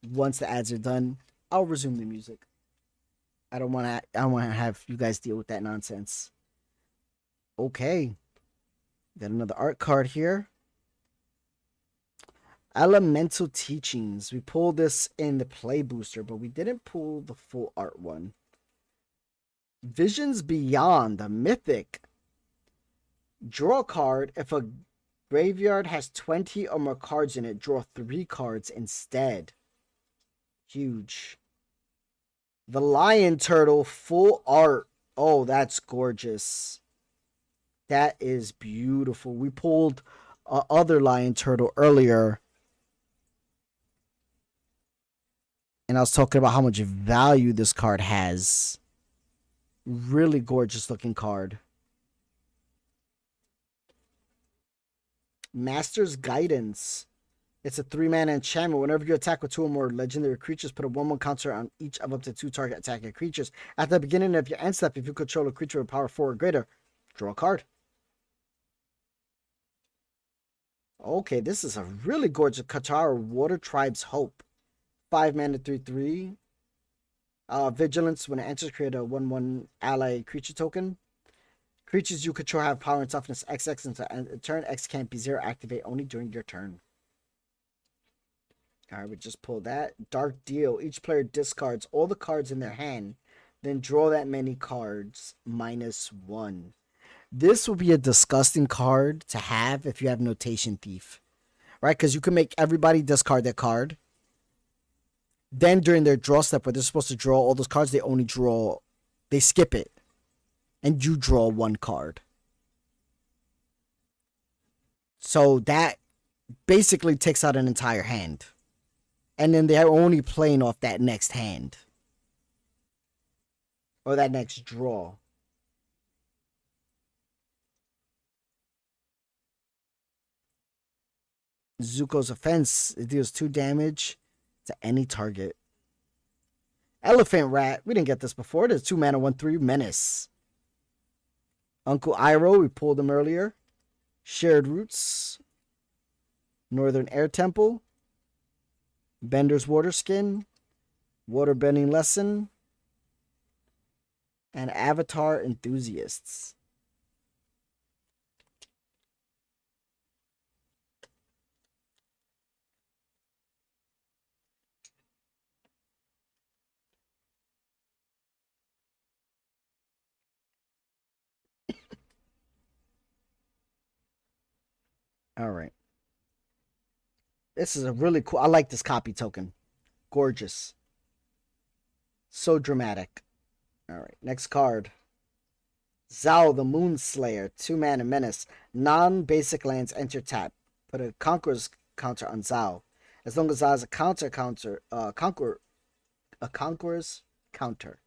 Once the ads are done, I'll resume the music. I don't want to have you guys deal with that nonsense. Okay. Got another art card here. Elemental Teachings. We pulled this in the play booster, but we didn't pull the full art one. Visions Beyond, the mythic. Draw a card. If a graveyard has 20 or more cards in it, draw 3 cards instead. Huge. The Lion Turtle, full art. Oh, that's gorgeous. That is beautiful. We pulled other Lion Turtle earlier. And I was talking about how much value this card has. Really gorgeous looking card. Master's Guidance. It's a 3 mana enchantment. Whenever you attack with 2 or more legendary creatures, put a 1/1 counter on each of up to 2 target attacking creatures. At the beginning of your end step, if you control a creature with power 4 or greater, draw a card. Okay, this is a really gorgeous Katara Water Tribe's Hope. 5 mana 3/3. Vigilance. When it enters, create a 1/1 ally creature token. Creatures you control have power and toughness XX until end of turn. X can't be 0. Activate only during your turn. Alright, we just pulled that. Dark Deal. Each player discards all the cards in their hand. Then draw that many cards. -1. This will be a disgusting card to have if you have Notation Thief. right? Because you can make everybody discard their card. Then during their draw step, where they're supposed to draw all those cards, they skip it. And you draw one card. So that basically takes out an entire hand. And then they're only playing off that next hand. Or that next draw. Zuko's Offense. It deals 2 damage to any target. Elephant Rat. We didn't get this before. There's 2 mana, 1/3 Menace. Uncle Iroh. We pulled him earlier. Shared Roots. Northern Air Temple. Bender's Waterskin. Waterbending Lesson. And Avatar Enthusiasts. All right. This is a really cool. I like this copy token. Gorgeous. So dramatic. All right. Next card. Zao the Moonslayer. 2 mana menace. Non-basic lands enter tap. Put a Conqueror's counter on Zao. As long as Zao has a Conqueror's counter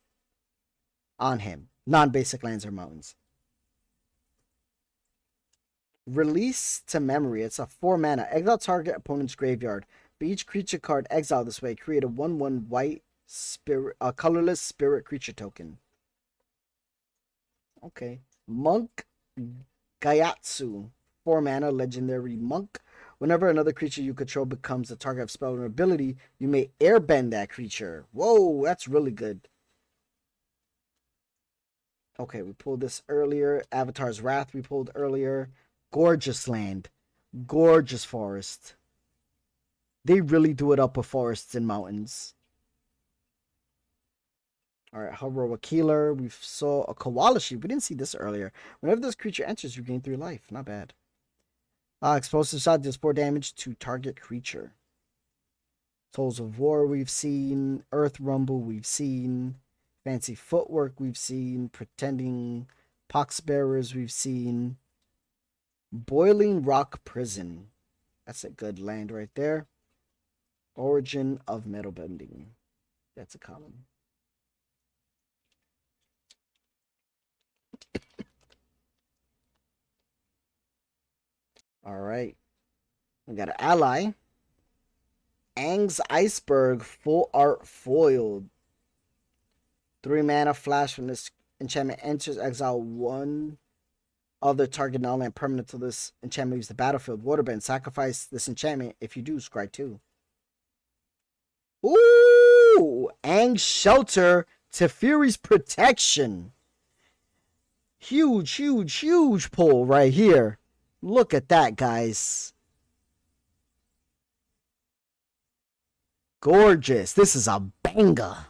on him. Non-basic lands or mountains. Release to Memory. It's a 4 mana. Exile target opponent's graveyard. But each creature card exiled this way create a 1/1 white spirit, colorless spirit creature token. Okay. Monk Gaiatsu. 4 mana. Legendary Monk. Whenever another creature you control becomes the target of spell or ability, you may airbend that creature. Whoa, that's really good. Okay, we pulled this earlier. Avatar's Wrath we pulled earlier. Gorgeous land. Gorgeous forest. They really do it up with forests and mountains. Alright, Heroic Healer. We saw a Koala Sheep. We didn't see this earlier. Whenever this creature enters, you gain 3 life. Not bad. Explosive Shot deals 4 damage to target creature. Tools of War we've seen. Earth Rumble we've seen. Fancy Footwork we've seen. Pretending Poxbearers we've seen. Boiling Rock Prison. That's a good land right there. Origin of Metal Bending. That's a common. Alright. We got an ally. Aang's Iceberg. Full art foiled. 3 mana flash when this enchantment enters. Exile 1 other target non-land permanent till this enchantment leaves the battlefield. Waterbend. Sacrifice this enchantment. If you do, scry 2. Ooh! Aang's Shelter. Teferi's Protection. Huge, huge, huge pull right here. Look at that, guys. Gorgeous. This is a banger.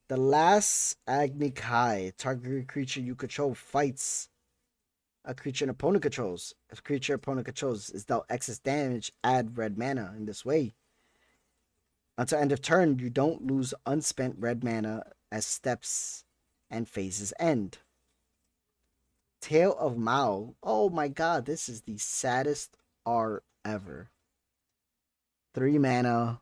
The last Agni Kai. Target creature you control fights a creature an opponent controls. If a creature opponent controls is dealt excess damage, add red mana in this way. Until end of turn, you don't lose unspent red mana as steps and phases end. Tale of Mao. Oh my god, this is the saddest art ever. 3 mana.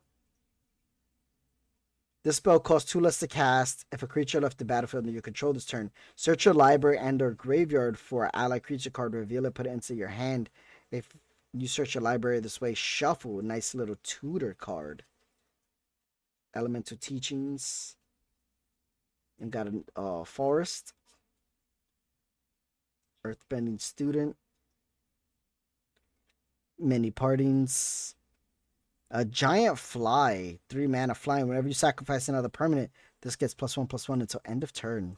This spell costs 2 less to cast. If a creature left the battlefield under your control this turn, search your library and or graveyard for an allied creature card, reveal it, put it into your hand. If you search your library this way, shuffle a nice little tutor card. Elemental Teachings. And got a forest. Earthbending Student. Many Partings. A Giant Fly. 3 mana flying. Whenever you sacrifice another permanent, this gets +1/+1 until end of turn.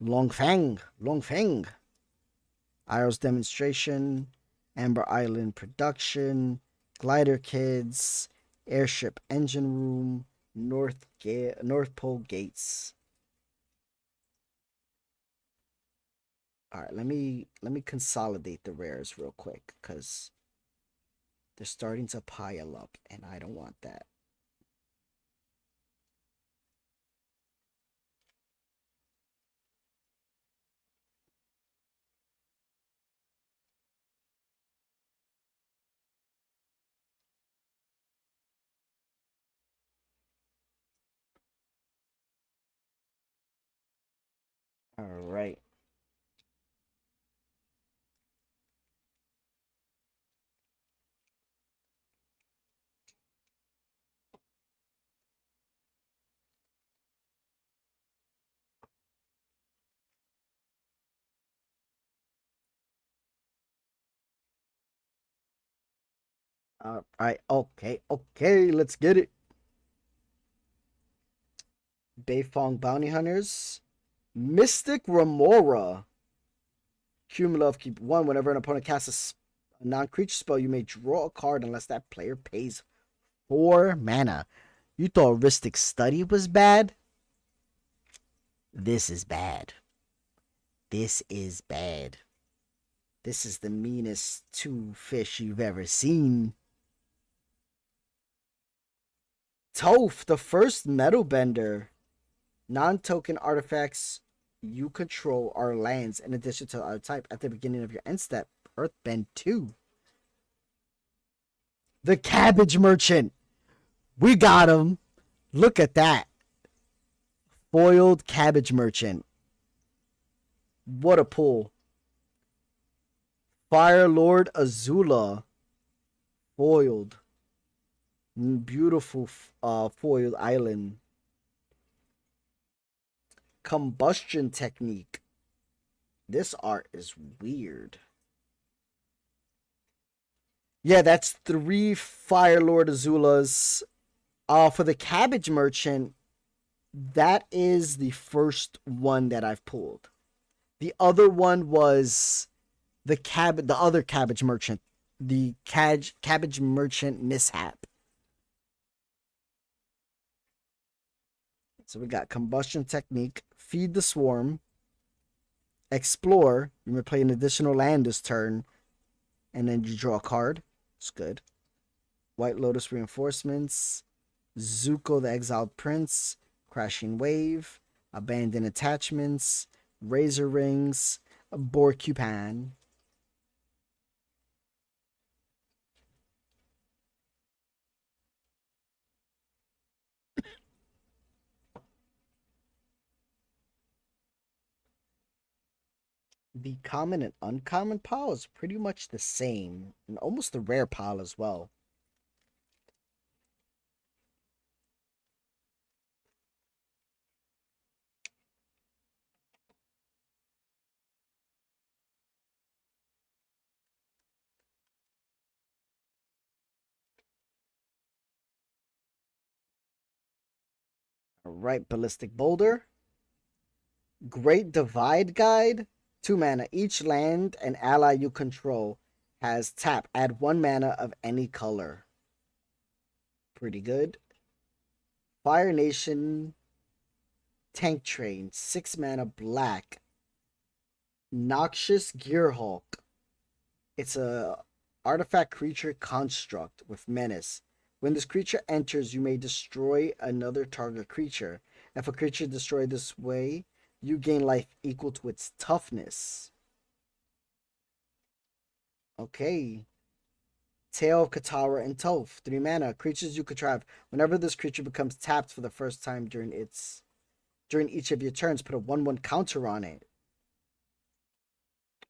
Longfang. Longfang. Iroh's Demonstration. Amber Island Production. Glider Kids. Airship Engine Room. North Pole Gates. All right, let me consolidate the rares real quick because they're starting to pile up, and I don't want that. All right. All right. Okay. Okay. Let's get it. Beifong Bounty Hunters. Mystic Remora. Cumulative keep 1. Whenever an opponent casts a non-creature spell, you may draw a card unless that player pays 4 mana. You thought Ristic Study was bad? This is bad. This is bad. This is the meanest 2 fish you've ever seen. Toph, the first Metal Bender. Non-token artifacts you control are lands in addition to our type at the beginning of your end step. Earthbend 2. The Cabbage Merchant. We got him. Look at that. Foiled Cabbage Merchant. What a pull. Fire Lord Azula. Foiled. Beautiful foiled island. Combustion Technique. This art is weird. Yeah, that's 3 Fire Lord Azulas. For the Cabbage Merchant, that is the first one that I've pulled. The other one was the other Cabbage Merchant. The Cabbage Merchant Mishap. So we got Combustion Technique, Feed the Swarm, Explore. You may play an additional land this turn, and then you draw a card. It's good. White Lotus Reinforcements, Zuko the Exiled Prince, Crashing Wave, Abandoned Attachments, Razor Rings, Borcupan. The common and uncommon pile is pretty much the same, and almost the rare pile as well. All right, Ballistic Boulder. Great Divide Guide. 2 mana. Each land and ally you control has tap. Add 1 mana of any color. Pretty good. Fire Nation. Tank Train. 6 mana black. Noxious Gearhulk. It's a artifact creature construct with menace. When this creature enters, you may destroy another target creature. If a creature destroyed this way, you gain life equal to its toughness. Okay. Tail of Katara and Toph. 3 mana. Creatures you control. Whenever this creature becomes tapped for the first time during each of your turns, put a 1/1 counter on it.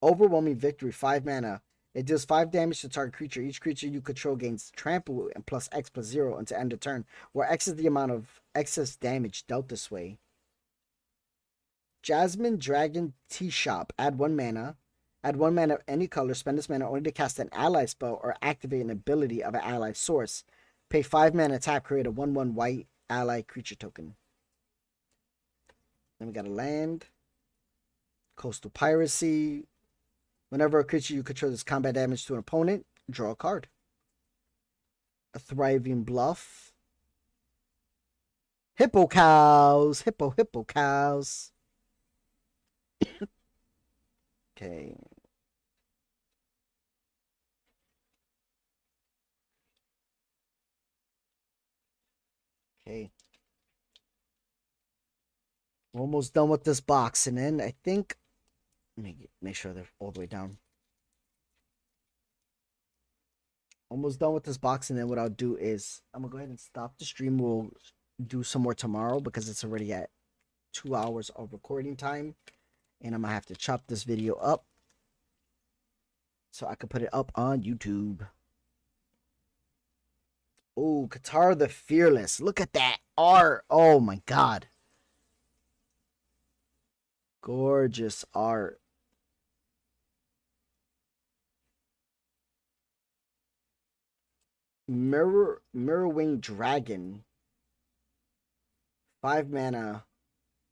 Overwhelming Victory. 5 mana. It deals 5 damage to target creature. Each creature you control gains trample and plus X plus 0 until end of turn, where X is the amount of excess damage dealt this way. Jasmine Dragon Tea Shop. Add 1 mana. Add 1 mana of any color. Spend this mana only to cast an ally spell or activate an ability of an ally source. Pay 5 mana, tap, create a 1/1 white ally creature token. Then we got a land. Coastal Piracy. Whenever a creature you control does combat damage to an opponent, draw a card. A Thriving Bluff. Hippo Cows. Hippo Cows. Okay. Okay. We're almost done with this box, and then I think, let me make sure they're all the way down. Almost done with this box, and then what I'll do is I'm gonna go ahead and stop the stream. We'll do some more tomorrow because it's already at 2 hours of recording time, and I'm gonna have to chop this video up so I can put it up on YouTube. Oh, Katara the Fearless. Look at that art. Oh my god. Gorgeous art. Mirrorwing Dragon. 5 mana.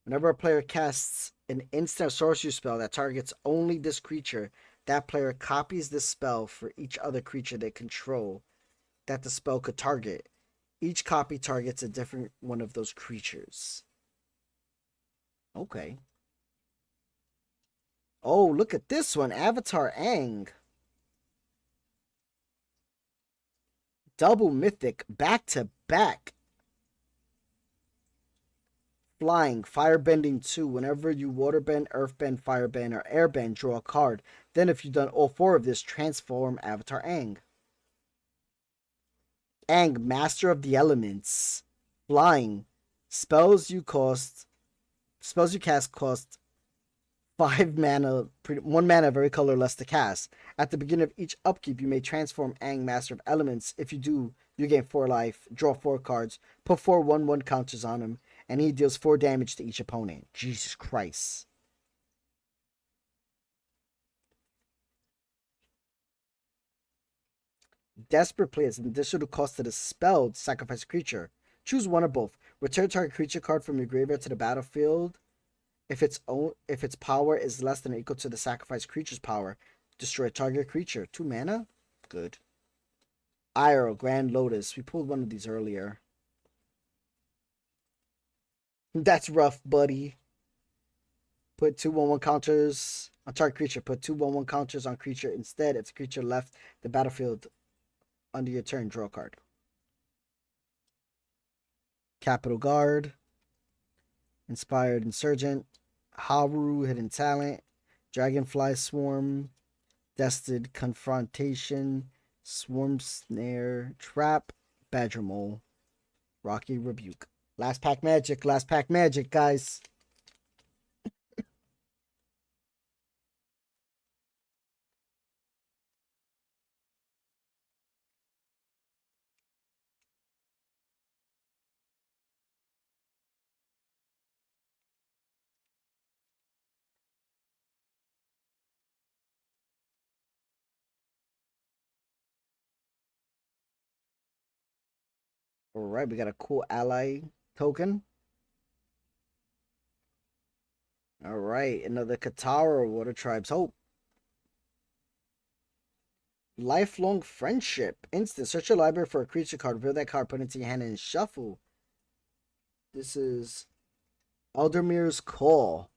Whenever a player casts an instant sorcery spell that targets only this creature, that player copies this spell for each other creature they control that the spell could target. Each copy targets a different one of those creatures. Okay. Oh, look at this one. Avatar Aang. Double mythic, back to back. Flying, firebending 2. Whenever you waterbend, earthbend, firebend, or airbend, draw a card. Then if you've done all 4 of this, transform Avatar Aang. Aang, Master of the Elements. Flying. Spells you cast cost 5 mana, 1 mana of every color less to cast. At the beginning of each upkeep, you may transform Aang, Master of Elements. If you do, you gain 4 life, draw 4 cards, put 4 1/1 counters on him, and he deals 4 damage to each opponent. Jesus Christ. Desperate Players. In addition to cost of the spell, sacrifice a creature. Choose one or both. Return target creature card from your graveyard to the battlefield. If its power is less than or equal to the sacrificed creature's power, destroy target creature. 2 mana? Good. Iroh, Grand Lotus. We pulled one of these earlier. That's rough, buddy. Put 2 1/1 counters on target creature. Put 2 1/1 counters on creature. Instead, if the creature left the battlefield under your turn, draw a card. Capital Guard. Inspired Insurgent. Haru, Hidden Talent. Dragonfly Swarm. Destined Confrontation. Swarm Snare. Trap. Badger Mole. Rocky Rebuke. Last pack magic, guys. All right, we got a cool ally token. All right, another Katara, Water Tribe's Hope. Lifelong Friendship. Instant. Search your library for a creature card. Reveal that card, put it into your hand, and shuffle. This is Eldermir's Call.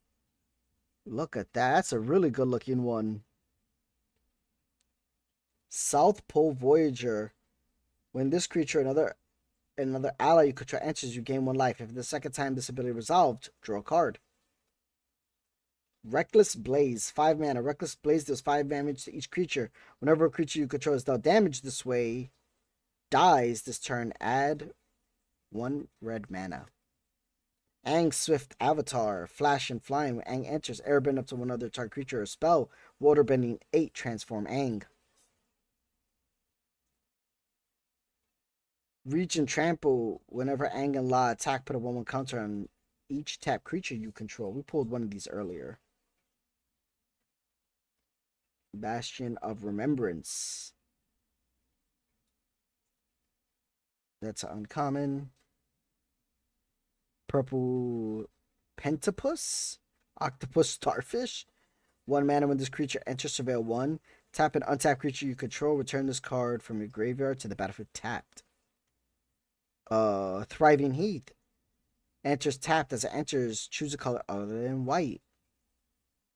Look at that. That's a really good looking one. South Pole Voyager. When this creature, another ally you control enters, you gain 1 life. If the second time this ability resolved, draw a card. Reckless Blaze, 5 mana. Reckless Blaze deals 5 damage to each creature. Whenever a creature you control is dealt damage this way, dies this turn, add 1 red mana. Aang Swift Avatar, Flash and Flying. When Aang enters, airbend up to 1 other target creature or spell. Waterbending 8, transform Aang. Reach and Trample. Whenever Aang and La attack, put a 1/1 counter on each tap creature you control. We pulled one of these earlier. Bastion of Remembrance. That's uncommon. Purple Pentapus. Octopus Starfish. 1 mana. When this creature enters Surveil 1, tap an untapped creature you control. Return this card from your graveyard to the battlefield tapped. Thriving Heath. Enters tapped. As it enters, choose a color other than white.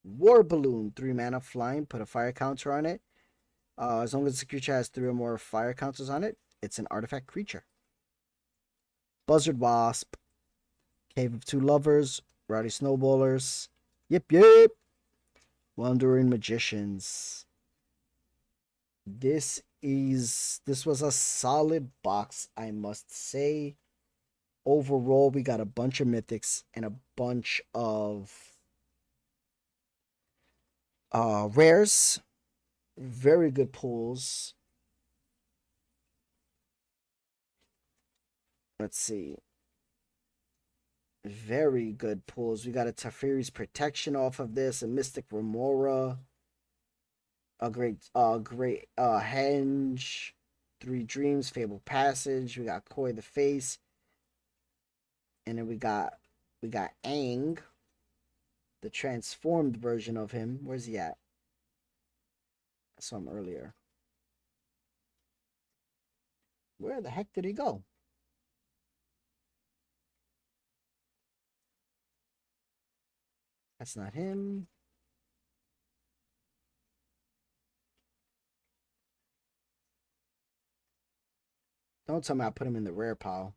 War Balloon, 3 mana, flying. Put a fire counter on it. As long as the creature has 3 or more fire counters on it, it's an artifact creature. Buzzard Wasp, Cave of Two Lovers, Rowdy Snowballers. Yep. Wandering Magicians. This was a solid box, I must say. Overall, we got a bunch of mythics and a bunch of rares. Very good pulls. Let's see. Very good pulls. We got a Teferi's Protection off of this, a Mystic Remora, a great Henge, 3 Dreams, Fable Passage. We got Koi the Face, and then we got Aang, the transformed version of him. Where's he at? I saw him earlier. Where the heck did he go? That's not him. Don't tell me I put him in the rare pile.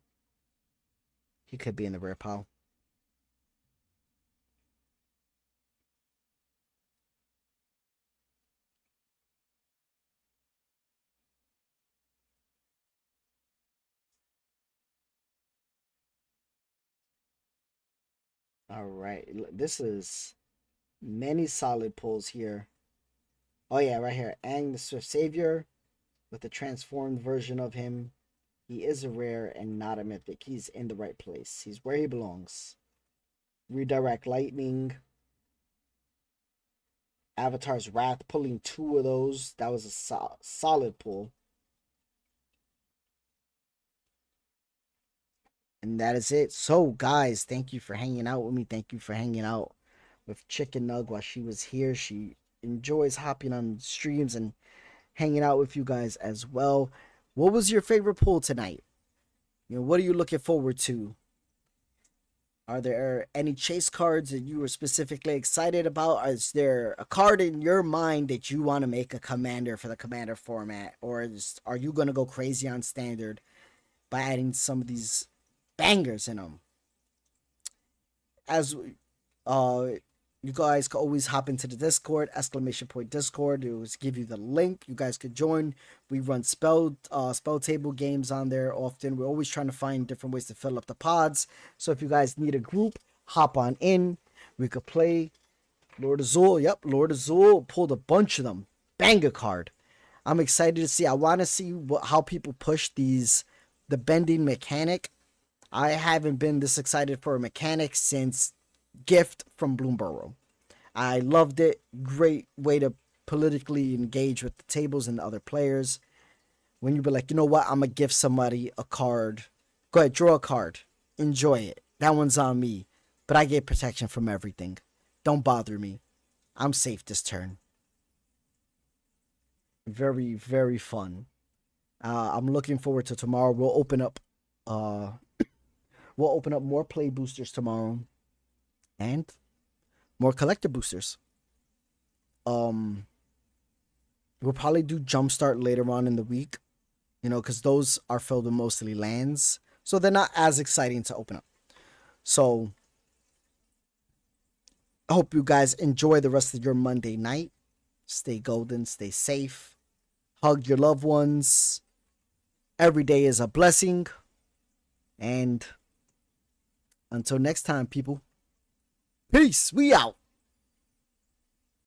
He could be in the rare pile. All right. This is many solid pulls here. Oh, yeah, right here. Aang the Swift Savior with the transformed version of him. He is a rare and not a mythic. He's in the right place. He's where he belongs. Redirect Lightning. Avatar's Wrath, pulling 2 of those. That was a solid pull. And that is it. So, guys, thank you for hanging out with me. Thank you for hanging out with Chicken Nug while she was here. She enjoys hopping on streams and hanging out with you guys as well. What was your favorite pull tonight? You know, what are you looking forward to? Are there any chase cards that you were specifically excited about? Is there a card in your mind that you want to make a commander for the commander format? Or are you going to go crazy on standard by adding some of these bangers in them? As you guys can always hop into the Discord, !Discord. It will give you the link. You guys could join. We run spell table games on there often. We're always trying to find different ways to fill up the pods. So if you guys need a group, hop on in. We could play Lord Azul. Yep, Lord Azul pulled a bunch of them. Banger card. I'm excited to see. I want to see how people push the bending mechanic. I haven't been this excited for a mechanic since Gift from Bloomburrow. I loved it. Great way to politically engage with the tables and the other players. When you be like, you know what, I'm going to give somebody a card. Go ahead, draw a card. Enjoy it. That one's on me. But I get protection from everything. Don't bother me. I'm safe this turn. Very, very fun. I'm looking forward to tomorrow. We'll open up more play boosters tomorrow. And more collector boosters. We'll probably do Jumpstart later on in the week. You know, because those are filled with mostly lands. So they're not as exciting to open up. So I hope you guys enjoy the rest of your Monday night. Stay golden, stay safe. Hug your loved ones. Every day is a blessing. And until next time, people. Peace. We out.